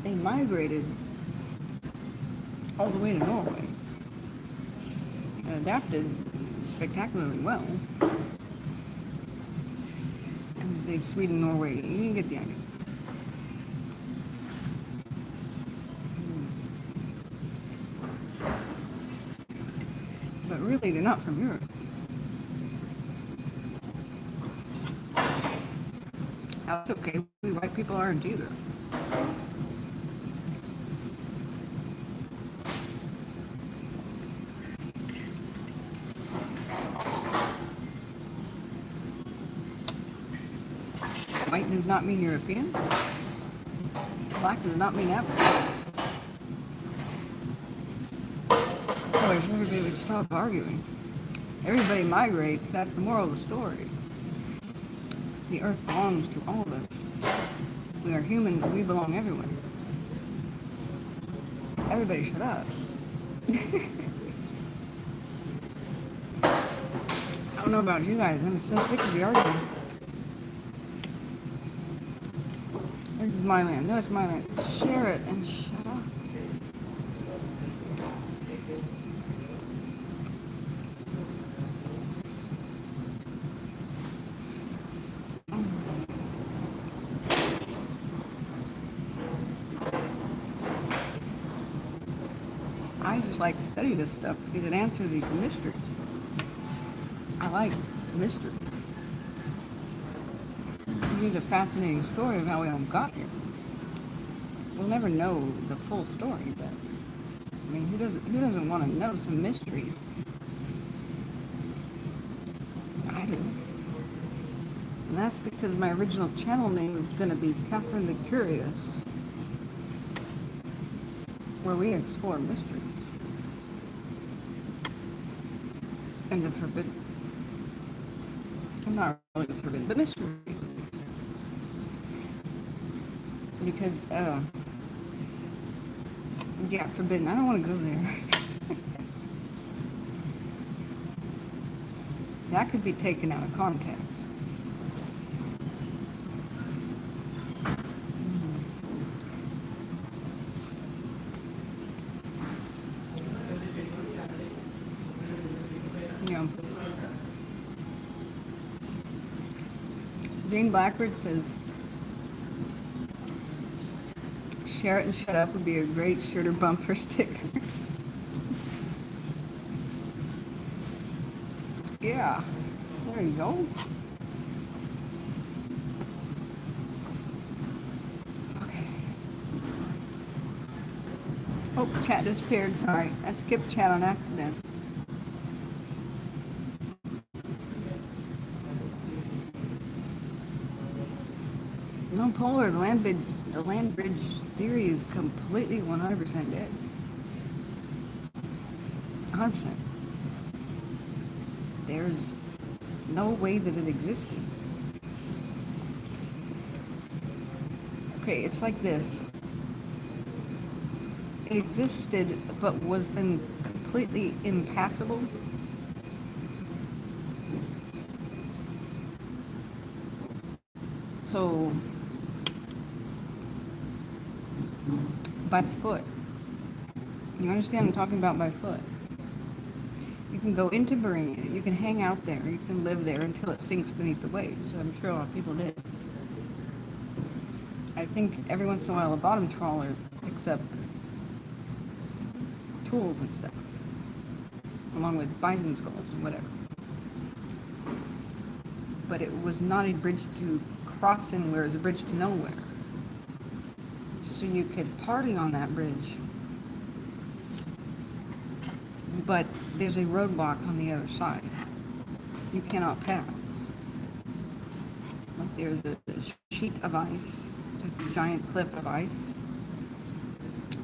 They migrated all the way to Norway and adapted spectacularly well. I would say Sweden, Norway, you can get the idea. But really, they're not from Europe. That's okay. We white people aren't either. White does not mean European. Black does not mean African. Boy, if everybody would stop arguing. Everybody migrates. That's the moral of the story. The earth belongs to all of us. We are humans. We belong everywhere. Everybody shut up. I don't know about you guys. I'm so sick of the argument. This is my land. No, it's my land. Share it and shut up. I just like to study this stuff because it answers these mysteries. I like mysteries. It gives a fascinating story of how we all got here. we'll never know the full story, but I mean, who doesn't want to know some mysteries? I do. And that's because my original channel name is going to be Catherine the Curious, where we explore mysteries and the forbidden. I'm not really forbidden, but mysteries. Because, yeah, forbidden. I don't want to go there. That could be taken out of context. Yeah. Jane Blackbird says, "Share it and shut up" would be a great shirt or bumper sticker. Yeah, there you go. Okay. Oh, chat disappeared. Sorry, I skipped chat on accident. No, Polar, the land bridge theory is completely 100% dead. 100%. There's no way that it existed. Okay, it's like this. It existed, but was completely impassable. So, by foot. You understand I'm talking about by foot. You can go into Bermuda, you can hang out there, you can live there until it sinks beneath the waves. I'm sure a lot of people did. I think every once in a while a bottom trawler picks up tools and stuff, along with bison skulls and whatever. But it was not a bridge to cross anywhere, it was a bridge to nowhere. So you could party on that bridge, but there's a roadblock on the other side. You cannot pass. Like there's a sheet of ice, it's a giant cliff of ice.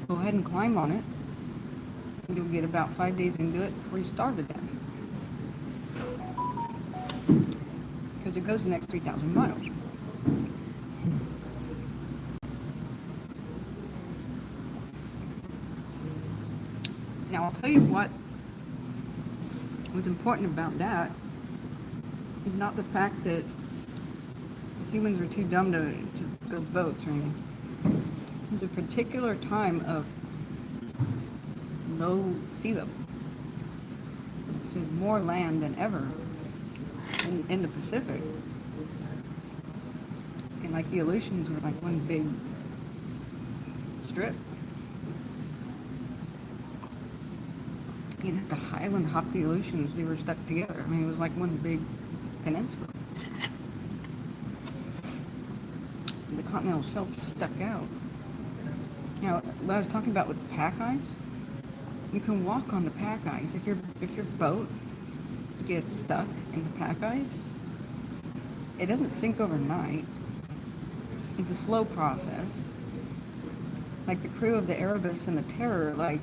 Go ahead and climb on it. You'll get about 5 days into it before you starve to death. Because it goes the next 3,000 miles. Now I'll tell you what's important about that is not the fact that humans are too dumb to build boats or anything. There's a particular time of low sea level. So there's more land than ever in the Pacific. And like the Aleutians were like one big strip. You didn't have to highland hop the Aleutians, they were stuck together. I mean, it was like one big peninsula. The continental shelf just stuck out. You know, what I was talking about with the pack ice, you can walk on the pack ice. If your boat gets stuck in the pack ice, it doesn't sink overnight. It's a slow process. Like the crew of the Erebus and the Terror, like,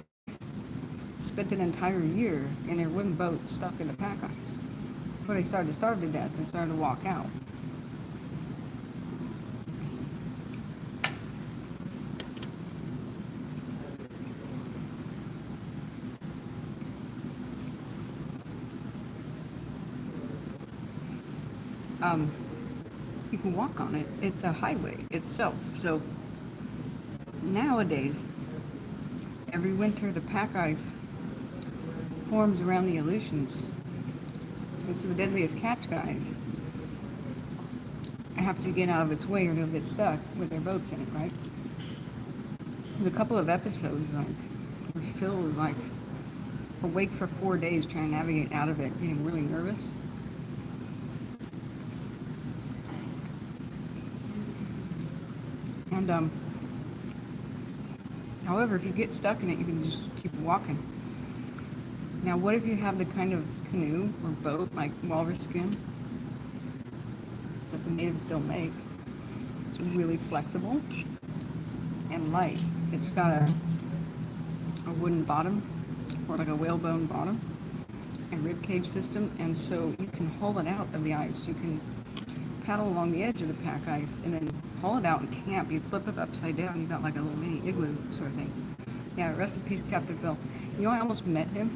spent an entire year in their wooden boat stuck in the pack ice. Before they started to starve to death and started to walk out. You can walk on it. It's a highway itself. So nowadays, every winter the pack ice forms around the Aleutians. And so the deadliest catch guys have to get out of its way or they'll get stuck with their boats in it, right? There's a couple of episodes like where Phil was like awake for 4 days trying to navigate out of it, getting really nervous. And However, if you get stuck in it, you can just keep walking. Now, what if you have the kind of canoe or boat like walrus skin that the natives don't make? It's really flexible and light. It's got a wooden bottom, or like a whalebone bottom, and rib cage system, and so you can haul it out of the ice. You can paddle along the edge of the pack ice and then haul it out and camp. You flip it upside down, you got like a little mini igloo sort of thing. Yeah, rest in peace, Captain Phil. You know, I almost met him.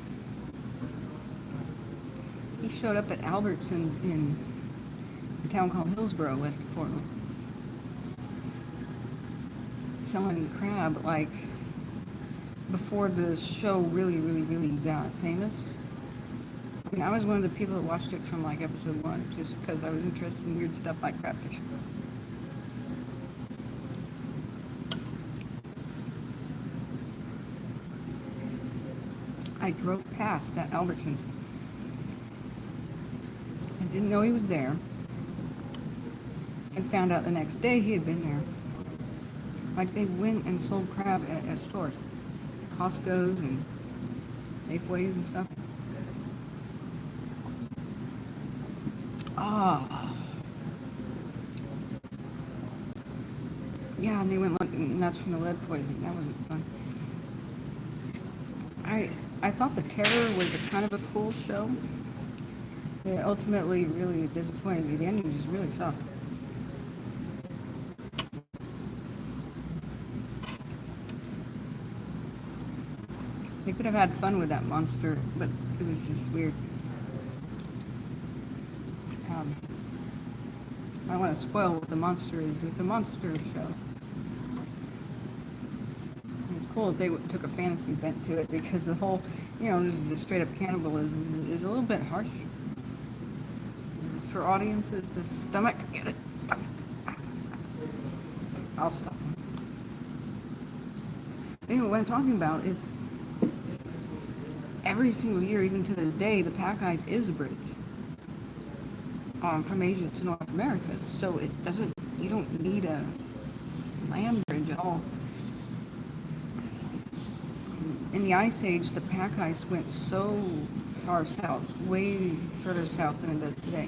He showed up at Albertsons in a town called Hillsboro, west of Portland, selling crab like before the show really got famous. I mean, I was one of the people that watched it from like episode 1 just because I was interested in weird stuff like crabfish. I drove past at Albertsons. I didn't know he was there, and found out the next day he had been there. Like, they went and sold crab at stores, Costco's and Safeways and stuff. Ah. Yeah, and they went nuts from the lead poisoning. That wasn't fun. I thought The Terror was a kind of a cool show. It ultimately really disappointed me. The ending just really sucked. They could have had fun with that monster, but it was just weird. I don't want to spoil what the monster is. It's a monster show. It's cool if they took a fantasy bent to it, because the whole, you know, the straight up cannibalism is a little bit harsh. For audiences to stomach, get it? Stomach. I'll stop. Anyway, what I'm talking about is every single year, even to this day, the pack ice is a bridge from Asia to North America. So it doesn't, you don't need a land bridge at all. In the Ice Age, the pack ice went so far south, way further south than it does today,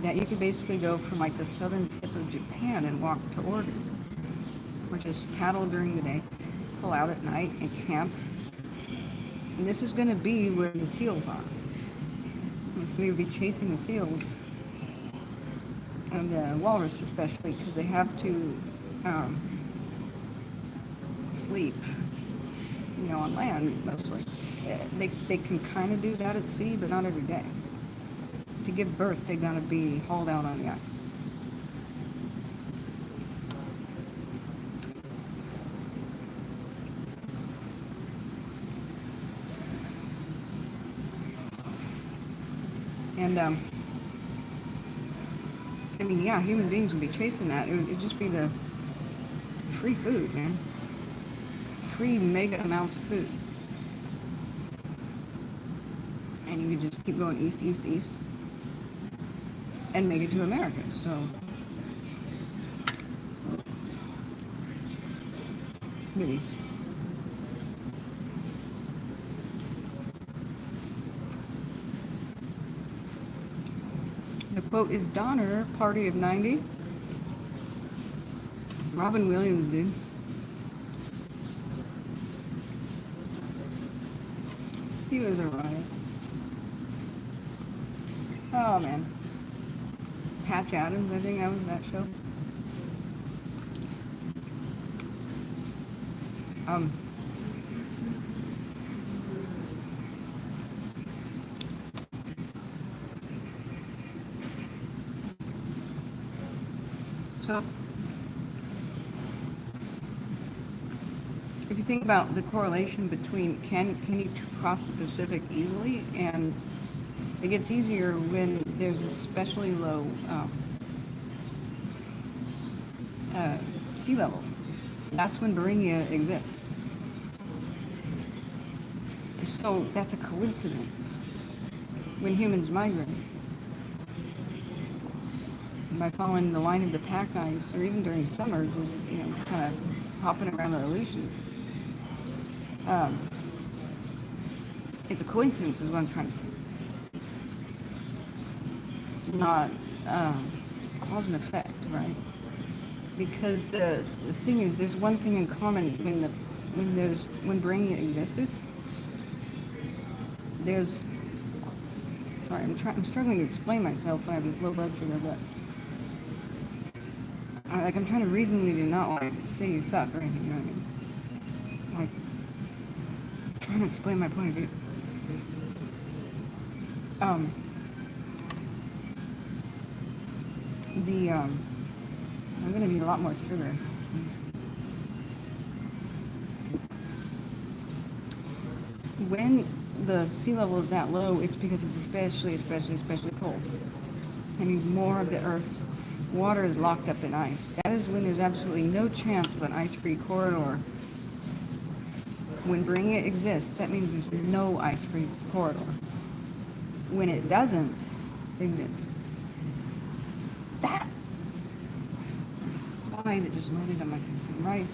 that you could basically go from like the southern tip of Japan and walk to Oregon, or just paddle during the day, pull out at night and camp. And this is going to be where the seals are. And so you'll be chasing the seals, and the walrus especially, because they have to sleep, you know, on land mostly. They can kind of do that at sea, but not every day. To give birth, they gotta be hauled out on the ice. And I mean, yeah, human beings would be chasing that. It'd just be the free food, man. Free mega amounts of food. And you could just keep going east, east, east, and make it to America. So it's good. The quote is Donner, Party of 90. Robin Williams, dude. He was a riot. Oh, man. Patch Adams, I think that was that show. So, if you think about the correlation between can you cross the Pacific easily, and it gets easier when there's especially low sea level. That's when Beringia exists. So that's a coincidence when humans migrate. By following the line of the pack ice, or even during summer, just, you know, kind of hopping around the illusions. It's a coincidence, is what I'm trying to say. Not cause and effect, right? Because the thing is, there's one thing in common when bringing it existed. There's sorry, I'm struggling to explain myself when I have this low blood sugar, but I'm trying to reasonably do not like say you suck or anything, you know what I mean? Like, I'm trying to explain my point of view. I'm gonna need a lot more sugar. When the sea level is that low, it's because it's especially cold. That means more of the Earth's water is locked up in ice. That is when there's absolutely no chance of an ice-free corridor. When bringing it exists, that means there's no ice-free corridor. When it doesn't exist, that is a fly that just landed on my rice.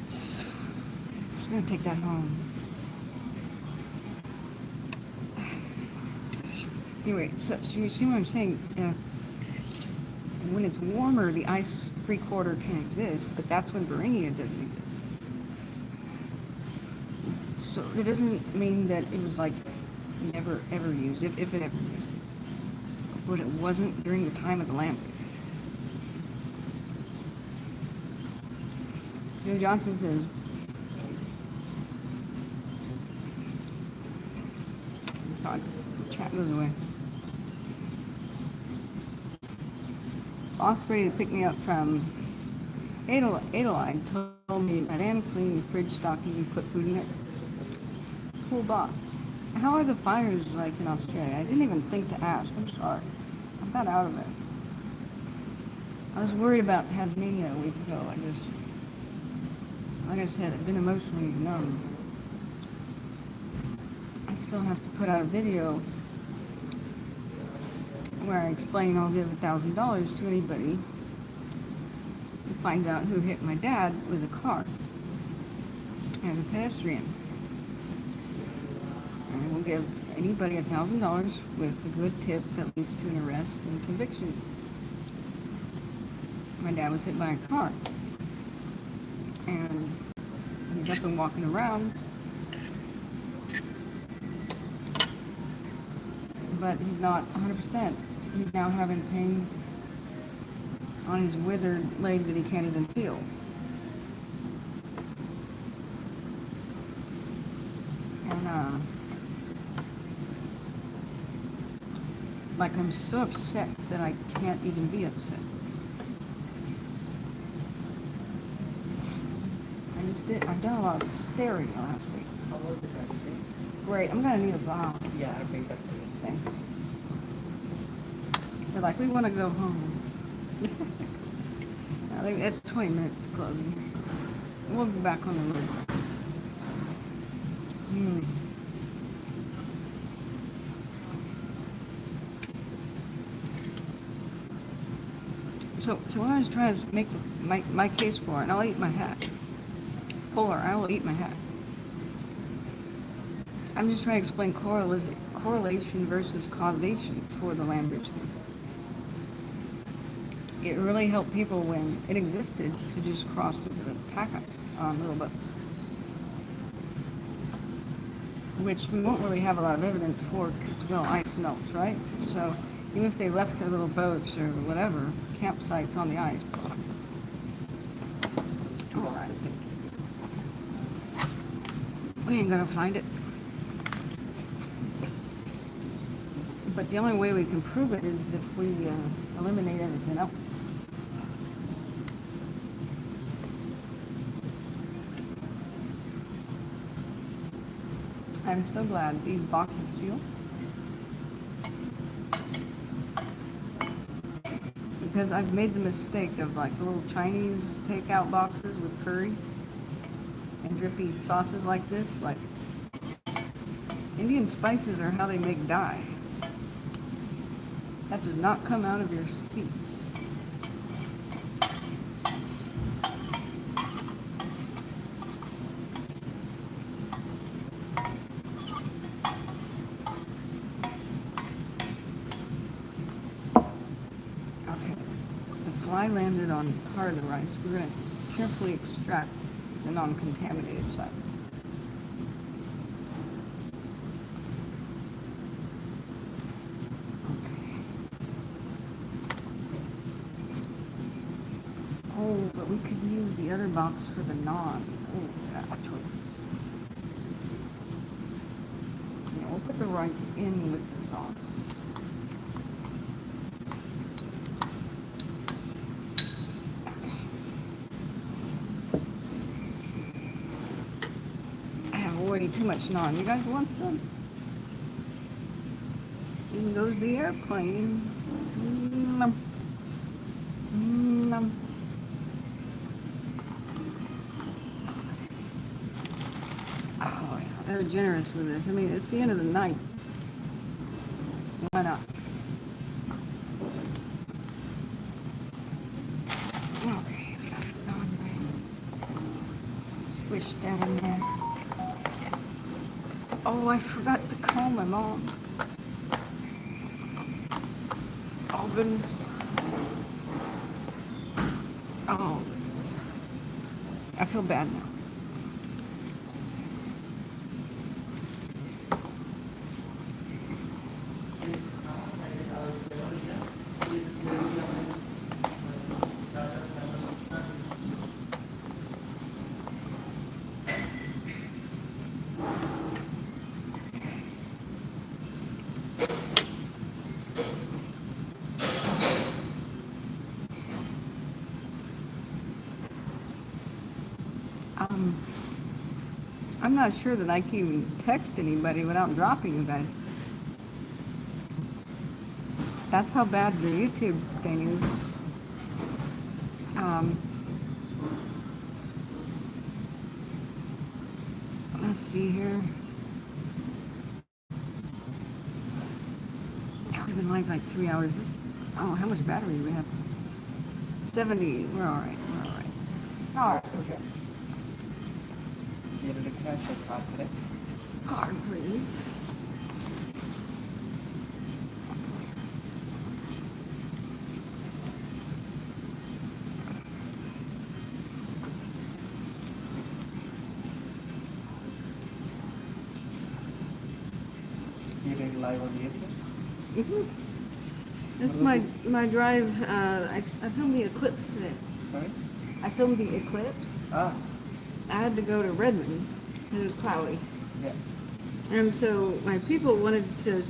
I'm just gonna take that home. Anyway, so you see what I'm saying? When it's warmer, the ice-free corridor can exist, but that's when Beringia doesn't exist. So it doesn't mean that it was like never ever used, if it ever existed. But it wasn't during the time of the lamp. Joe Johnson says, God, chat goes away. Osprey picked me up from Adeline told me Madame cleaned the fridge stocking and put food in it. Cool boss. How are the fires like in Australia? I didn't even think to ask. I'm sorry. I got out of it. I was worried about Tasmania a week ago. Like I said, I've been emotionally numb. I still have to put out a video where I explain I'll give $1,000 to anybody who finds out who hit my dad with a car as a pedestrian. And I will give anybody $1,000 with a good tip that leads to an arrest and conviction. My dad was hit by a car, and he's up and walking around, but he's not 100%. He's now having pains on his withered leg that he can't even feel. And like, I'm so upset that I can't even be upset. I've done a lot of staring last week. How was the country? Great, I'm gonna need a bottle. Yeah, I think that's it. Thank you. They're like, we want to go home. I think it's 20 minutes to closing. We'll be back on the road. So what I was trying to make my case for it, and I'll eat my hat. Polar, I will eat my hat. I'm just trying to explain correlation versus causation for the land bridge thing. It really helped people when it existed to just cross with the pack ice on little boats, which we won't really have a lot of evidence for because, well, ice melts, right? So even if they left their little boats or whatever, campsites on the ice, we ain't gonna find it. But the only way we can prove it is if we eliminate everything else. I'm so glad these boxes seal. Because I've made the mistake of like the little Chinese takeout boxes with curry and drippy sauces like this. Like, Indian spices are how they make dye. That does not come out of your seeds. landed on part of the rice. We're going to carefully extract the non-contaminated side. Okay. Oh, but we could use the other box for the non. Oh, bad choices. Yeah, we'll put the rice in with the sauce. Way too much naan. You guys want some? In goes the airplane. Nom. Nom. Oh, yeah. They're generous with this. I mean, it's the end of the night. Why not? Okay, we got the naan right. Swish that in there. Oh, I forgot to call my mom. Oh, goodness. Oh, I feel bad now. I'm not sure that I can even text anybody without dropping you guys. That's how bad the YouTube thing is. Let's see here. We've been live like 3 hours. Oh, how much battery do we have? 70. We're all right. We're all right. All right. Okay. Get a cash card today. Card, please. You're doing live on YouTube? Mm-hmm. This is my drive. I filmed the eclipse today. Sorry? I filmed the eclipse. Ah, I had to go to Redmond. It was cloudy. yeah. And so my people wanted to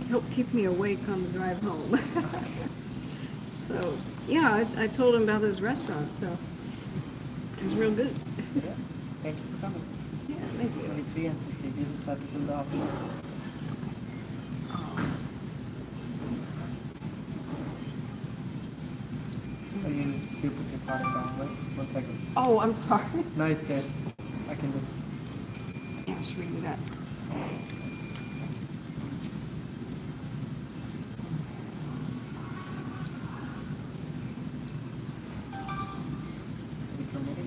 help keep me awake on the drive home. So, yeah, I told them about this restaurant, so it was real good. Yeah. Thank you for coming. Yeah, thank you. 23 and 60. You just have to fill the options. Oh, you put your card down, right? 1 second. Oh, I'm sorry. No, it's good. I can just... Yeah, just read me that.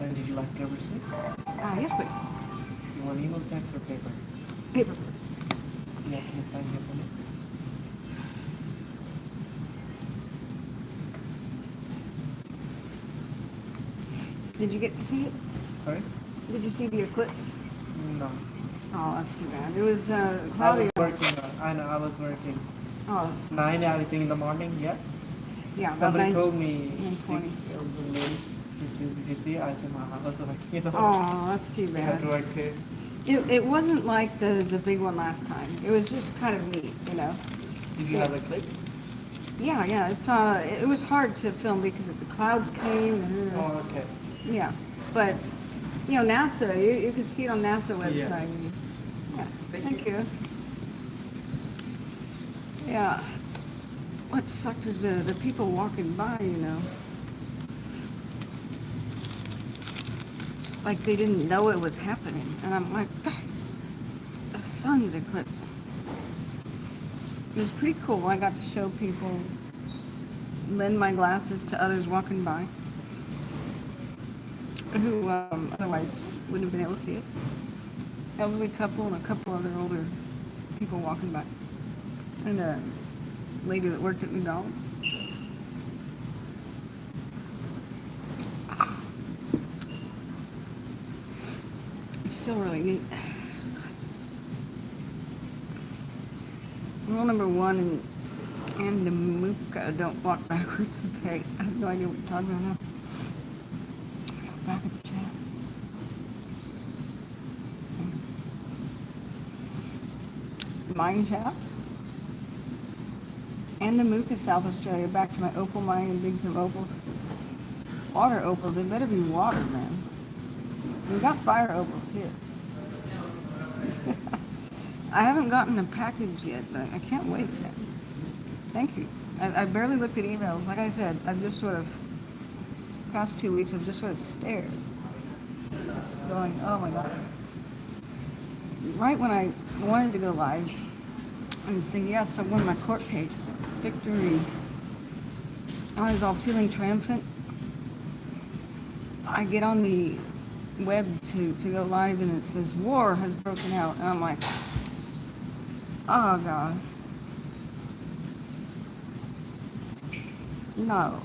And did you like your receipt? Yes, please. You want email, fax, or paper? Paper. Yeah, can you sign here for me? Did you get to see it? Sorry? Did you see the eclipse? No. Oh, that's too bad. It was I cloudy. was working. I know, I was working. Oh, 9, I think, in the morning, yeah? yeah. about Somebody 9 called me. 9:20. Did you see? I said, I was like, you know. Oh, that's too You have bad. to work too. It wasn't like the big one last time. It was just kind of neat, you know. Did you have a clip? Yeah, yeah. It was hard to film because the clouds came. And, Oh, okay. yeah, but you know, NASA. You could see it on NASA website. Yeah. Yeah. Thank you. Yeah. What sucked is the people walking by, you know. Like they didn't know it was happening. And I'm like, guys, the sun's eclipsing. It was pretty cool. I got to show people, lend my glasses to others walking by who otherwise wouldn't have been able to see it. Elderly couple and a couple other older people walking by. And a lady that worked at McDonald's. still really neat. Rule number 1 in Andamuka, don't walk backwards. Okay, I have no idea what you're talking about now. Back at the chat. Mine shafts. Andamuka, South Australia. Back to my opal mine and dig some opals. Water opals. They better be water, man. We got fire opals here. I haven't gotten a package yet, but I can't wait. Thank you. I barely looked at emails. Like I said, I've just sort of, past 2 weeks, I've just sort of stared. Going, oh my God. Right when I wanted to go live and say, yes, I won my court case, victory, I was all feeling triumphant. I get on the web to go live and it says, war has broken out. And I'm like, oh God. No.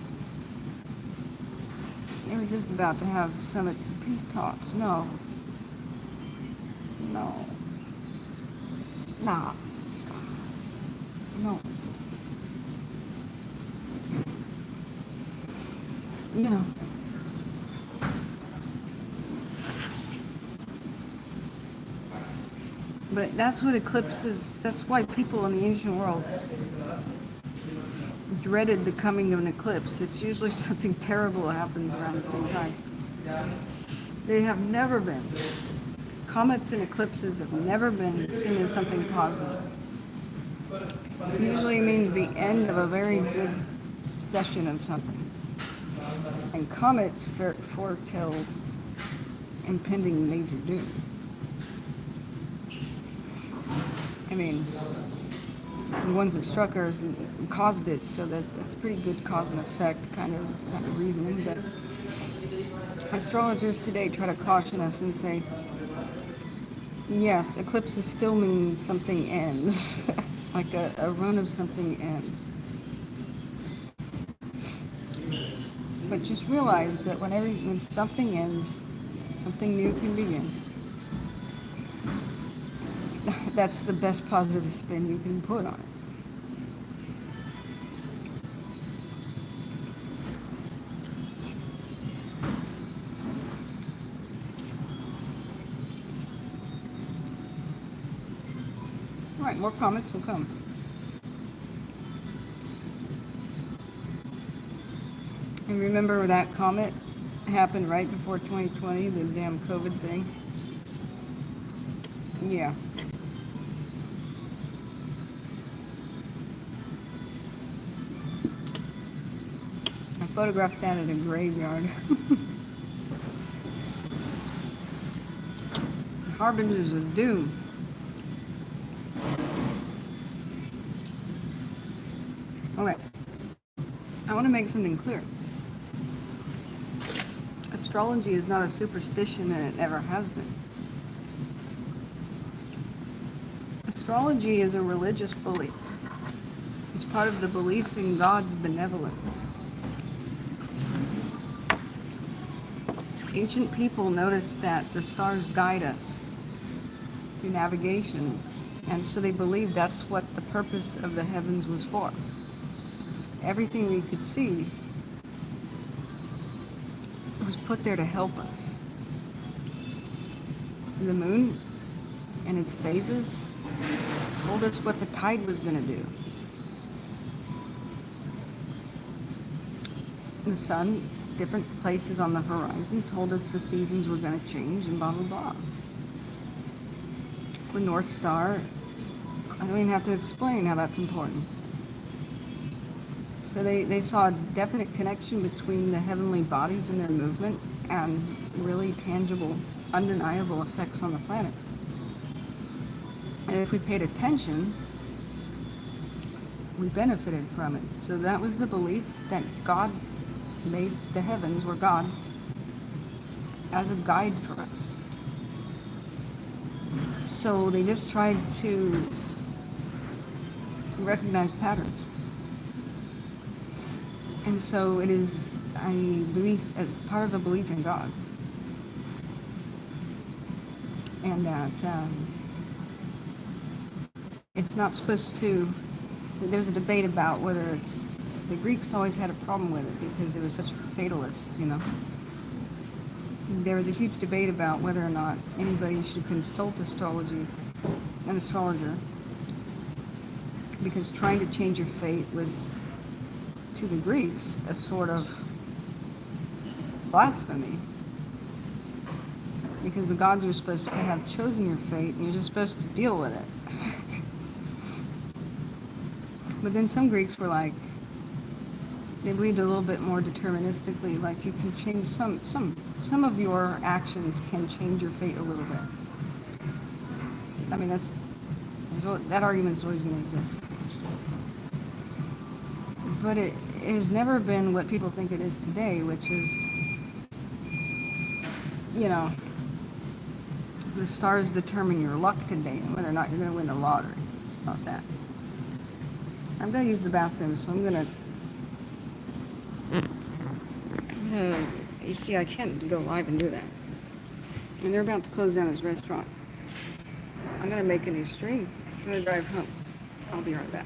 They were just about to have summits and peace talks. No. No. Nah. No. You know. But that's what eclipses, that's why people in the ancient world dreaded the coming of an eclipse. It's usually something terrible happens around the same time. They have never been. Comets and eclipses have never been seen as something positive. It usually means the end of a very good session of something. And comets foretell impending major doom. I mean, the ones that struck Earth and caused it, so that's pretty good cause and effect kind of reasoning. But astrologers today try to caution us and say, yes, eclipses still mean something ends, like a run of something ends. But just realize that when something ends, something new can begin. That's the best positive spin you can put on it. All right, more comments will come. And remember that comet happened right before 2020, the damn COVID thing? Yeah. I photographed that at a graveyard. Harbingers of doom. Alright. I want to make something clear. Astrology is not a superstition, and it never has been. Astrology is a religious belief. It's part of the belief in God's benevolence. Ancient people noticed that the stars guide us through navigation, and so they believed that's what the purpose of the heavens was for. Everything we could see was put there to help us. The moon and its phases told us what the tide was going to do. The sun, different places on the horizon, told us the seasons were going to change and blah, blah, blah. The North Star, I don't even have to explain how that's important. So they saw a definite connection between the heavenly bodies and their movement and really tangible, undeniable effects on the planet. And if we paid attention, we benefited from it. So that was the belief that God made the heavens, were God's, as a guide for us. So they just tried to recognize patterns. And so it is, I believe, as part of the belief in God. and that it's not supposed to. There's a debate about whether it's the Greeks always had a problem with it because they were such fatalists, you know. There was a huge debate about whether or not anybody should consult an astrologer, because trying to change your fate was, to the Greeks, a sort of blasphemy. Because the gods were supposed to have chosen your fate, and you're just supposed to deal with it. But then some Greeks were like, they believed a little bit more deterministically, like you can change some of your actions can change your fate a little bit. I mean, that argument's always going to exist. But it has never been what people think it is today, which is, you know, the stars determine your luck today and whether or not you're going to win the lottery. It's not that. I'm going to use the bathroom, so I'm going to, you see, I can't go live and do that. And they're about to close down this restaurant. I'm going to make a new stream for the drive home. I'll be right back.